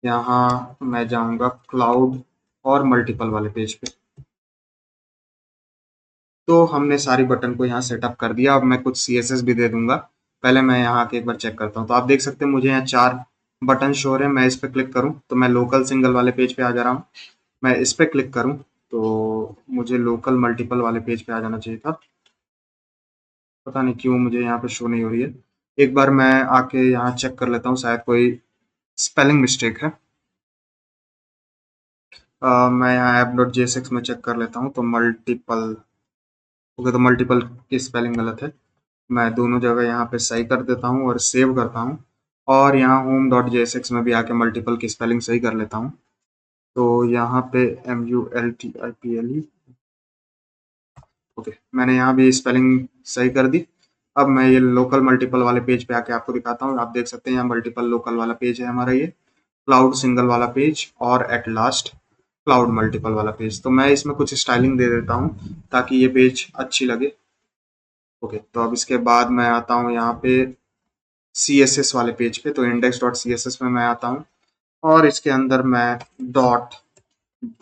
यहाँ मैं जाऊँगा क्लाउड और मल्टीपल वाले पेज पे। तो हमने सारी बटन को यहाँ सेटअप कर दिया। अब मैं कुछ CSS भी दे दूंगा, पहले मैं यहाँ आके एक बार चेक करता हूँ। तो आप देख सकते हैं मुझे यहाँ 4 बटन शो हो रहे हैं। मैं इस पर क्लिक करूँ तो मैं लोकल सिंगल वाले पेज पे आ जा रहा हूँ, मैं इस पर क्लिक करूँ तो मुझे लोकल मल्टीपल वाले पेज पे आ जाना चाहिए था, पता नहीं क्यों मुझे यहाँ पे शो नहीं हो रही है। एक बार मैं आके यहाँ चेक कर लेता हूँ, शायद कोई स्पेलिंग मिस्टेक है। मैं यहाँ app.jsx में चेक कर लेता हूँ, तो मल्टीपल, ओके, तो मल्टीपल की स्पेलिंग गलत है। मैं दोनों जगह यहाँ पे सही कर देता हूँ और सेव करता हूँ, और यहाँ home.jsx में भी आके मल्टीपल की स्पेलिंग सही कर लेता हूँ। तो यहाँ पे MULTIPLE, ओके, मैंने यहाँ भी स्पेलिंग सही कर दी। अब मैं ये लोकल मल्टीपल वाले पेज पे आके आपको दिखाता हूँ। आप देख सकते हैं यहाँ मल्टीपल लोकल वाला पेज है हमारा, ये क्लाउड सिंगल वाला पेज, और एट लास्ट क्लाउड मल्टीपल वाला पेज। तो मैं इसमें कुछ स्टाइलिंग दे देता हूँ ताकि ये पेज अच्छी लगे। ओके, तो अब इसके बाद मैं आता हूँ यहाँ पे CSS वाले पेज पे, तो index.css में मैं आता हूँ, और इसके अंदर मैं डॉट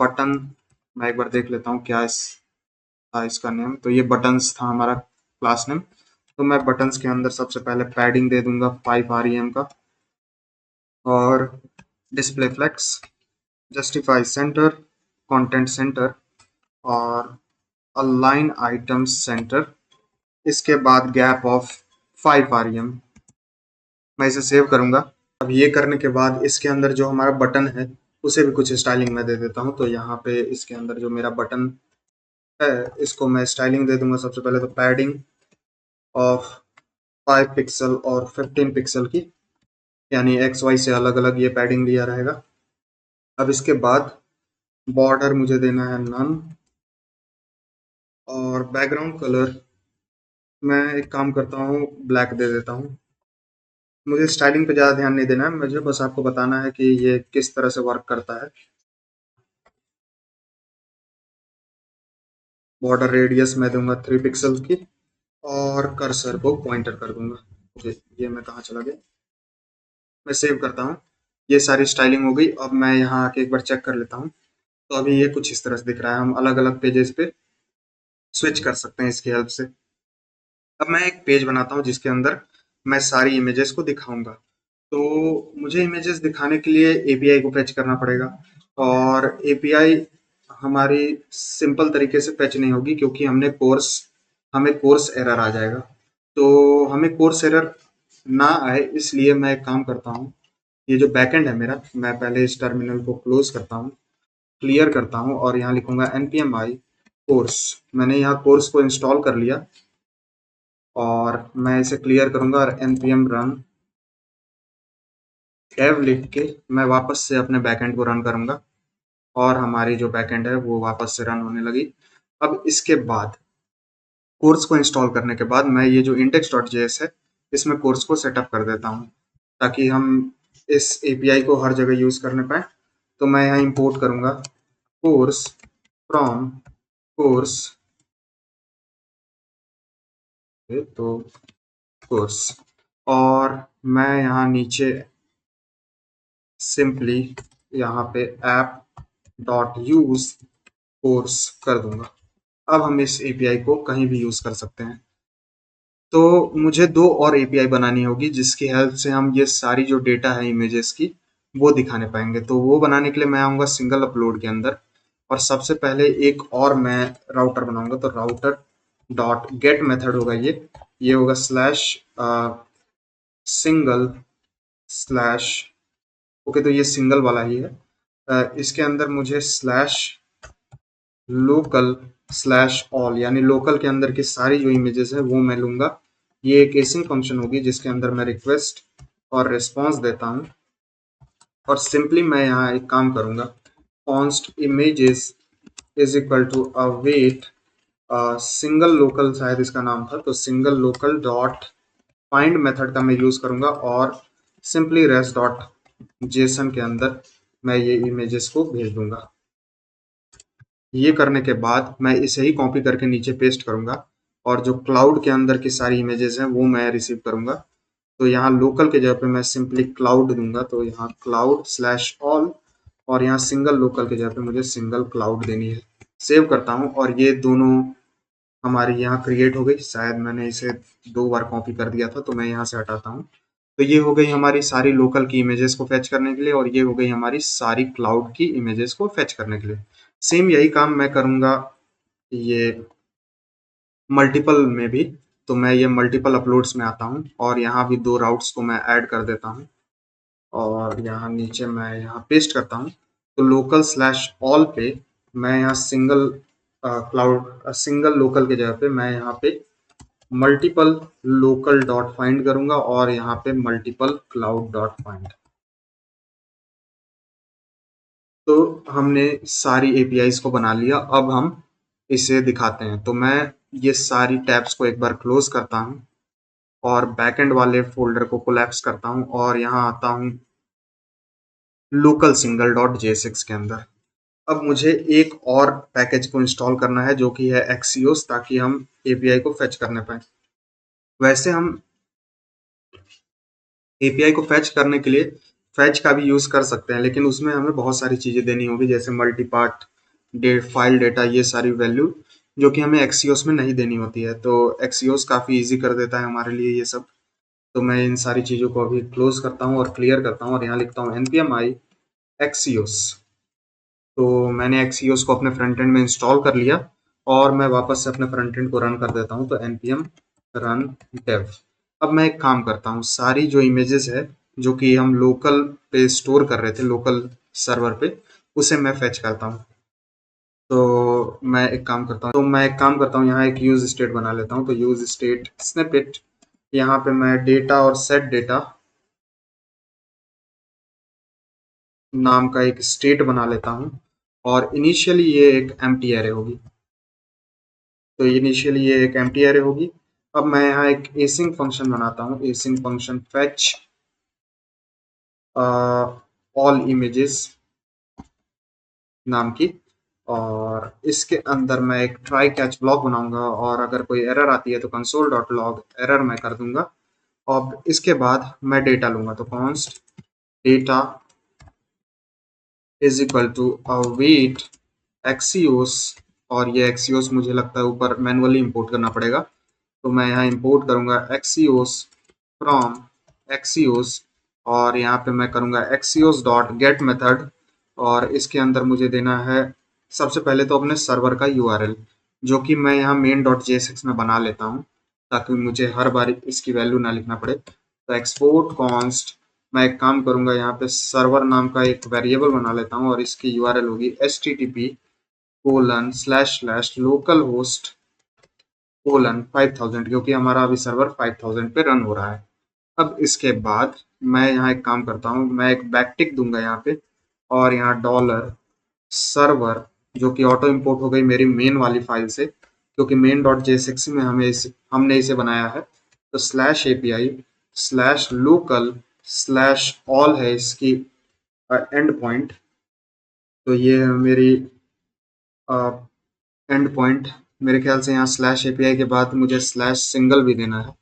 बटन, मैं एक बार देख लेता हूँ क्या था इसका नेम। तो ये बटन्स था हमारा क्लास नेम, तो मैं बटन्स के अंदर सबसे पहले पैडिंग दे दूंगा 5 REM का, और display flex, justify center, content center, और अलाइन आइटम्स सेंटर, इसके बाद गैप ऑफ 5 REM। मैं इसे सेव करूंगा। अब ये करने के बाद इसके अंदर जो हमारा बटन है उसे भी कुछ स्टाइलिंग में दे देता हूँ। तो यहाँ पे इसके अंदर जो मेरा बटन है इसको मैं स्टाइलिंग दे दूंगा सबसे पहले, तो पैडिंग ऑफ 5 पिक्सल और 15 पिक्सल की, यानी XY से अलग अलग ये पैडिंग दिया रहेगा। अब इसके बाद बॉर्डर मुझे देना है नन, और बैकग्राउंड कलर मैं एक काम करता हूँ ब्लैक दे देता हूँ। मुझे स्टाइलिंग पे ज़्यादा ध्यान नहीं देना है, मुझे बस आपको बताना है कि ये किस तरह से वर्क करता है। बॉर्डर रेडियस मैं दूंगा 3 पिक्सल की, और कर्सर को पॉइंटर कर दूंगा। ओके, ये मैं कहाँ चला गया, मैं सेव करता हूँ। ये सारी स्टाइलिंग हो गई। अब मैं यहाँ आके एक बार चेक कर लेता हूँ। तो अभी ये कुछ इस तरह से दिख रहा है, हम अलग अलग पेजेस पे स्विच कर सकते हैं इसकी हेल्प से। अब मैं एक पेज बनाता हूँ जिसके अंदर मैं सारी इमेजेस को दिखाऊंगा। तो मुझे इमेजेस दिखाने के लिए API को फेच करना पड़ेगा, और API हमारी सिंपल तरीके से फेच नहीं होगी क्योंकि हमें कोर्स एरर आ जाएगा। तो हमें कोर्स एरर ना आए इसलिए मैं एक काम करता हूँ, ये जो बैकएंड है मेरा, मैं पहले इस टर्मिनल को क्लोज करता हूँ, क्लियर करता हूँ, और यहाँ लिखूंगा npm i कोर्स। मैंने यहाँ कोर्स को इंस्टॉल कर लिया, और मैं इसे क्लियर करूंगा और npm run dev लिख के मैं वापस से अपने बैकएंड को रन करूंगा और हमारी जो बैकएंड है वो वापस से रन होने लगी। अब इसके बाद कोर्स को इंस्टॉल करने के बाद मैं ये जो index.js है इसमें कोर्स को सेटअप कर देता हूँ ताकि हम इस एपीआई को हर जगह यूज करने पाए। तो मैं यहाँ इंपोर्ट करूंगा कोर्स फ्रॉम कोर्स, तो कोर्स, और मैं यहाँ नीचे सिंपली यहाँ पे ऐप डॉट यूज कोर्स कर दूंगा। अब हम इस एपीआई को कहीं भी यूज कर सकते हैं। तो मुझे दो और एपीआई बनानी होगी जिसकी हेल्प से हम ये सारी जो डेटा है इमेजेस की वो दिखाने पाएंगे। तो वो बनाने के लिए मैं आऊँगा सिंगल अपलोड के अंदर और सबसे पहले एक और मैं राउटर बनाऊंगा। तो राउटर डॉट गेट मेथड होगा ये होगा स्लैश सिंगल स्लैश, ओके तो ये सिंगल वाला ही है। इसके अंदर मुझे स्लैश लोकल स्लैश ऑल यानी लोकल के अंदर की सारी जो इमेजेस है वो मैं लूंगा। ये एक एसिंक फंक्शन होगी जिसके अंदर मैं रिक्वेस्ट और रिस्पॉन्स देता हूँ और सिंपली मैं यहाँ एक काम करूंगा const images is equal to await single local, शायद इसका नाम था, तो single local dot find method का मैं यूज करूंगा और सिंपली रेस्ट डॉट जेसन के अंदर मैं ये इमेजेस को भेज दूंगा। ये करने के बाद मैं इसे ही कॉपी करके नीचे पेस्ट करूंगा और जो क्लाउड के अंदर की सारी इमेजेस हैं वो मैं रिसीव करूंगा। तो यहाँ लोकल के जगह पे मैं सिंपली क्लाउड दूंगा, तो यहाँ क्लाउड स्लैश ऑल और यहाँ सिंगल लोकल के जगह पे मुझे सिंगल क्लाउड देनी है। सेव करता हूँ और ये दोनों हमारी यहाँ क्रिएट हो गई। शायद मैंने इसे 2 बार कॉपी कर दिया था तो मैं यहाँ से हटाता हूँ। तो ये हो गई हमारी सारी लोकल की इमेजेस को फेच करने के लिए और ये हो गई हमारी सारी क्लाउड की इमेजेस को फेच करने के लिए। सेम यही काम मैं करूंगा ये मल्टीपल में भी। तो मैं ये मल्टीपल अपलोड्स में आता हूँ और यहाँ भी 2 राउट्स को मैं ऐड कर देता हूँ और यहाँ नीचे मैं यहाँ पेस्ट करता हूँ। तो लोकल स्लैश ऑल पे मैं यहाँ सिंगल क्लाउड सिंगल लोकल के जगह पे मैं यहाँ पे मल्टीपल लोकल डॉट फाइंड करूंगा और यहाँ पे मल्टीपल क्लाउड डॉट फाइंड। तो हमने सारी एपीआईज को बना लिया, अब हम इसे दिखाते हैं। तो मैं ये सारी टैब्स को एक बार क्लोज करता हूँ और बैकएंड वाले फोल्डर को कोलैप्स करता हूँ और यहाँ आता हूँ लोकल सिंगल डॉट जेएसएक्स के अंदर। अब मुझे एक और पैकेज को इंस्टॉल करना है जो कि है एक्सियोस, ताकि हम एपीआई को फेच करने पाए। वैसे हम एपीआई को फेच करने के लिए फेच का भी यूज कर सकते हैं लेकिन उसमें हमें बहुत सारी चीजें देनी होगी जैसे मल्टीपार्ट फाइल डेटा, ये सारी वैल्यू जो कि हमें एक्सियोस में नहीं देनी होती है। तो एक्सियोस काफी इजी कर देता है हमारे लिए ये सब। तो मैं इन सारी चीजों को अभी क्लोज करता हूँ और क्लियर करता हूँ और यहाँ लिखता हूँ npm i एक्सियोस। तो मैंने एक्सियोस को अपने फ्रंट एंड में इंस्टॉल कर लिया और मैं वापस से अपने फ्रंट एंड को रन कर देता हूँ। तो npm रन dev। अब मैं एक काम करता हूँ, सारी जो इमेजेस है जो कि हम लोकल पे स्टोर कर रहे थे लोकल सर्वर पे, उसे मैं फेच करता हूँ। तो मैं एक काम करता हूँ यहाँ एक यूज स्टेट बना लेता हूँ। तो यूज स्टेट स्निपेट, यहाँ पे मैं डेटा और सेट डेटा नाम का एक स्टेट बना लेता हूँ और इनिशियली ये एक एम्प्टी एरे होगी। तो इनिशियली ये एक एम्प्टी एरे होगी। अब मैं यहाँ एक एसिंक फंक्शन बनाता हूँ, async function fetch all images नाम की, और इसके अंदर मैं एक ट्राई कैच ब्लॉक बनाऊंगा और अगर कोई एरर आती है तो कंसोल डॉट लॉग एरर मैं कर दूंगा। और इसके बाद मैं डेटा लूंगा, तो const data is equal to await axios, और ये एक्सियोस मुझे लगता है ऊपर मैनुअली इंपोर्ट करना पड़ेगा। तो मैं यहाँ इंपोर्ट करूंगा एक्सियोस फ्रॉम एक्सियोस और यहाँ पे मैं करूंगा एक्सियोस डॉट गेट मेथड और इसके अंदर मुझे देना है सबसे पहले तो अपने सर्वर का यूआरएल जो कि मैं यहाँ मेन डॉट जेएसएक्स में बना लेता हूँ ताकि मुझे हर बार इसकी वैल्यू ना लिखना पड़े। तो एक्सपोर्ट कॉन्स्ट, मैं एक काम करूंगा यहाँ पे सर्वर नाम का एक वेरिएबल बना लेता हूँ और इसकी यूआरएल होगी http://localhost कोलन 5000, क्योंकि हमारा अभी सर्वर 5000 पे रन हो रहा है। अब इसके बाद मैं यहाँ एक काम करता हूँ, मैं एक बैकटिक दूंगा यहाँ पे, और यहाँ डॉलर सर्वर, जो कि ऑटो इंपोर्ट हो गई मेरी मेन वाली फाइल से, क्योंकि मेन डॉट जेएसएक्स में हमने इसे बनाया है। तो slash API slash local slash all है इसकी एंड पॉइंट। तो ये है मेरी एंड पॉइंट। मेरे ख्याल से यहाँ स्लैश एपीआई के बाद मुझे स्लैश सिंगल भी देना है।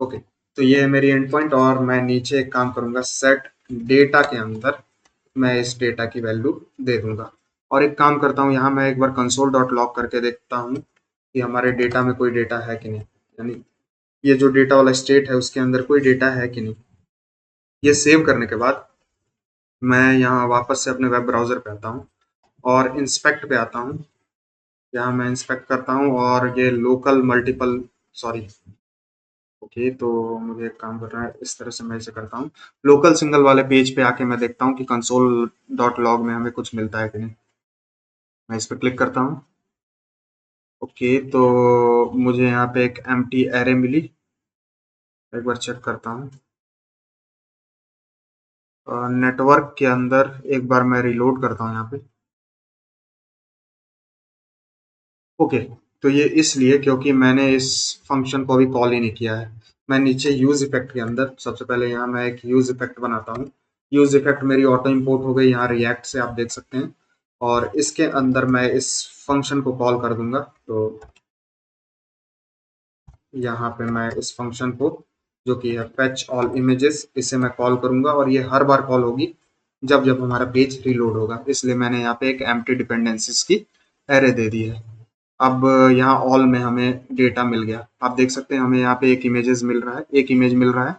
ओके, तो ये है मेरी एंड पॉइंट, और मैं नीचे एक काम करूंगा, सेट डेटा के अंदर मैं इस डेटा की वैल्यू दे दूंगा। और एक काम करता हूँ, यहाँ मैं एक बार कंसोल डॉट लॉग करके देखता हूँ कि हमारे डेटा में कोई डेटा है कि नहीं, यानी ये जो डेटा वाला स्टेट है उसके अंदर कोई डेटा है कि नहीं। ये सेव करने के बाद मैं यहाँ वापस से अपने वेब ब्राउजर पे आता हूँ और इंस्पेक्ट पे आता हूँ। यहाँ मैं इंस्पेक्ट करता हूँ और ये लोकल मल्टीपल, सॉरी, ओके, तो मुझे एक काम करना है, इस तरह से मैं इसे करता हूँ। लोकल सिंगल वाले पेज पे आके मैं देखता हूँ कि कंसोल डॉट लॉग में हमें कुछ मिलता है कि नहीं। मैं इस पर क्लिक करता हूँ। ओके, तो मुझे यहाँ पे एक एम्प्टी एरे मिली। एक बार चेक करता हूँ। नेटवर्क के अंदर एक बार मैं रिलोड करता हूँ यहाँ पे। ओके, तो ये इसलिए क्योंकि मैंने इस फंक्शन को अभी कॉल ही नहीं किया है। मैं नीचे यूज इफेक्ट के अंदर सबसे पहले यहाँ मैं एक यूज इफेक्ट बनाता हूँ। यूज इफेक्ट मेरी ऑटो इंपोर्ट हो गई यहाँ रिएक्ट से, आप देख सकते हैं। और इसके अंदर मैं इस फंक्शन को कॉल कर दूंगा। तो यहाँ पे मैं इस फंक्शन को, जो कि है fetch all images, इसे मैं कॉल करूंगा, और ये हर बार कॉल होगी जब जब हमारा पेज रीलोड होगा। इसलिए मैंने यहाँ पे एक एम्प्टी डिपेंडेंसीज की एरे दे दी है। अब यहाँ ऑल में हमें डेटा मिल गया, आप देख सकते हैं हमें यहाँ पे एक इमेजेस मिल रहा है, एक इमेज मिल रहा है।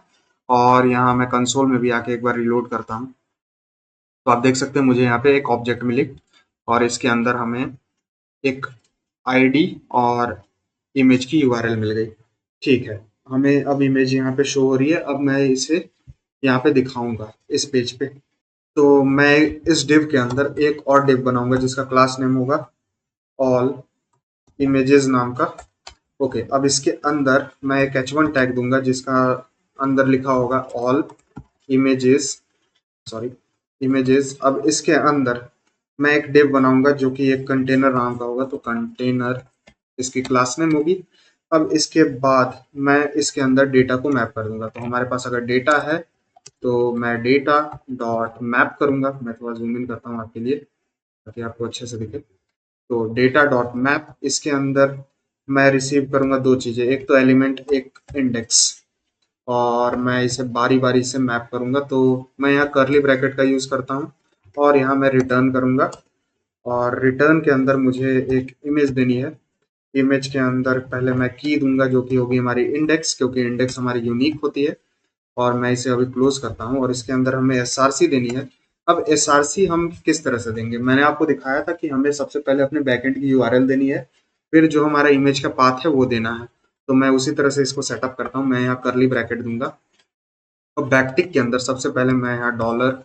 और यहाँ मैं कंसोल में भी आके एक बार रिलोड करता हूँ, तो आप देख सकते हैं मुझे यहाँ पे एक ऑब्जेक्ट मिली, और इसके अंदर हमें एक आईडी और इमेज की यूआरएल मिल गई। ठीक है, हमें अब इमेज यहाँ पे शो हो रही है। अब मैं इसे यहाँ पे दिखाऊंगा इस पेज पे। तो मैं इस डिव के अंदर एक और डिव बनाऊंगा जिसका क्लास नेम होगा ऑल इमेजेस नाम का। ओके, अब इसके अंदर मैं एक h1 टैग दूंगा जिसका अंदर लिखा होगा ऑल इमेजेस, सॉरी, इमेजेस। अब इसके अंदर मैं एक डिव बनाऊंगा जो कि एक कंटेनर नाम का होगा, तो कंटेनर इसकी क्लास नेम होगी। अब इसके बाद मैं इसके अंदर डेटा को मैप कर दूंगा। तो हमारे पास अगर डेटा है तो मैं डेटा डॉट मैप करूंगा। मैं थोड़ा जूम इन करता हूँ आपके लिए ताकि आपको अच्छे से दिखे। तो डेटा डॉट मैप, इसके अंदर मैं रिसीव करूंगा दो चीजें, एक तो एलिमेंट, एक इंडेक्स। और मैं इसे बारी बारी से मैप करूंगा। तो मैं यहाँ करली ब्रैकेट का यूज करता हूँ, और यहाँ मैं रिटर्न करूंगा। और रिटर्न के अंदर मुझे एक इमेज देनी है। इमेज के अंदर पहले मैं की दूंगा जो कि होगी हमारी इंडेक्स, क्योंकि इंडेक्स हमारी यूनिक होती है। और मैं इसे अभी क्लोज करता हूँ, और इसके अंदर हमें एसआरसी देनी है। अब एसआरसी हम किस तरह से देंगे, मैंने आपको दिखाया था कि हमें सबसे पहले अपने बैकएंड की यूआरएल देनी है, फिर जो हमारा इमेज का पाथ है वो देना है। तो मैं उसी तरह से इसको सेटअप करता हूँ। मैं यहाँ करली ब्रैकेट दूंगा, और बैकटिक के अंदर सबसे पहले मैं यहाँ डॉलर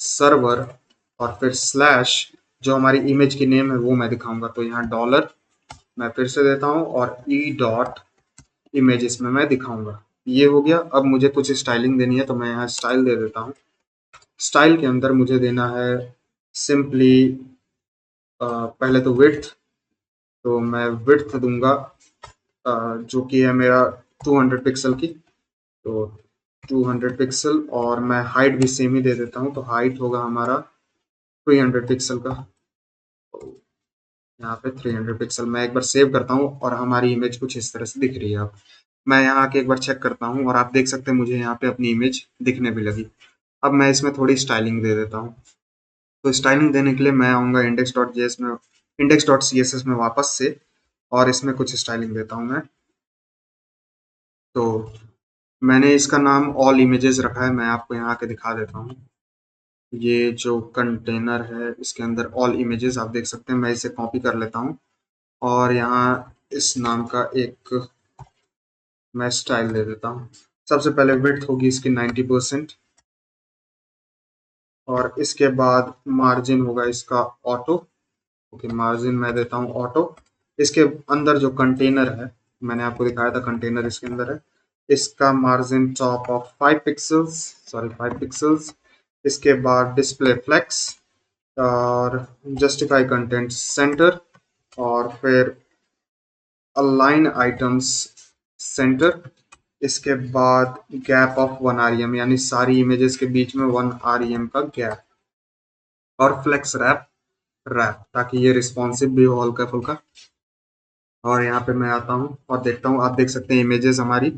सर्वर और फिर स्लैश, जो हमारी इमेज की नेम है वो मैं दिखाऊंगा। तो यहाँ डॉलर मैं फिर से देता हूँ, और ई डॉट इमेज इसमें मैं दिखाऊंगा। ये हो गया। अब मुझे कुछ स्टाइलिंग देनी है, तो मैं यहाँ स्टाइल दे देता हूँ। स्टाइल के अंदर मुझे देना है सिंपली पहले तो विड्थ। तो मैं विड्थ दूंगा जो कि है मेरा 200 पिक्सल की, तो 200 पिक्सल। और मैं हाइट भी सेम ही दे देता हूँ, तो हाइट होगा हमारा 300 पिक्सल का। तो यहाँ पे 300 पिक्सल। मैं एक बार सेव करता हूँ, और हमारी इमेज कुछ इस तरह से दिख रही है। अब मैं यहाँ आके एक बार चेक करता हूँ, और आप देख सकते हैं मुझे यहाँ पे अपनी इमेज दिखने भी लगी। अब मैं इसमें थोड़ी स्टाइलिंग दे देता हूँ। तो स्टाइलिंग देने के लिए मैं आऊँगा index dot C S S में वापस से, और इसमें कुछ स्टाइलिंग देता हूँ मैं। तो मैंने इसका नाम ऑल इमेजेस रखा है, मैं आपको यहाँ के दिखा देता हूँ। ये जो कंटेनर है इसके अंदर ऑल इमेजेस आप देख सकते हैं। मैं इसे कॉपी कर लेता हूँ, और यहाँ इस नाम का एक मैं स्टाइल दे देता हूँ। सबसे पहले विड्थ होगी इसकी 90%, और इसके बाद मार्जिन होगा इसका ऑटो। ओके, मार्जिन मैं देता हूँ ऑटो। इसके अंदर जो कंटेनर है मैंने आपको दिखाया था कंटेनर इसके अंदर है। इसका मार्जिन टॉप ऑफ 5 पिक्सल्स। इसके बाद डिस्प्ले फ्लेक्स और जस्टिफाई कंटेंट सेंटर और फिर अलाइन आइटम्स सेंटर। इसके बाद गैप ऑफ 1 rem यानी सारी इमेजेस के बीच में 1 rem का गैप और फ्लेक्स रैप ताकि ये रिस्पॉन्सिव भी हो हल्का फुल्का। और यहाँ पे मैं आता हूँ और देखता हूँ, आप देख सकते हैं इमेजेस हमारी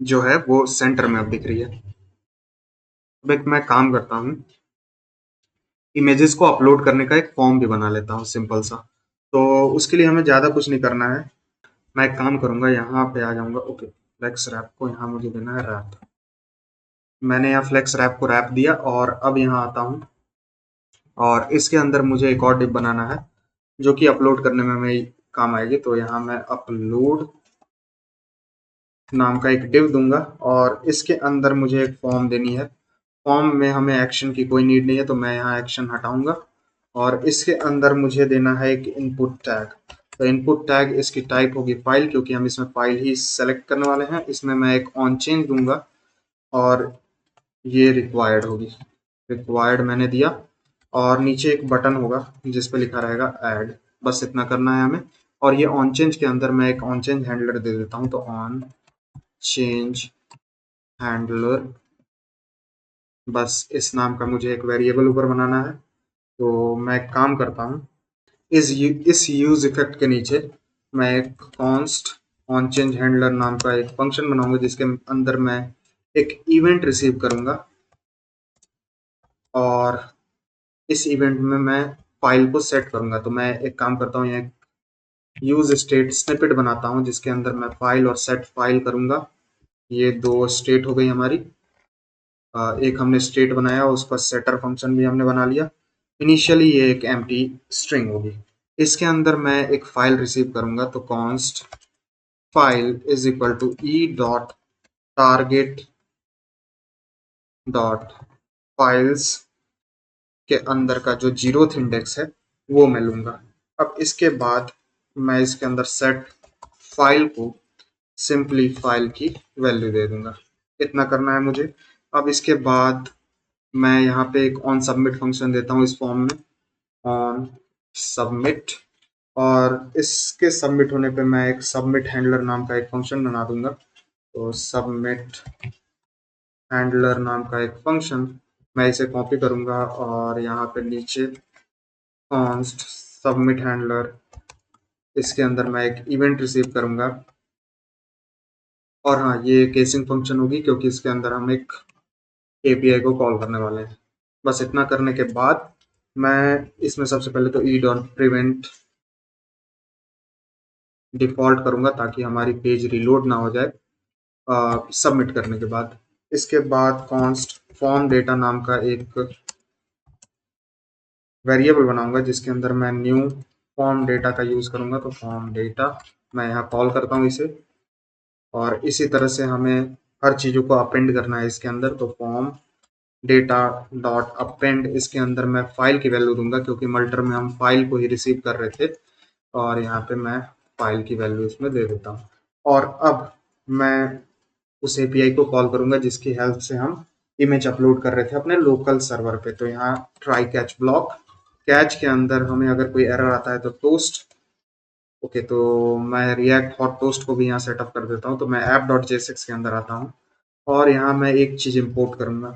जो है वो सेंटर में अब दिख रही है। अब एक मैं काम करता हूँ, इमेजेस को अपलोड करने का एक फॉर्म भी बना लेता हूँ सिंपल सा। तो उसके लिए हमें ज़्यादा कुछ नहीं करना है। मैं एक काम करूँगा, यहाँ पे आ जाऊँगा। ओके, फ्लेक्स रैप को यहाँ मुझे देना है रैप। मैंने यहाँ फ्लेक्स रैप को रैप दिया और अब यहाँ आता हूँ और इसके अंदर मुझे एक और डिप बनाना है जो कि अपलोड करने में हमें काम आएगी। तो यहाँ मैं अपलोड नाम का एक डिव दूंगा और इसके अंदर मुझे एक फॉर्म देनी है। फॉर्म में हमें एक्शन की कोई नीड नहीं है, तो मैं यहाँ एक्शन हटाऊंगा और इसके अंदर मुझे देना है एक इनपुट टैग। तो इनपुट टैग इसकी टाइप होगी फाइल, क्योंकि हम इसमें फाइल ही सेलेक्ट करने वाले हैं। इसमें मैं एक ऑन चेंज दूंगा और ये रिक्वायर्ड होगी। रिक्वायर्ड मैंने दिया और नीचे एक बटन होगा जिस पे लिखा रहेगा ऐड। बस इतना करना है हमें। और ये ऑन चेंज के अंदर मैं एक ऑन चेंज हैंडलर दे देता हूँ। तो ऑन चेंज हैंडलर, बस इस नाम का मुझे एक वेरिएबल ऊपर बनाना है। तो मैं एक काम करता हूँ, इस यूज इफेक्ट के नीचे मैं एक कॉन्स्ट ऑन चेंज हैंडलर नाम का एक फंक्शन बनाऊंगा जिसके अंदर मैं एक इवेंट रिसीव करूंगा और इस इवेंट में मैं फाइल को सेट करूंगा। तो मैं एक काम करता हूँ, यहाँ यूज स्टेट स्निपेट बनाता हूँ जिसके अंदर मैं फाइल और सेट फाइल करूंगा। ये दो स्टेट हो गई हमारी। एक हमने स्टेट बनाया, उसका सेटर फंक्शन भी हमने बना लिया। इनिशियली ये एक एम्प्टी स्ट्रिंग होगी। इसके अंदर मैं एक फाइल रिसीव करूंगा। तो const file is equal to e dot target dot files के अंदर का जो 0th इंडेक्स है वो मैं लूंगा। अब इसके बाद मैं इसके अंदर सेट फाइल को सिंपली फाइल की वैल्यू दे दूंगा। इतना करना है मुझे। अब इसके बाद मैं यहाँ पे एक ऑन सबमिट फंक्शन देता हूँ इस फॉर्म में, ऑन सबमिट। और इसके सबमिट होने पे मैं एक सबमिट हैंडलर नाम का एक फंक्शन बना दूंगा। तो सबमिट हैंडलर नाम का एक फंक्शन, मैं इसे कॉपी करूंगा और यहाँ पे नीचे कॉन्स्ट सबमिट हैंडलर, इसके अंदर मैं एक इवेंट रिसीव करूंगा। और हाँ, ये केसिंग फंक्शन होगी क्योंकि इसके अंदर हम एक एपीआई को कॉल करने वाले हैं। बस इतना करने के बाद मैं इसमें सबसे पहले तो ई डॉट प्रिवेंट डिफॉल्ट करूंगा ताकि हमारी पेज रिलोड ना हो जाए सबमिट करने के बाद। इसके बाद कॉन्स्ट फॉर्म डेटा नाम का एक वेरिएबल बनाऊंगा जिसके अंदर मैं न्यू फॉर्म डेटा का यूज करूंगा। तो फॉर्म डेटा मैं यहाँ कॉल करता हूँ इसे। और इसी तरह से हमें हर चीज़ों को अपेंड करना है इसके अंदर। तो फॉर्म डेटा डॉट अपेंड, इसके अंदर मैं फाइल की वैल्यू दूंगा क्योंकि मल्टर में हम फाइल को ही रिसीव कर रहे थे। और यहाँ पे मैं फाइल की वैल्यू इसमें दे देता हूँ। और अब मैं उस एपीआई को कॉल करूंगा जिसकी हेल्प से हम इमेज अपलोड कर रहे थे अपने लोकल सर्वर पे। तो यहाँ ट्राई कैच ब्लॉक, कैच के अंदर हमें अगर कोई एरर आता है तो टोस्ट। ओके, तो मैं रिएक्ट हॉट टोस्ट को भी यहाँ सेटअप कर देता हूँ। तो मैं ऐप डॉट जेएसएक्स के अंदर आता हूँ और यहाँ मैं एक चीज़ इंपोर्ट करूंगा।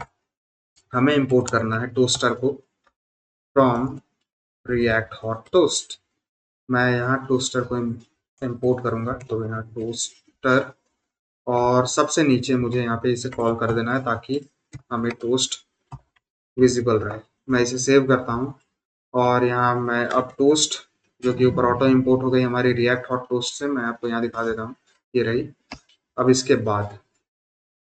हमें इंपोर्ट करना है टोस्टर को फ्रॉम रिएक्ट हॉट टोस्ट। मैं यहाँ टोस्टर को इंपोर्ट करूंगा। तो यहाँ टोस्टर और सबसे नीचे मुझे यहाँ पे इसे कॉल कर देना है ताकि हमें टोस्ट विजिबल रहे। मैं इसे सेव करता हूँ और यहाँ मैं अब टोस्ट जो कि ऊपर ऑटो इंपोर्ट हो गई हमारी रिएक्ट हॉट टोस्ट से, मैं आपको यहाँ दिखा देता हूँ, ये रही। अब इसके बाद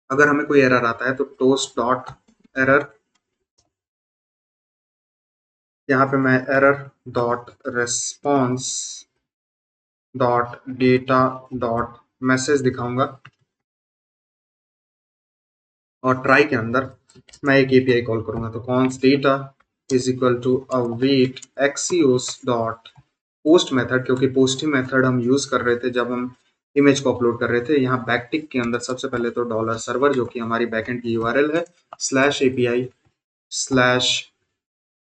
अगर हमें कोई एरर आता है तो टोस्ट डॉट एरर, यहाँ पे मैं error dot response dot data dot message दिखाऊंगा। और ट्राई के अंदर मैं एक एपीआई कॉल करूंगा। तो const data is equal to await axios dot post method, क्योंकि पोस्ट ही मेथड हम यूज कर रहे थे जब हम इमेज को अपलोड कर रहे थे। यहाँ बैकटिक के अंदर सबसे पहले तो डॉलर सर्वर, जो कि हमारी बैकएंड की यूआरएल है, slash API slash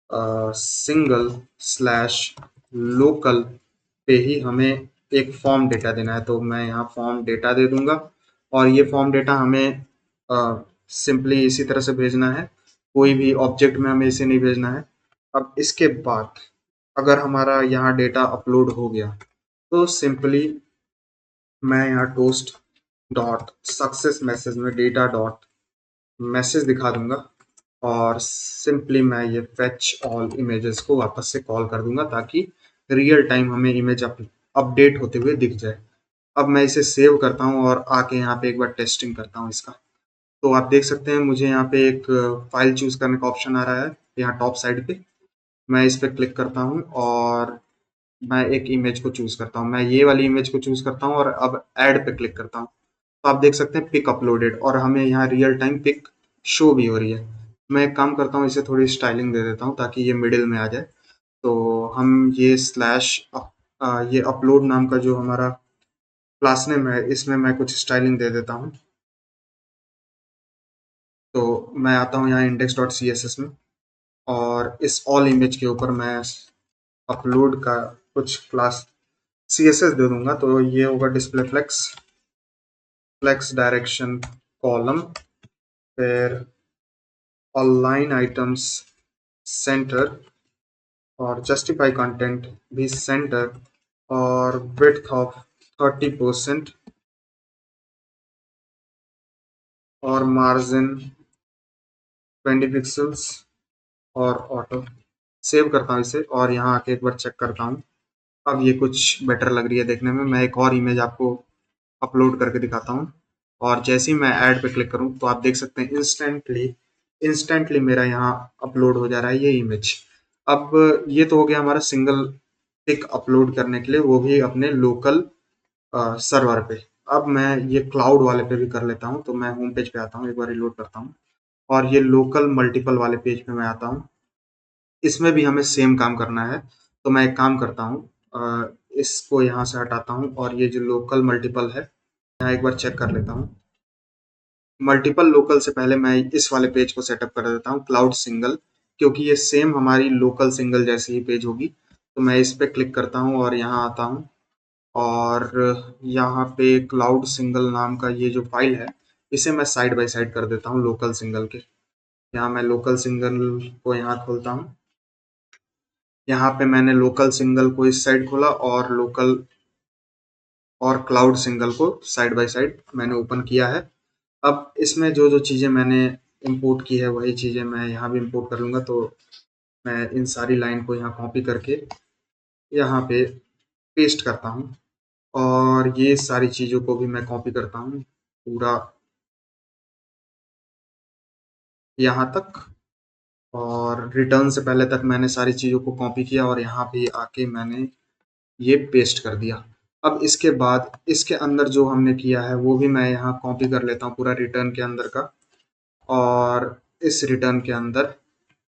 single slash local पे ही हमें एक फॉर्म डेटा देना है। तो मैं यहाँ फॉर्म डेटा दे दूंगा और ये फॉर्म डेटा हमें सिंपली इसी तरह से भेजना है, कोई भी ऑब्जेक्ट में हमें इसे नहीं भेजना है। अब इसके बाद अगर हमारा यहाँ डेटा अपलोड हो गया तो सिंपली मैं यहाँ टोस्ट डॉट सक्सेस मैसेज में डेटा डॉट मैसेज दिखा दूंगा और सिंपली मैं ये फेच ऑल इमेजेस को वापस से कॉल कर दूंगा ताकि रियल टाइम हमें इमेज अपडेट होते हुए दिख जाए। अब मैं इसे सेव करता हूँ और आके यहाँ पे एक बार टेस्टिंग करता हूँ इसका। तो आप देख सकते हैं मुझे यहाँ पे एक फाइल चूज करने का ऑप्शन आ रहा है यहाँ टॉप साइड पे। मैं इस पर क्लिक करता हूँ और मैं एक इमेज को चूज करता हूँ, मैं ये वाली इमेज को चूज करता हूँ और अब ऐड पे क्लिक करता हूँ। तो आप देख सकते हैं पिक अपलोडेड और हमें यहाँ रियल टाइम पिक शो भी हो रही है। मैं एक काम करता हूँ, इसे थोड़ी स्टाइलिंग दे देता हूँ ताकि ये मिडिल में आ जाए। तो हम ये स्लैश ये अपलोड नाम का जो हमारा क्लास नेम है इसमें मैं कुछ स्टाइलिंग दे देता हूँ। तो मैं आता हूँ यहाँ index dot C S S में और इस ऑल इमेज के ऊपर मैं अपलोड का कुछ क्लास सी एस एस दे दूंगा। तो ये होगा display flex, flex direction column, फिर अलाइन आइटम्स सेंटर और जस्टिफाई कंटेंट भी सेंटर और विड्थ ऑफ 30% और मार्जिन 20 पिक्सल्स और ऑटो। सेव करता हूँ इसे और यहाँ आके एक बार चेक करता हूँ। अब ये कुछ बेटर लग रही है देखने में। मैं एक और इमेज आपको अपलोड करके दिखाता हूँ और जैसे ही मैं ऐड पे क्लिक करूँ तो आप देख सकते हैं इंस्टेंटली मेरा यहाँ अपलोड हो जा रहा है ये इमेज। अब ये तो हो गया हमारा सिंगल पिक अपलोड करने के लिए, वो भी अपने लोकल सर्वर पे। अब मैं ये क्लाउड वाले पे भी कर लेता हूँ। तो मैं होम पेज पे आता हूँ, एक बार रिलोड करता हूँ और ये लोकल मल्टीपल वाले पेज पे मैं आता हूँ। इसमें भी हमें सेम काम करना है। तो मैं एक काम करता हूँ, इसको यहाँ से हटाता हूँ और ये जो लोकल मल्टीपल है यहाँ एक बार चेक कर लेता हूँ। मल्टीपल लोकल से पहले मैं इस वाले पेज को सेटअप कर देता हूँ क्लाउड सिंगल, क्योंकि ये सेम हमारी लोकल सिंगल जैसी ही पेज होगी। तो मैं इस पे क्लिक करता हूँ और यहाँ आता हूँ और यहाँ पे क्लाउड सिंगल नाम का ये जो फाइल है इसे मैं साइड बाय साइड कर देता हूँ लोकल सिंगल के। यहाँ मैं लोकल सिंगल को यहाँ खोलता हूँ, यहाँ पे मैंने लोकल सिंगल को इस साइड खोला और लोकल और क्लाउड सिंगल को साइड बाय साइड मैंने ओपन किया है। अब इसमें जो जो चीज़ें मैंने इंपोर्ट की है वही चीज़ें मैं यहाँ भी इंपोर्ट कर लूँगा। तो मैं इन सारी लाइन को यहाँ कॉपी करके यहाँ पे पेस्ट करता हूँ और ये सारी चीज़ों को भी मैं कॉपी करता हूँ पूरा यहाँ तक। और रिटर्न से पहले तक मैंने सारी चीज़ों को कॉपी किया और यहाँ पे आके मैंने ये पेस्ट कर दिया। अब इसके बाद इसके अंदर जो हमने किया है वो भी मैं यहाँ कॉपी कर लेता हूँ पूरा रिटर्न के अंदर का और इस रिटर्न के अंदर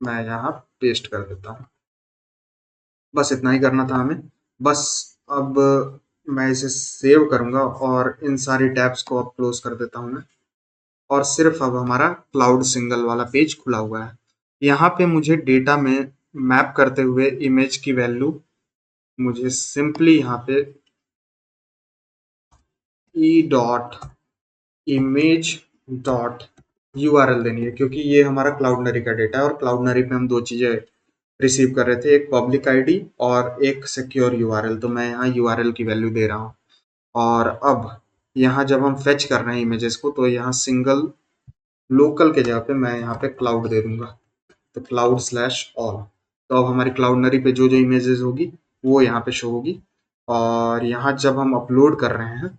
मैं यहाँ पेस्ट कर देता हूँ। बस इतना ही करना था हमें। बस अब मैं इसे सेव करूँगा और इन सारी टैब्स को अब क्लोज कर देता हूँ मैं और सिर्फ अब हमारा क्लाउड सिंगल वाला पेज खुला हुआ है। यहाँ पे मुझे डेटा में मैप करते हुए इमेज की वैल्यू मुझे सिंपली यहाँ पे E dot image dot URL देनी है, क्योंकि ये हमारा क्लाउडनरी का डेटा है और क्लाउडनरी पे हम दो चीज़ें रिसीव कर रहे थे, एक पब्लिक आईडी और एक सिक्योर यूआरएल। तो मैं यहाँ यूआरएल की वैल्यू दे रहा हूँ और अब यहाँ जब हम फेच कर रहे हैं इमेजेस को तो यहाँ सिंगल लोकल के जगह पे मैं यहाँ पे क्लाउड दे दूंगा। तो क्लाउड स्लैश ऑल। तो अब हमारी क्लाउडनरी पे जो जो इमेजेस होगी वो यहाँ पे शो होगी और यहाँ जब हम अपलोड कर रहे हैं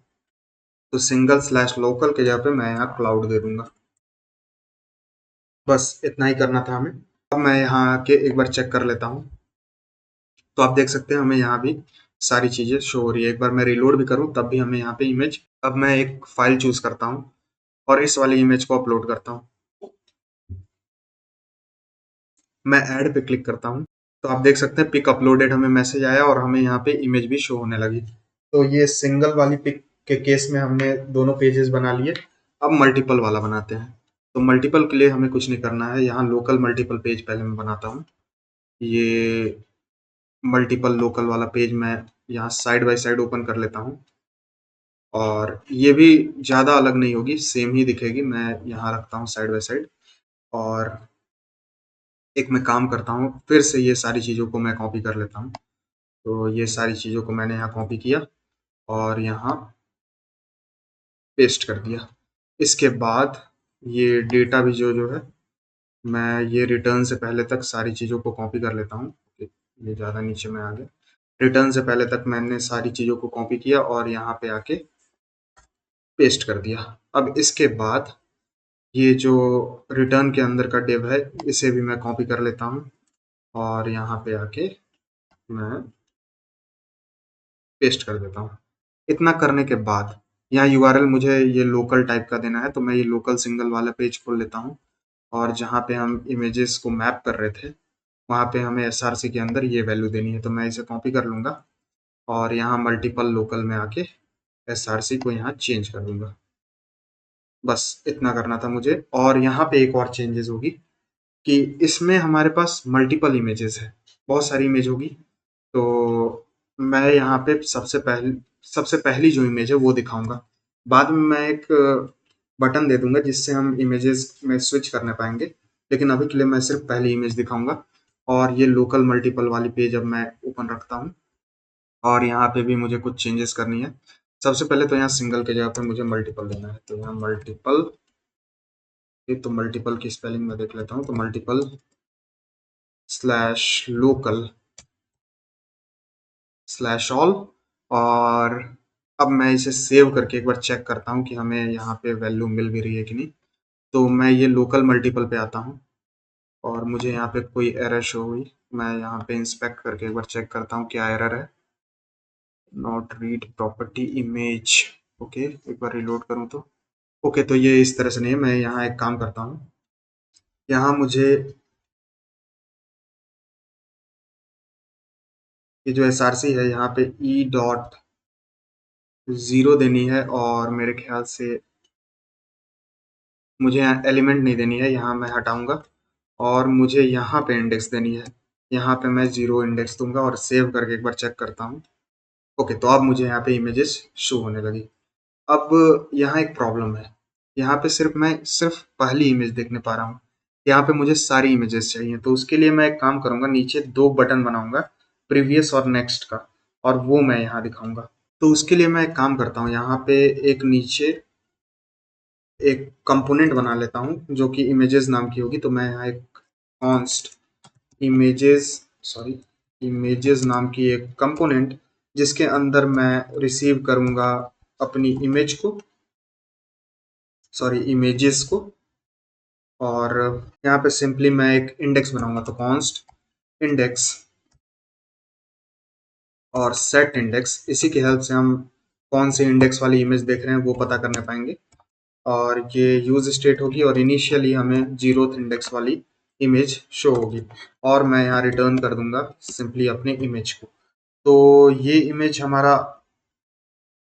तो सिंगल स्लैश लोकल के जगह पे मैं यहाँ क्लाउड दे दूंगा। बस इतना ही करना था हमें। अब मैं यहाँ आके एक बार चेक कर लेता हूँ। तो आप देख सकते हैं हमें यहाँ भी सारी चीज़ें शो हो रही है। एक बार मैं रिलोड भी करूँ तब भी हमें यहाँ पे इमेज। अब मैं एक फाइल चूज करता हूँ और इस वाली इमेज को अपलोड करता हूँ। मैं ऐड पे क्लिक करता हूँ तो आप देख सकते हैं पिक अपलोडेड हमें मैसेज आया और हमें यहाँ पे इमेज भी शो होने लगी। तो ये सिंगल वाली पिक के केस में हमने दोनों पेजेस बना लिए। अब मल्टीपल वाला बनाते हैं। तो मल्टीपल के लिए हमें कुछ नहीं करना है, यहाँ लोकल मल्टीपल पेज पहले मैं बनाता हूँ। ये मल्टीपल लोकल वाला पेज मैं यहाँ साइड बाय साइड ओपन कर लेता हूँ और ये भी ज़्यादा अलग नहीं होगी, सेम ही दिखेगी। मैं यहाँ रखता हूँ साइड बाय साइड और एक मैं काम करता हूँ, फिर से ये सारी चीज़ों को मैं कॉपी कर लेता हूँ। तो ये सारी चीज़ों को मैंने यहाँ कॉपी किया और यहाँ पेस्ट कर दिया। इसके बाद ये डेटा भी जो है मैं ये रिटर्न से पहले तक सारी चीज़ों को कॉपी कर लेता हूँ। ये ज़्यादा नीचे में आ गया। रिटर्न से पहले तक मैंने सारी चीज़ों को कॉपी किया और यहाँ पे आके पेस्ट कर दिया। अब इसके बाद ये जो रिटर्न के अंदर का डिव है इसे भी मैं कॉपी कर लेता हूँ और यहाँ पे आके मैं पेस्ट कर देता हूँ। इतना करने के बाद यहाँ यूआरएल मुझे ये लोकल टाइप का देना है, तो मैं ये लोकल सिंगल वाला पेज खोल लेता हूँ और जहाँ पे हम इमेजेस को मैप कर रहे थे वहाँ पे हमें एसआरसी के अंदर ये वैल्यू देनी है। तो मैं इसे कॉपी कर लूँगा और यहाँ मल्टीपल लोकल में आके एसआरसी को यहाँ चेंज कर दूंगा। बस इतना करना था मुझे। और यहाँ पे एक और चेंजेस होगी कि इसमें हमारे पास मल्टीपल इमेजेस है, बहुत सारी इमेज होगी। तो मैं यहाँ पे सबसे पहली जो इमेज है वो दिखाऊंगा। बाद में मैं एक बटन दे दूंगा जिससे हम इमेजेस में स्विच करने पाएंगे, लेकिन अभी के लिए मैं सिर्फ पहली इमेज दिखाऊंगा। और ये लोकल मल्टीपल वाली पेज अब मैं ओपन रखता हूँ और यहाँ पे भी मुझे कुछ चेंजेस करनी है। सबसे पहले तो यहाँ सिंगल के जगह पे मुझे मल्टीपल देना है, तो यहाँ मल्टीपल, तो मल्टीपल की स्पेलिंग में देख लेता हूँ। तो multiple slash local slash all. और अब मैं इसे सेव करके एक बार चेक करता हूँ कि हमें यहाँ पे वैल्यू मिल भी रही है कि नहीं। तो मैं ये लोकल मल्टीपल पे आता हूँ और मुझे यहाँ पे कोई एरर शो हुई। मैं यहाँ पे इंस्पेक्ट करके एक बार चेक करता हूँ क्या एरर है। Not read property image. Okay, एक बार रिलोड करूँ तो ओके। तो ये इस तरह से नहीं है। मैं यहाँ एक काम करता हूँ, यहाँ मुझे ये जो एसआरसी है यहाँ पे ई डॉट ज़ीरो देनी है और मेरे ख्याल से मुझे यहाँ एलिमेंट नहीं देनी है, यहाँ मैं हटाऊंगा। और मुझे यहाँ पे इंडेक्स देनी है, यहाँ पे मैं ज़ीरो इंडेक्स दूंगा और सेव करके एक बार चेक करता हूँ। ओके, तो अब मुझे यहाँ पे इमेजेस शो होने लगी। अब यहाँ एक प्रॉब्लम है, यहाँ पे सिर्फ पहली इमेज देखने पा रहा हूँ। यहाँ पे मुझे सारी इमेजेस चाहिए, तो उसके लिए मैं एक काम करूंगा, नीचे दो बटन बनाऊंगा, प्रीवियस और नेक्स्ट का, और वो मैं यहाँ दिखाऊंगा। तो उसके लिए मैं एक काम करता हूँ, यहाँ पे एक नीचे एक कंपोनेंट बना लेता हूँ जो कि इमेजेस नाम की होगी। तो मैं यहाँ एक कॉन्स्ट इमेजेस इमेजेस नाम की एक कंपोनेंट, जिसके अंदर मैं रिसीव करूँगा अपनी इमेजेस को। और यहाँ पे सिंपली मैं एक इंडेक्स बनाऊंगा, तो कॉन्स्ट इंडेक्स और सेट इंडेक्स, इसी की हेल्प से हम कौन सी इंडेक्स वाली इमेज देख रहे हैं वो पता करने पाएंगे। और ये यूज स्टेट होगी और इनिशियली हमें जीरोथ इंडेक्स वाली इमेज शो होगी। और मैं यहाँ रिटर्न कर दूंगा सिंपली अपने इमेज को। तो ये इमेज हमारा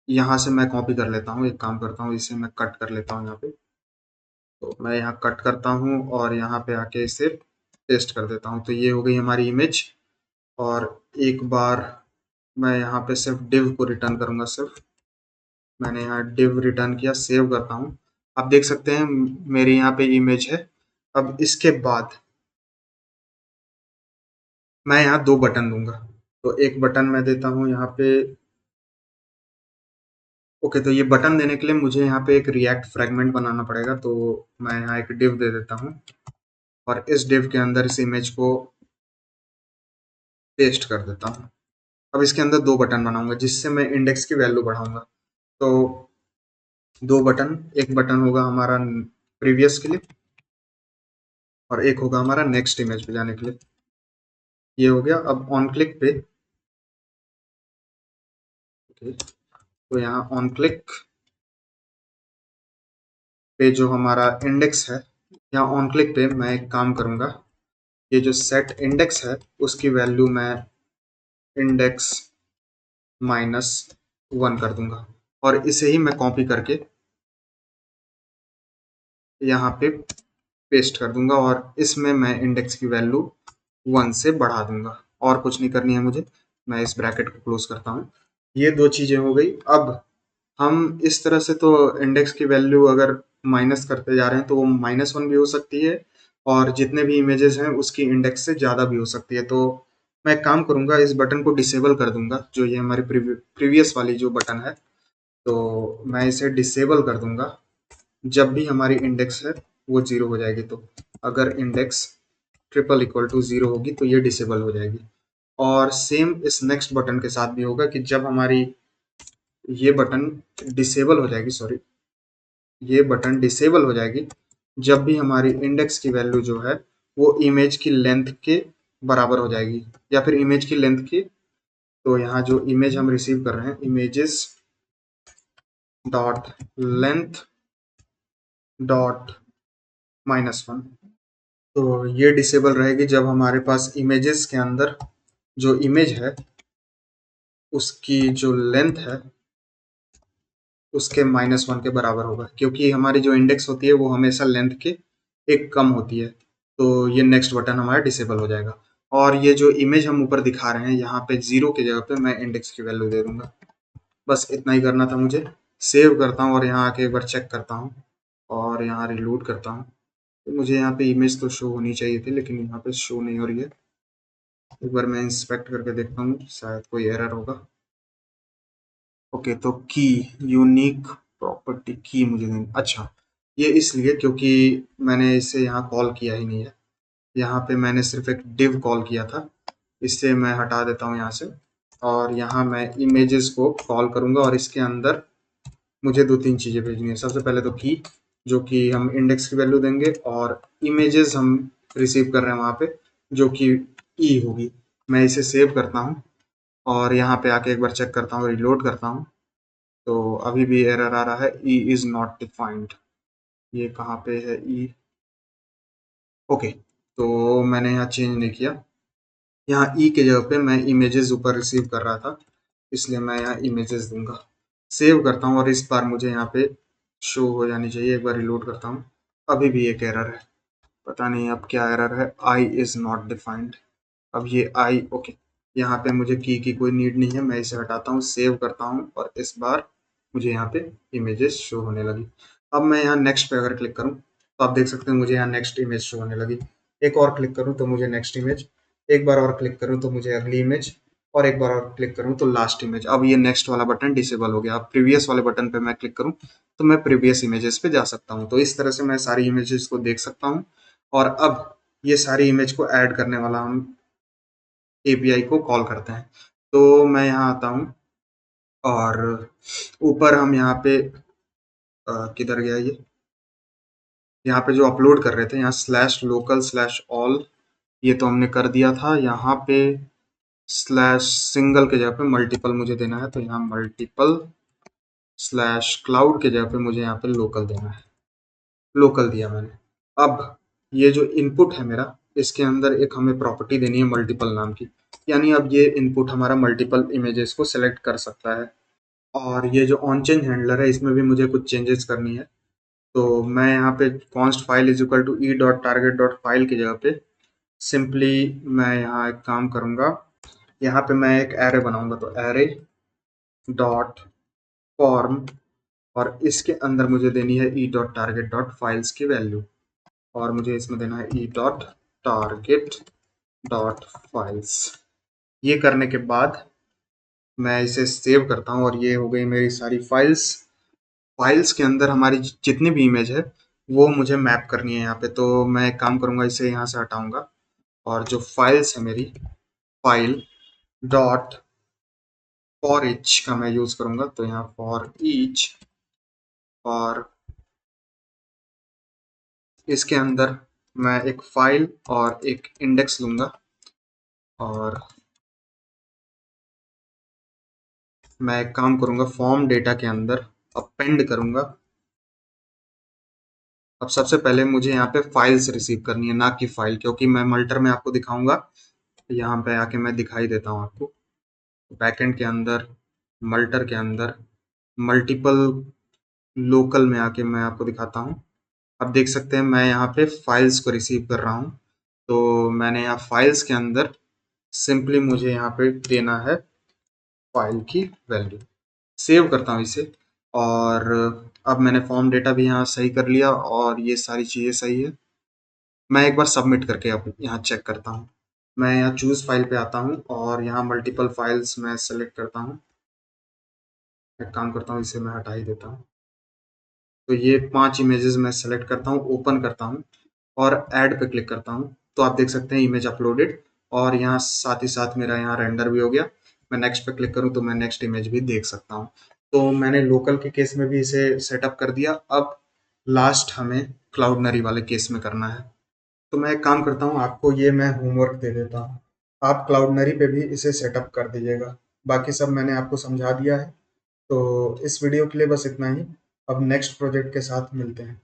यहाँ से मैं कॉपी कर लेता हूँ, एक काम करता हूँ, इसे मैं कट कर लेता हूँ यहाँ पे। तो मैं यहाँ कट करता हूँ और यहाँ पे आके इसे पेस्ट कर देता हूँ। तो ये हो गई हमारी इमेज। और एक बार मैं यहाँ पे सिर्फ डिव को रिटर्न करूँगा। सिर्फ मैंने यहाँ डिव रिटर्न किया, सेव करता हूँ। आप देख सकते हैं मेरे यहाँ पे इमेज है। अब इसके बाद मैं यहाँ दो बटन दूंगा। तो एक बटन मैं देता हूँ यहाँ पे। ओके, तो ये बटन देने के लिए मुझे यहाँ पे एक रिएक्ट फ्रेगमेंट बनाना पड़ेगा। तो मैं यहाँ एक डिव दे देता हूँ और इस डिव के अंदर इस इमेज को पेस्ट कर देता हूँ। अब इसके अंदर दो बटन बनाऊंगा जिससे मैं इंडेक्स की वैल्यू बढ़ाऊंगा। तो दो बटन, एक बटन होगा हमारा प्रीवियस के लिए और एक होगा हमारा नेक्स्ट इमेज पे जाने के लिए। ये हो गया। अब ऑन क्लिक पे, तो यहाँ ऑन क्लिक पे जो हमारा इंडेक्स है, यहाँ ऑन क्लिक पे मैं एक काम करूंगा, ये जो सेट इंडेक्स है उसकी वैल्यू मैं इंडेक्स -1 कर दूंगा और इसे ही मैं कॉपी करके यहाँ पे पेस्ट कर दूंगा और इसमें मैं इंडेक्स की वैल्यू 1 से बढ़ा दूंगा और कुछ नहीं करनी है मुझे। मैं इस ब्रैकेट को क्लोज करता हूँ। ये दो चीजें हो गई। अब हम इस तरह से तो इंडेक्स की वैल्यू अगर माइनस करते जा रहे हैं तो वो -1 भी हो सकती है और जितने भी इमेजेस हैं उसकी इंडेक्स से ज़्यादा भी हो सकती है। तो मैं एक काम करूंगा, इस बटन को डिसेबल कर दूंगा, जो ये हमारी प्रीवियस वाली जो बटन है, तो मैं इसे डिसेबल कर दूंगा। जब भी हमारी इंडेक्स है वो 0 हो जाएगी, तो अगर इंडेक्स ट्रिपल इक्वल टू 0 होगी तो ये डिसेबल हो जाएगी। और सेम इस नेक्स्ट बटन के साथ भी होगा कि जब हमारी ये बटन डिसेबल हो जाएगी, सॉरी, ये बटन डिसेबल हो जाएगी जब भी हमारी इंडेक्स की वैल्यू जो है वो इमेज की लेंथ के बराबर हो जाएगी या फिर इमेज की लेंथ की। तो यहाँ जो इमेज हम रिसीव कर रहे हैं, इमेजेस डॉट लेंथ डॉट -1, तो ये डिसेबल रहेगी जब हमारे पास इमेजेस के अंदर जो इमेज है उसकी जो लेंथ है उसके -1 के बराबर होगा, क्योंकि हमारी जो इंडेक्स होती है वो हमेशा लेंथ के एक कम होती है। तो ये नेक्स्ट बटन हमारा डिसेबल हो जाएगा। और ये जो इमेज हम ऊपर दिखा रहे हैं यहाँ पे 0 की जगह पे मैं इंडेक्स की वैल्यू दे दूंगा। बस इतना ही करना था मुझे। सेव करता हूँ और यहाँ आके एक बार चेक करता हूँ और यहाँ रिलोड करता हूँ। तो मुझे यहाँ पे इमेज तो शो होनी चाहिए थी लेकिन यहाँ पे शो नहीं हो रही है। एक बार मैं इंस्पेक्ट करके देखता हूँ, शायद कोई एरर होगा। ओके, तो की यूनिक प्रॉपर्टी की मुझे नहीं, अच्छा, ये इसलिए क्योंकि मैंने इसे यहाँ कॉल किया ही नहीं है। यहाँ पे मैंने सिर्फ एक डिव कॉल किया था। इससे मैं हटा देता हूँ यहाँ से और यहाँ मैं इमेजेस को कॉल करूँगा और इसके अंदर मुझे दो तीन चीज़ें भेजनी है। सबसे पहले तो की, जो कि हम इंडेक्स की वैल्यू देंगे, और इमेजेस हम रिसीव कर रहे हैं वहाँ पे जो कि ई होगी। मैं इसे सेव करता हूँ और यहाँ पे आके एक बार चेक करता हूँ, रिलोड करता हूँ, तो अभी भी एरर आ रहा है, ई इज़ नॉट डिफाइंड। ये कहाँ पे है ई? ओके, तो मैंने यहाँ चेंज नहीं किया। यहाँ ई के जगह पे मैं इमेजेस ऊपर रिसीव कर रहा था, इसलिए मैं यहाँ इमेजेस दूंगा। सेव करता हूँ और इस बार मुझे यहाँ पे शो हो जानी चाहिए। एक बार रिलोड करता हूँ, अभी भी एक एरर है, पता नहीं अब क्या एरर है। I is not defined. अब ये आई, ओके, यहाँ पे मुझे की कोई नीड नहीं है, मैं इसे हटाता हूँ, सेव करता हूँ और इस बार मुझे यहाँ पे इमेजेस शो होने लगी। अब मैं यहाँ नेक्स्ट पे अगर क्लिक करूँ तो आप देख सकते हैं मुझे यहाँ नेक्स्ट इमेज शो होने लगी। एक और क्लिक करूँ तो मुझे नेक्स्ट इमेज, एक बार और क्लिक करूँ तो मुझे अगली इमेज, और एक बार और क्लिक करूँ तो लास्ट इमेज। अब ये नेक्स्ट वाला बटन डिसेबल हो गया। अब प्रीवियस वाले बटन पे मैं क्लिक करूँ तो मैं प्रीवियस इमेजेस पे जा सकता हूँ। तो इस तरह से मैं सारी इमेजेस को देख सकता हूँ। और अब ये सारी इमेज को ऐड करने वाला हम एपीआई को कॉल करते हैं। तो मैं यहाँ आता हूँ और ऊपर हम यहाँ पे किधर गया ये, यहाँ पे जो अपलोड कर रहे थे, यहाँ /local/all, ये तो हमने कर दिया था। यहाँ पे /सिंगल के जगह पे मल्टीपल मुझे देना है, तो यहाँ मल्टीपल/क्लाउड के जगह पे मुझे यहाँ पे लोकल देना है। लोकल दिया मैंने। अब ये जो इनपुट है मेरा, इसके अंदर एक हमें प्रॉपर्टी देनी है मल्टीपल नाम की, यानी अब ये इनपुट हमारा मल्टीपल इमेजेस को सिलेक्ट कर सकता है। और ये जो ऑन चेंज हैंडलर है इसमें भी मुझे कुछ चेंजेस करनी है। तो मैं यहाँ पे const file is equal to e dot target dot file की जगह पे सिंपली मैं यहाँ एक काम करूँगा, यहाँ पे मैं एक एरे बनाऊंगा, तो एरे डॉट फॉर्म, और इसके अंदर मुझे देनी है ई डॉट टारगेट डॉट फाइल्स की वैल्यू, और मुझे इसमें देना है ई डॉट टारगेट डॉट फाइल्स। ये करने के बाद मैं इसे सेव करता हूँ और ये हो गई मेरी सारी फाइल्स। फाइल्स के अंदर हमारी जितनी भी इमेज है वो मुझे मैप करनी है यहाँ पे। तो मैं एक काम करूँगा, इसे यहाँ से हटाऊंगा और जो फाइल्स है मेरी, फाइल डॉट फॉर ईच का मैं यूज़ करूँगा। तो यहाँ फॉर ईच, और इसके अंदर मैं एक फाइल और एक इंडेक्स लूँगा और मैं एक काम करूँगा, फॉर्म डेटा के अंदर अपेंड करूँगा अब सबसे पहले मुझे यहाँ पे फाइल्स रिसीव करनी है, ना कि फाइल, क्योंकि मैं मल्टर में आपको दिखाऊंगा। यहाँ पे आके मैं दिखाई देता हूँ आपको बैकएंड के अंदर, मल्टर के अंदर, मल्टीपल लोकल में आके मैं आपको दिखाता हूँ। अब देख सकते हैं मैं यहाँ पे फाइल्स को रिसीव कर रहा हूँ। तो मैंने यहाँ फाइल्स के अंदर सिंपली मुझे यहाँ पे देना है फाइल की वैल्यू। सेव करता हूँ इसे, और अब मैंने फॉर्म डेटा भी यहाँ सही कर लिया और ये सारी चीज़ें सही है। मैं एक बार सबमिट करके अब यहाँ चेक करता हूँ। मैं यहाँ चूज फाइल पे आता हूँ और यहाँ मल्टीपल फाइल्स मैं सेलेक्ट करता हूँ। एक काम करता हूँ, इसे मैं हटा ही देता हूँ। तो ये 5 इमेजेस मैं सेलेक्ट करता हूँ, ओपन करता हूँ और ऐड पे क्लिक करता हूँ। तो आप देख सकते हैं इमेज अपलोडेड, और यहाँ साथ ही साथ मेरा यहाँ रेंडर भी हो गया। मैं नेक्स्ट पे क्लिक करूँ तो मैं नेक्स्ट इमेज भी देख सकता हूँ। तो मैंने लोकल के केस में भी इसे सेटअप कर दिया। अब लास्ट हमें क्लाउडनरी वाले केस में करना है। तो मैं एक काम करता हूँ, आपको ये मैं होमवर्क दे देता हूँ, आप क्लाउडनरी पे भी इसे सेटअप कर दीजिएगा। बाकी सब मैंने आपको समझा दिया है। तो इस वीडियो के लिए बस इतना ही। अब नेक्स्ट प्रोजेक्ट के साथ मिलते हैं।